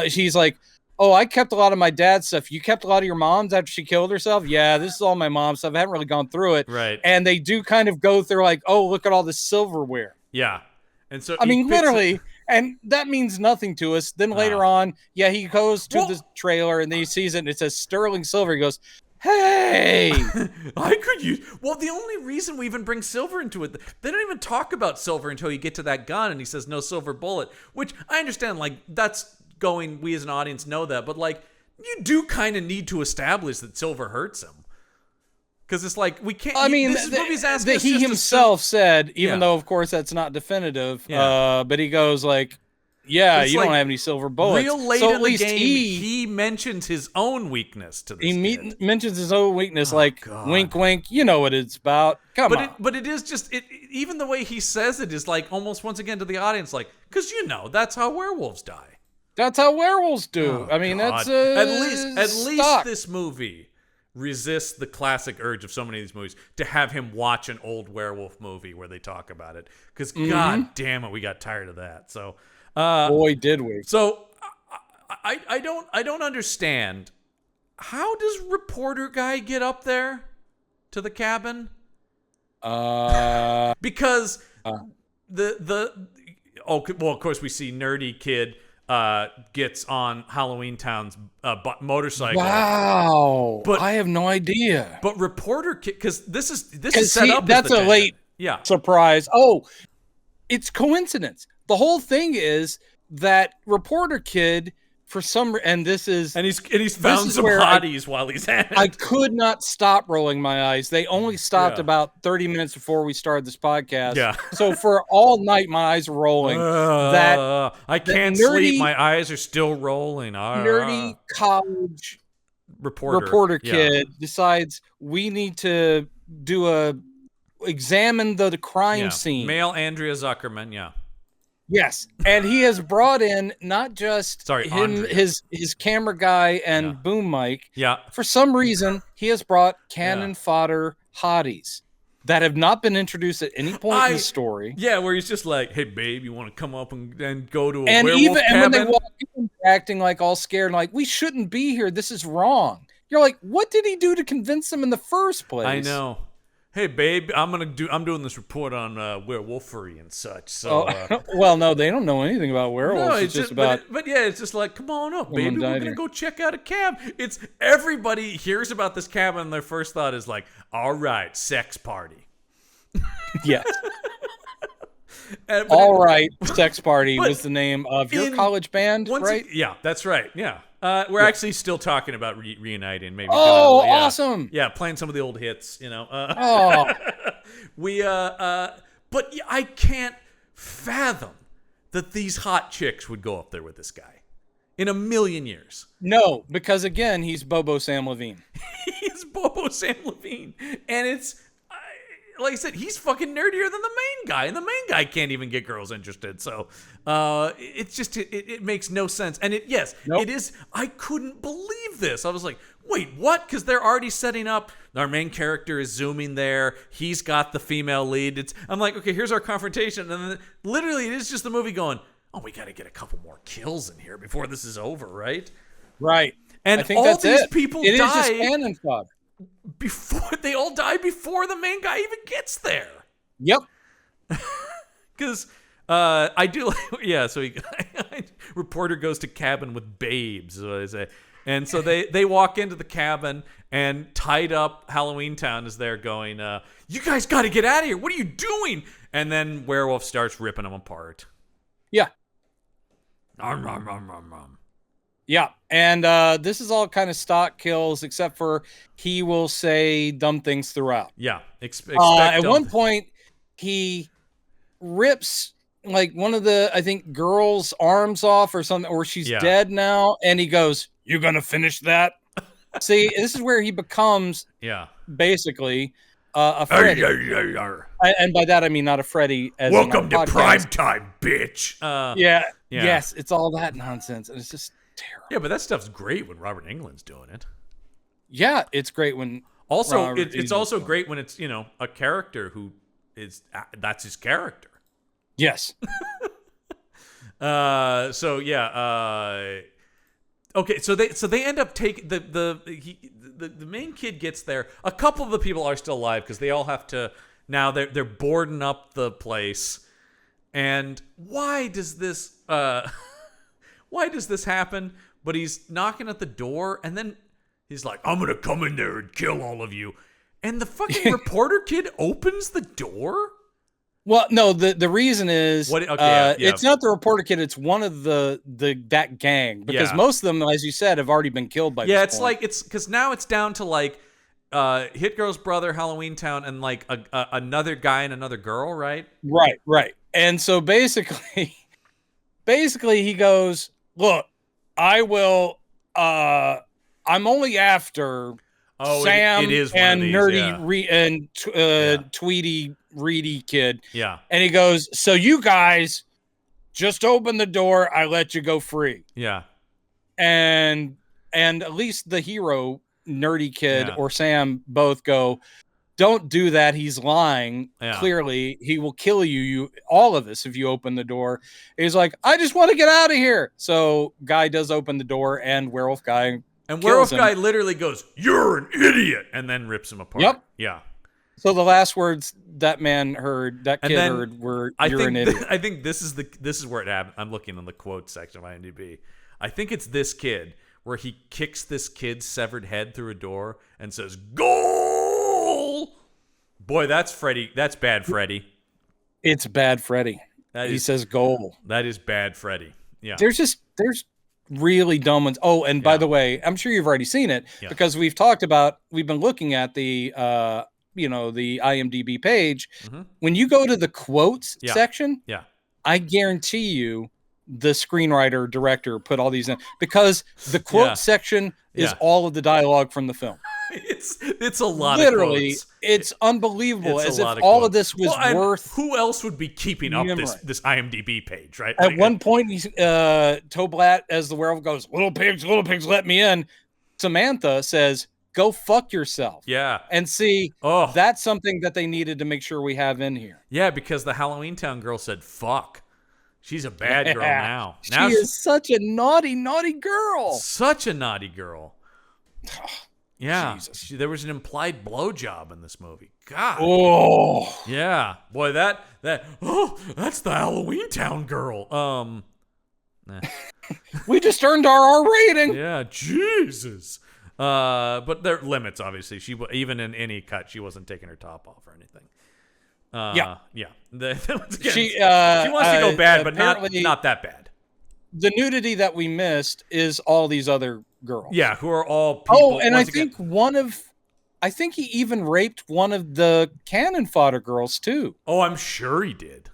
She's like, oh, I kept a lot of my dad's stuff. You kept a lot of your mom's after she killed herself? Yeah, this is all my mom's stuff. I haven't really gone through it. Right. And they do kind of go through like, oh, look at all this silverware. Yeah. And so I mean, literally, and that means nothing to us. Then later on, he goes to the trailer and then he sees it and it says sterling silver. He goes, hey, I could use. Well, the only reason we even bring silver into it, they don't even talk about silver until you get to that gun and he says no silver bullet, which I understand. Like that's going. We as an audience know that, but like you do kind of need to establish that silver hurts him. Because it's like, we can't... I mean, this movie's asking us he just himself said, even though, of course, that's not definitive, but he goes like, you like, don't have any silver bullets. Real late so in at least the game, he mentions his own weakness to this kid. Mentions his own weakness, wink, wink, you know what it's about. Come on. But it is just... even the way he says it is like, almost once again to the audience, like, because that's how werewolves die. That's how werewolves do. I mean, that's... At least this movie... resist the classic urge of so many of these movies to have him watch an old werewolf movie where they talk about it, because god damn it, we got tired of that. So boy did we. So I don't understand, how does reporter guy get up there to the cabin? Because of course we see Nerdy Kid gets on Halloween Town's motorcycle. Wow, but I have no idea. But reporter kid, because this is set up. That's a late surprise. Oh, it's coincidence. The whole thing is that reporter kid, for some, and he's found some bodies while he's at it. I could not stop rolling my eyes. They only stopped about 30 minutes before we started this podcast. Yeah. So for all night, my eyes were rolling. I can't sleep. My eyes are still rolling. Nerdy college reporter kid decides we need to examine the crime scene. Male Andrea Zuckerman. Yeah. Yes, and he has brought in not just his camera guy and boom mic. Yeah. For some reason, he has brought cannon fodder hotties. that have not been introduced at any point in the story. Yeah, where he's just like, "Hey, babe, you want to come up and go to a and werewolf even cabin?" And when they walk in, acting like all scared, and like, we shouldn't be here. This is wrong. You're like, what did he do to convince them in the first place? I know. Hey, babe, I'm doing this report on werewolfery and such. So, well, no, they don't know anything about werewolves. No, it's just about. But yeah, it's just like, come on up, baby. We're gonna go check out a cab. It's everybody hears about this cabin, and their first thought is like, all right, sex party. Yes. All right, sex party was the name of your college band, right? Yeah, that's right. Yeah. We're actually still talking about reuniting, maybe. Awesome! Yeah, playing some of the old hits, you know. But I can't fathom that these hot chicks would go up there with this guy in a million years. No, because again, he's Bobo Sam Levine. He's Bobo Sam Levine, and it's. Like I said, he's fucking nerdier than the main guy, and the main guy can't even get girls interested. So it's just it makes no sense. And it is. I couldn't believe this. I was like, wait, what? Because they're already setting up. Our main character is zooming there. He's got the female lead. I'm like, okay, here's our confrontation, and then literally it is just the movie going, oh, we got to get a couple more kills in here before this is over, right? Right. And I think all these people die. It is just cannon fodder. They all die before the main guy even gets there. Yep. Because I do so reporter goes to cabin with babes, what I say. And so they walk into the cabin, and tied up Halloween Town is there going, you guys got to get out of here. What are you doing? And then Werewolf starts ripping them apart. Yeah. Nom, nom, nom, nom, nom. Yeah, and this is all kind of stock kills, except for he will say dumb things throughout. Yeah, at one point, he rips like one of the, I think, girl's arms off or something, or she's dead now, and he goes, "You gonna finish that?" See, this is where he becomes basically a Freddy. And by that I mean not a Freddy. As welcome to prime time, bitch. Yes, it's all that nonsense, and it's just terrible. Yeah, but that stuff's great when Robert Englund's doing it. Yeah, it's great when. Also, it's also great when it's a character who is that's his character. Yes. Okay, so they end up taking the main kid gets there. A couple of the people are still alive because they all have to now. They're boarding up the place. And why does this happen? But he's knocking at the door, and then he's like, "I'm gonna come in there and kill all of you." And the fucking reporter kid opens the door. Well, no, the reason is it's not the reporter kid. It's one of that gang, because most of them, as you said, have already been killed by. Yeah, it's point. Like it's because now it's down to like Hit Girl's brother, Halloween Town, and like another guy and another girl, right? Right. And so basically he goes, "Look, I will. I'm only after Sam it is and these, nerdy Tweety Reedy kid." Yeah. And he goes, "So you guys just open the door. I let you go free." Yeah. And at least the hero, nerdy kid, or Sam both go, "Don't do that. He's lying. Yeah. Clearly, he will kill you, all of us, if you open the door." He's like, "I just want to get out of here." So guy does open the door, and werewolf guy guy literally goes, "You're an idiot," and then rips him apart. Yep. Yeah. So the last words that man heard, that kid heard, were, "You're an idiot." I think this is where it happened. I'm looking in the quote section of IMDb. I think it's this kid where he kicks this kid's severed head through a door and says, "Goal!" Boy, that's Freddy. That's bad Freddy. It's bad Freddy. He says goal. That is bad Freddy. Yeah. There's really dumb ones. Oh, and by the way, I'm sure you've already seen it because we've been looking at the the IMDb page. Mm-hmm. When you go to the quotes section, I guarantee you the screenwriter director put all these in, because the quote section is all of the dialogue from the film. It's a lot. Literally, of quotes. It's unbelievable. As if all of this was worth. Who else would be keeping up this IMDb page, right? At one point, Toblat, as the werewolf, goes, little pigs, let me in." Samantha says, go fuck yourself. Yeah. And see, that's something that they needed to make sure we have in here. Yeah, because the Halloween Town girl said, fuck. She's a bad girl now. She is such a naughty, naughty girl. Such a naughty girl. Yeah. There was an implied blowjob in this movie. God. Oh. Yeah. Boy, that's the Halloween Town girl. We just earned our R rating. Yeah, Jesus. But there are limits, obviously. Even in any cut, she wasn't taking her top off or anything. Yeah. She wants to go bad, but not that bad. The nudity that we missed is all these other girls. Yeah, who are all people. And I think he even raped one of the cannon fodder girls too. Oh, I'm sure he did.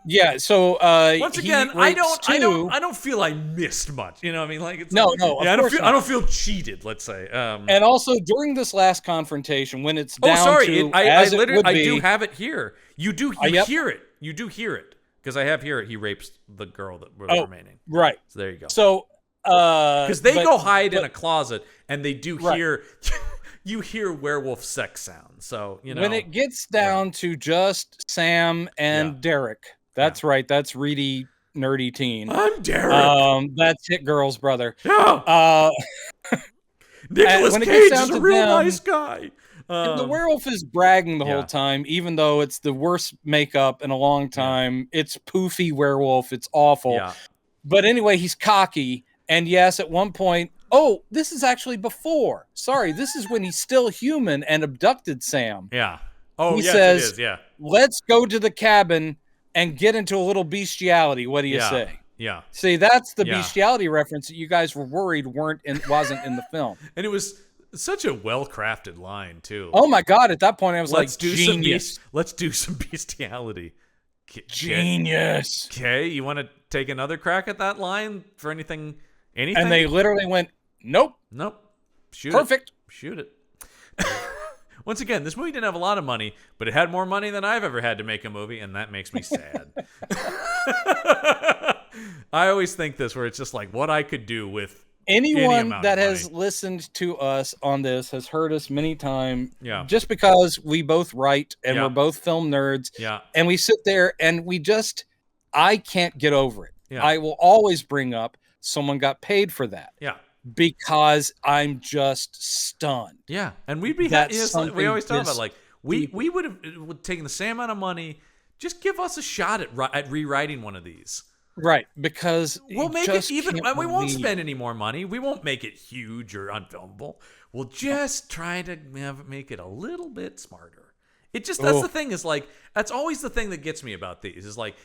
Yeah, so once again, I don't feel I missed much. You know what I mean? Like it's no. Yeah, I don't feel cheated, let's say. And also during this last confrontation, when it's down to I do have it here. You hear it. You do hear it. Because I have here he rapes the girl that was remaining. Right. So there you go. So because they go hide in a closet and they do hear you hear werewolf sex sounds. So you know when it gets down to just Sam and Derek. That's right. That's Reedy Nerdy Teen. I'm Derek. That's Hit Girl's brother. Yeah. Nicolas Cage is a real nice guy. The werewolf is bragging the whole time, even though it's the worst makeup in a long time. It's poofy werewolf. It's awful. Yeah. But anyway, he's cocky. And yes, at one point, this is actually before. Sorry, this is when he's still human and abducted Sam. Yeah. Oh, he yes, says, it is. Yeah. Let's go to the cabin and get into a little bestiality. What do you say? Yeah. See, that's the bestiality reference that you guys were worried wasn't in the film. And it was such a well-crafted line too. Oh my God! At that point, I was genius. Let's do some bestiality. Genius. Okay, you want to take another crack at that line for anything? And they literally went, nope. Shoot Perfect. Shoot it. Once again, this movie didn't have a lot of money, but it had more money than I've ever had to make a movie, and that makes me sad. I always think this, where it's just like what I could do with anyone that has listened to us on this has heard us many times. Yeah. Just because we both write and we're both film nerds. Yeah. And we sit there and I can't get over it. Yeah. I will always bring up someone got paid for that. Yeah. Because I'm just stunned. Yeah, and we'd be we always talk about like we would have taken the same amount of money. Just give us a shot at rewriting one of these. Right, because we'll make it even. We won't spend any more money. We won't make it huge or unfilmable. We'll just try to make it a little bit smarter. That's the thing is like that's always the thing that gets me about these is like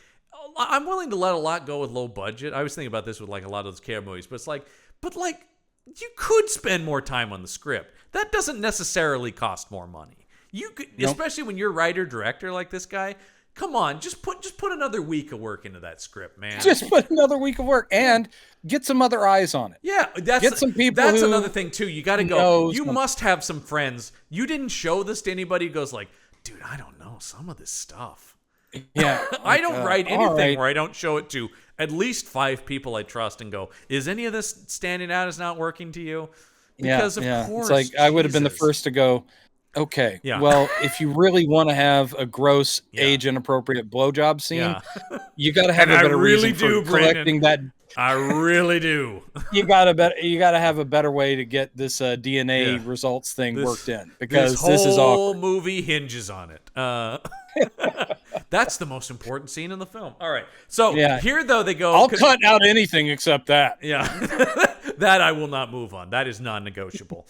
I'm willing to let a lot go with low budget. I was thinking about this with like a lot of those Campbell movies, but it's like. But like, you could spend more time on the script. That doesn't necessarily cost more money. You could, especially when you're writer director like this guy. Come on, just put another week of work into that script, man. Just put another week of work and get some other eyes on it. Yeah, get some people. That's another thing too. You got to go. You must have some friends. You didn't show this to anybody who goes like, dude, I don't know some of this stuff. Yeah, I don't write anything where I don't show it to at least 5 people I trust and go, is any of this standing out as not working to you? Because of course, it's like I would have been the first to go, okay, well, if you really want to have a gross age inappropriate blowjob scene, you got to have a better reason for collecting that. I really do. You got to have a better way to get this DNA results thing worked in, because this is awkward. Whole movie hinges on it. That's the most important scene in the film. All right. So here, though, they go. I'll cut out anything except that. Yeah. That I will not move on. That is non-negotiable.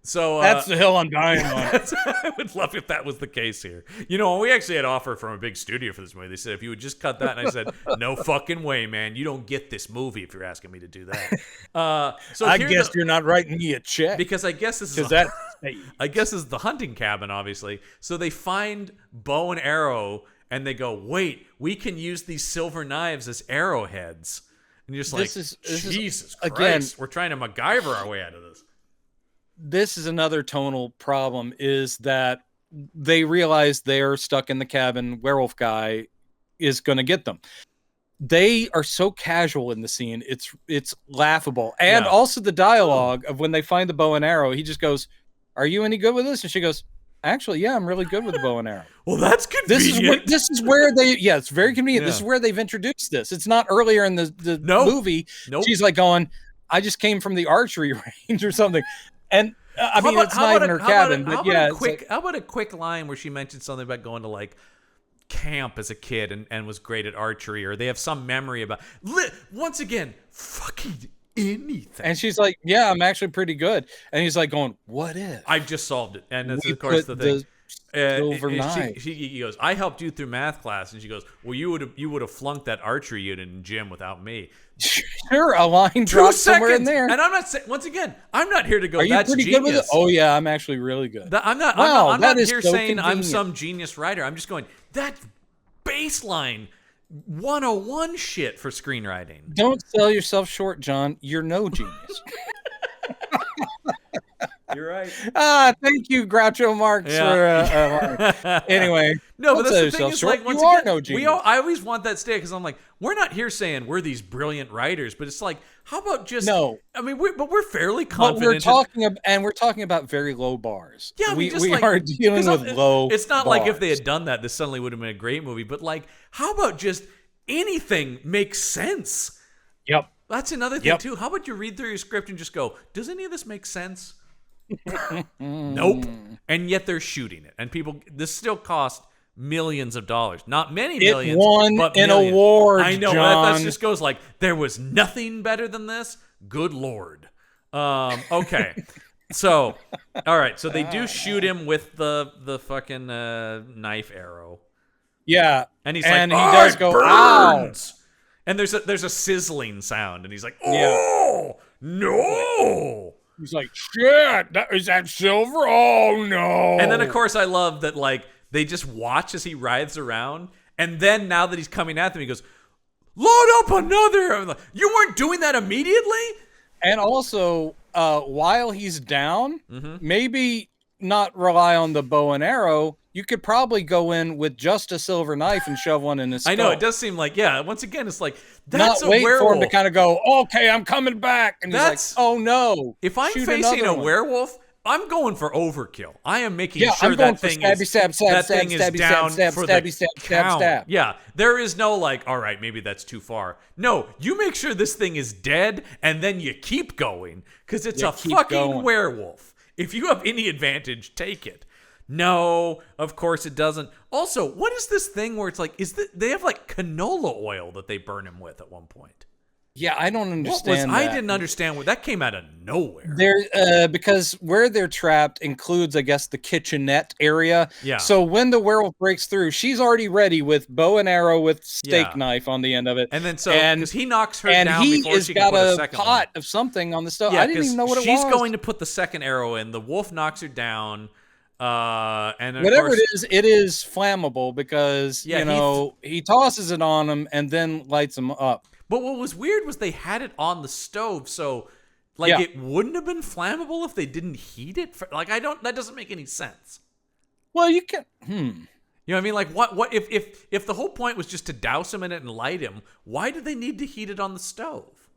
So that's the hill I'm dying on. I would love if that was the case here. You know, we actually had an offer from a big studio for this movie. They said, if you would just cut that. And I said, no fucking way, man. You don't get this movie if you're asking me to do that. So I guess you're not writing me a check. Because I guess this is the hunting cabin, obviously. So they find bow and arrow and they go, wait, we can use these silver knives as arrowheads. And you're just Jesus Christ, again, we're trying to MacGyver our way out of this. This is another tonal problem, is that they realize they're stuck in the cabin. Werewolf guy is going to get them. they are so casual in the scene. It's laughable. And also the dialogue of when they find the bow and arrow, he just goes, "Are you any good with this?" And she goes, "Actually, yeah, I'm really good with the bow and arrow." Well, that's convenient. This is where they it's very convenient. This is where they've introduced this. It's not earlier in the movie. Nope. She's like going, "I just came from the archery range or something." And I mean, it's not even her cabin, but yeah. How about a quick line where she mentioned something about going to like camp as a kid and was great at archery, or they have some memory about once again fucking anything, and she's like, "Yeah, I'm actually pretty good," and he's like going, "What if I've just solved it?" And that's of course the thing. He goes, "I helped you through math class," and she goes, "Well, you would have flunked that archery unit in gym without me." Sure, a line dropped somewhere in there. And I'm not saying, once again, I'm not here to go, "Are you that's pretty genius." Good with it? Oh yeah, I'm actually really good. I'm not here saying I'm some genius writer. I'm just going, that's baseline 101 shit for screenwriting. Don't sell yourself short, John. You're no genius. You're right. Thank you, Groucho Marx. For anyway, no, but that's the thing is, like, once again, no genius. I always want that stay because I'm like, we're not here saying we're these brilliant writers, but it's like, how about just no? I mean, we're fairly confident. But we're talking about very low bars. Yeah, we are dealing with low. It's not bars. like if they had done that, this suddenly would have been a great movie. But like, how about just anything makes sense? Yep. That's another thing too. How about you read through your script and just go, does any of this make sense? Nope. And yet they're shooting it, and this still cost millions of dollars. Not many millions. It won but an millions. award. I know. John. That just goes like, there was nothing better than this. Good Lord. Okay. So, all right. So they do shoot him with the fucking knife arrow. Yeah, and he does go burns. Ow. And there's a sizzling sound, and he's like, "Oh no!" He's like, "Shit, is that silver? Oh no!" And then of course I love that, like, they just watch as he writhes around, and then now that he's coming at them, he goes, "Load up another!" I'm like, you weren't doing that immediately. And also, while he's down, maybe not rely on the bow and arrow. You could probably go in with just a silver knife and shove one in his skull. I know, it does seem like, once again, it's like, that's not wait for him to kind of go, "Okay, I'm coming back," and he's like, "Oh no!" If I'm facing a werewolf, I'm going for overkill. I am making sure that thing is down for the count. Yeah, there is no like, all right, maybe that's too far. No, you make sure this thing is dead, and then you keep going because it's a fucking werewolf. If you have any advantage, take it. No, of course it doesn't. Also, what is this thing where it's like, they have like canola oil that they burn him with at one point? Yeah, I don't understand that. I didn't understand where that came out of nowhere. Because where they're trapped includes, I guess, the kitchenette area. Yeah. So when the werewolf breaks through, she's already ready with bow and arrow with steak knife on the end of it. And then because he knocks her down before she can put a second one. And he has got a pot of something on the stove. I didn't even know what it was. She's going to put the second arrow in. The wolf knocks her down. And whatever it is flammable because he tosses it on him and then lights him up. But what was weird was they had it on the stove, so like it wouldn't have been flammable if they didn't heat it. That doesn't make any sense. Well, you can. You know what I mean? Like what if the whole point was just to douse him in it and light him? Why did they need to heat it on the stove?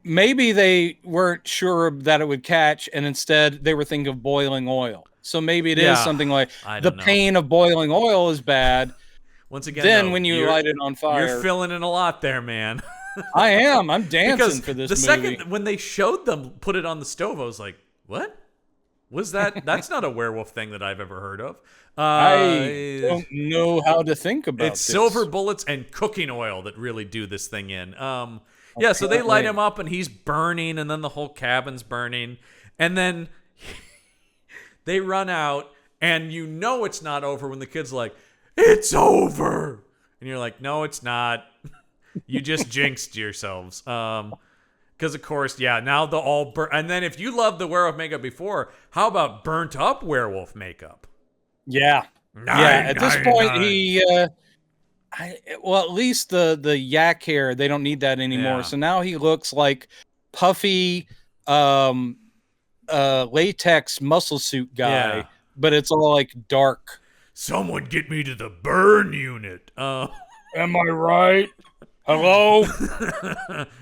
Maybe they weren't sure that it would catch, and instead they were thinking of boiling oil. So maybe it is something like the pain of boiling oil is bad. Once again, then when you light it on fire, you're filling in a lot there, man. I am. I'm dancing for this movie. Second when they showed them put it on the stove, I was like, "What was that?" That's not a werewolf thing that I've ever heard of. I don't know how to think about it. It's silver bullets and cooking oil that really do this thing in. So they light him up and he's burning, and then the whole cabin's burning, and then they run out, and it's not over when the kid's like, "It's over," and you're like, "No, it's not. You just jinxed yourselves." Because of course, now the all burn. And then if you loved the werewolf makeup before, how about burnt up werewolf makeup? Yeah, At this point, he. At least the yak hair, they don't need that anymore. Yeah. So now he looks like puffy latex muscle suit guy, but it's all like dark. Someone get me to the burn unit. Am I right? Hello?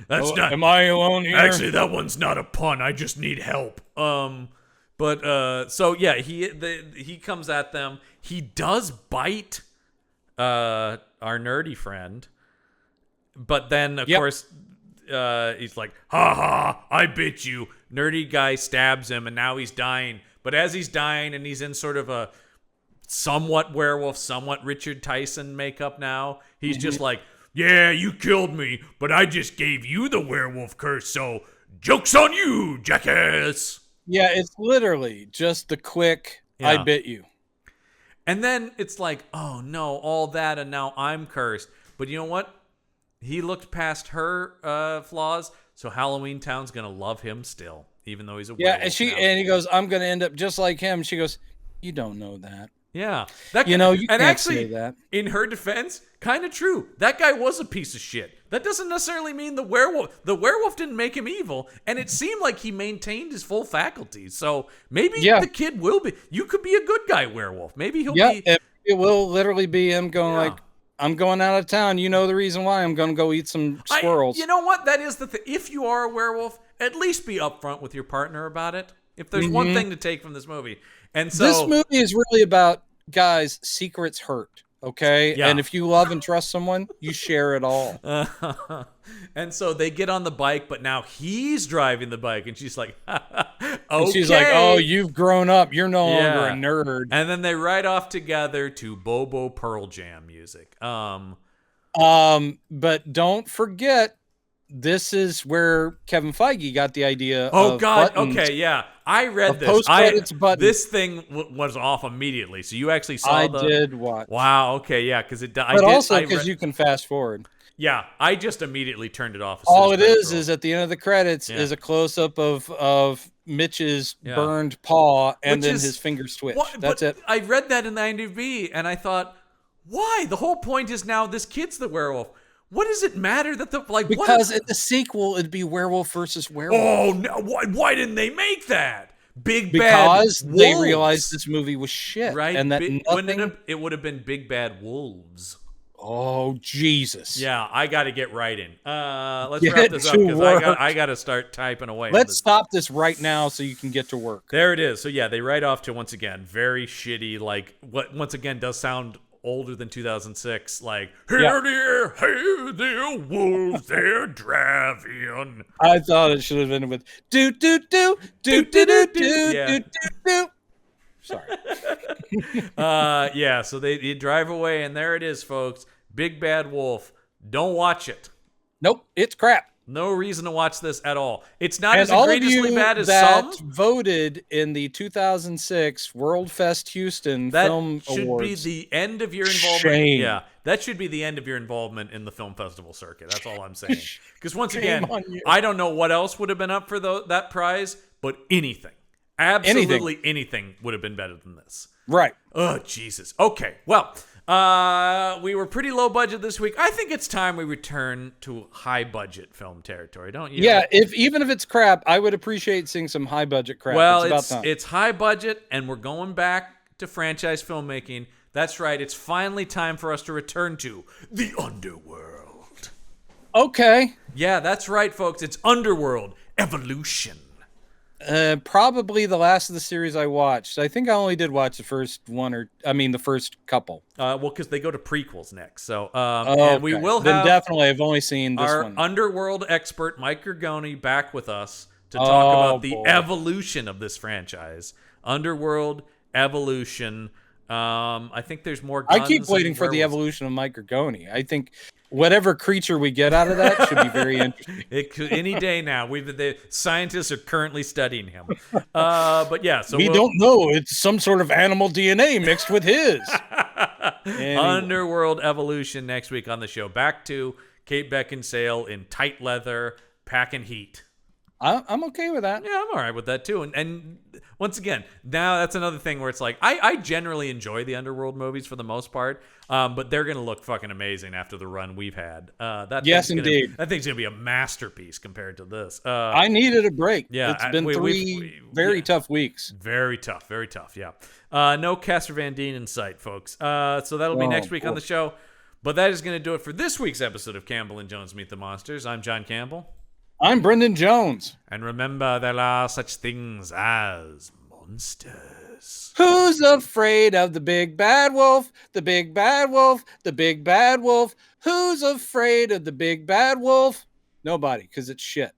That's not. Am I alone here? Actually, that one's not a pun. I just need help. So yeah, he comes at them. He does bite our nerdy friend, but then of course he's like, "Ha ha! I bit you." Nerdy guy stabs him, and now he's dying. But as he's dying, and he's in sort of a somewhat werewolf, somewhat Richard Tyson makeup now, he's just like, "Yeah, you killed me, but I just gave you the werewolf curse, so joke's on you, jackass." Yeah, it's literally just the quick, I bit you. And then it's like, oh no, all that, and now I'm cursed. But you know what? He looked past her flaws, so Halloween Town's gonna love him still, even though he's a werewolf. Yeah, and he goes, "I'm gonna end up just like him." She goes, "You don't know that." Yeah, you and can't actually, say that. in her defense, kind of true. That guy was a piece of shit. That doesn't necessarily mean the werewolf didn't make him evil, and it seemed like he maintained his full faculties. So maybe the kid will be. You could be a good guy werewolf. Maybe he'll be. It will literally be him going like, "I'm going out of town. You know the reason why. I'm going to go eat some squirrels." You know what? That is the thing. If you are a werewolf, at least be upfront with your partner about it. If there's one thing to take from this movie. And so this movie is really about, guys, secrets hurt, okay? Yeah. And if you love and trust someone, you share it all. And so they get on the bike, but now he's driving the bike, and she's like, okay. And she's like, "Oh, you've grown up. You're no longer a nerd." And then they ride off together to Bobo Pearl Jam music. But don't forget, this is where Kevin Feige got the idea. Oh of God! buttons. Okay, yeah, I read this. Post-credits button. This thing was off immediately. So you actually saw I did watch. Wow. Okay. Yeah. Because it. But also because you can fast forward. Yeah, I just immediately turned it off. All it is at the end of the credits is a close up of Mitch's burned paw and then his fingers twitch. That's it. I read that in the IMDb and I thought, why? The whole point is now this kid's the werewolf. What does it matter that because in the sequel it'd be werewolf versus werewolf. Oh no! Why didn't they make that? Because they realized this movie was shit, right? And that it would have been Big Bad Wolves. Oh Jesus! Yeah, I got to get writing. Let's wrap this up because I got to start typing away. Let's stop this right now so you can get to work. There it is. So yeah, they ride off to once again very shitty. Like what once again does sound older than 2006. Like hey there, wolves, they're driving. I thought it should have been with do do do do do do do do do. Sorry. Yeah. So they drive away, and there it is, folks. Big Bad Wolf. Don't watch it. Nope, it's crap. No reason to watch this at all. It's not as egregiously bad as some. Voted in the 2006 World Fest Houston Film Awards. That should be the end of your involvement. Shame. Yeah, that should be the end of your involvement in the film festival circuit. That's all I'm saying. Because once again, I don't know what else would have been up for that prize, but anything. Absolutely anything would have been better than this. Right. Oh, Jesus. Okay, well, we were pretty low budget this week. I think it's time we return to high budget film territory, don't you? Yeah, even if it's crap, I would appreciate seeing some high budget crap. Well, it's high budget, and we're going back to franchise filmmaking. That's right. It's finally time for us to return to the Underworld. Okay. Yeah, that's right, folks. It's Underworld Evolution. Probably the last of the series I watched. I think I only did watch the first the first couple. Well, because they go to prequels next. So, and we will have. Then definitely, I've only seen this our one. Underworld expert, Mike Gergoni, back with us to talk about the evolution of this franchise. Underworld Evolution. I think there's more guns. I keep waiting for the evolution of Mike Gergoni. I think whatever creature we get out of that should be very interesting. It could any day now. The scientists are currently studying him. But yeah, so we don't know. It's some sort of animal DNA mixed with his. Anyway. Underworld Evolution next week on the show. Back to Kate Beckinsale in tight leather, packing heat. I'm okay with that. Yeah, I'm all right with that too. And once again, now that's another thing where it's like I generally enjoy the Underworld movies for the most part, but they're gonna look fucking amazing after the run we've had. Yes, indeed. That thing's gonna be a masterpiece compared to this. I needed a break. Yeah, it's been three very tough weeks. Very tough. Yeah. No Casper Van Dien in sight, folks. So that'll be next week on the show. But that is going to do it for this week's episode of Campbell and Jones Meet the Monsters. I'm John Campbell. I'm Brendan Jones. And remember, there are such things as monsters. Who's afraid of the big bad wolf? The big bad wolf? The big bad wolf? Who's afraid of the big bad wolf? Nobody, because it's shit.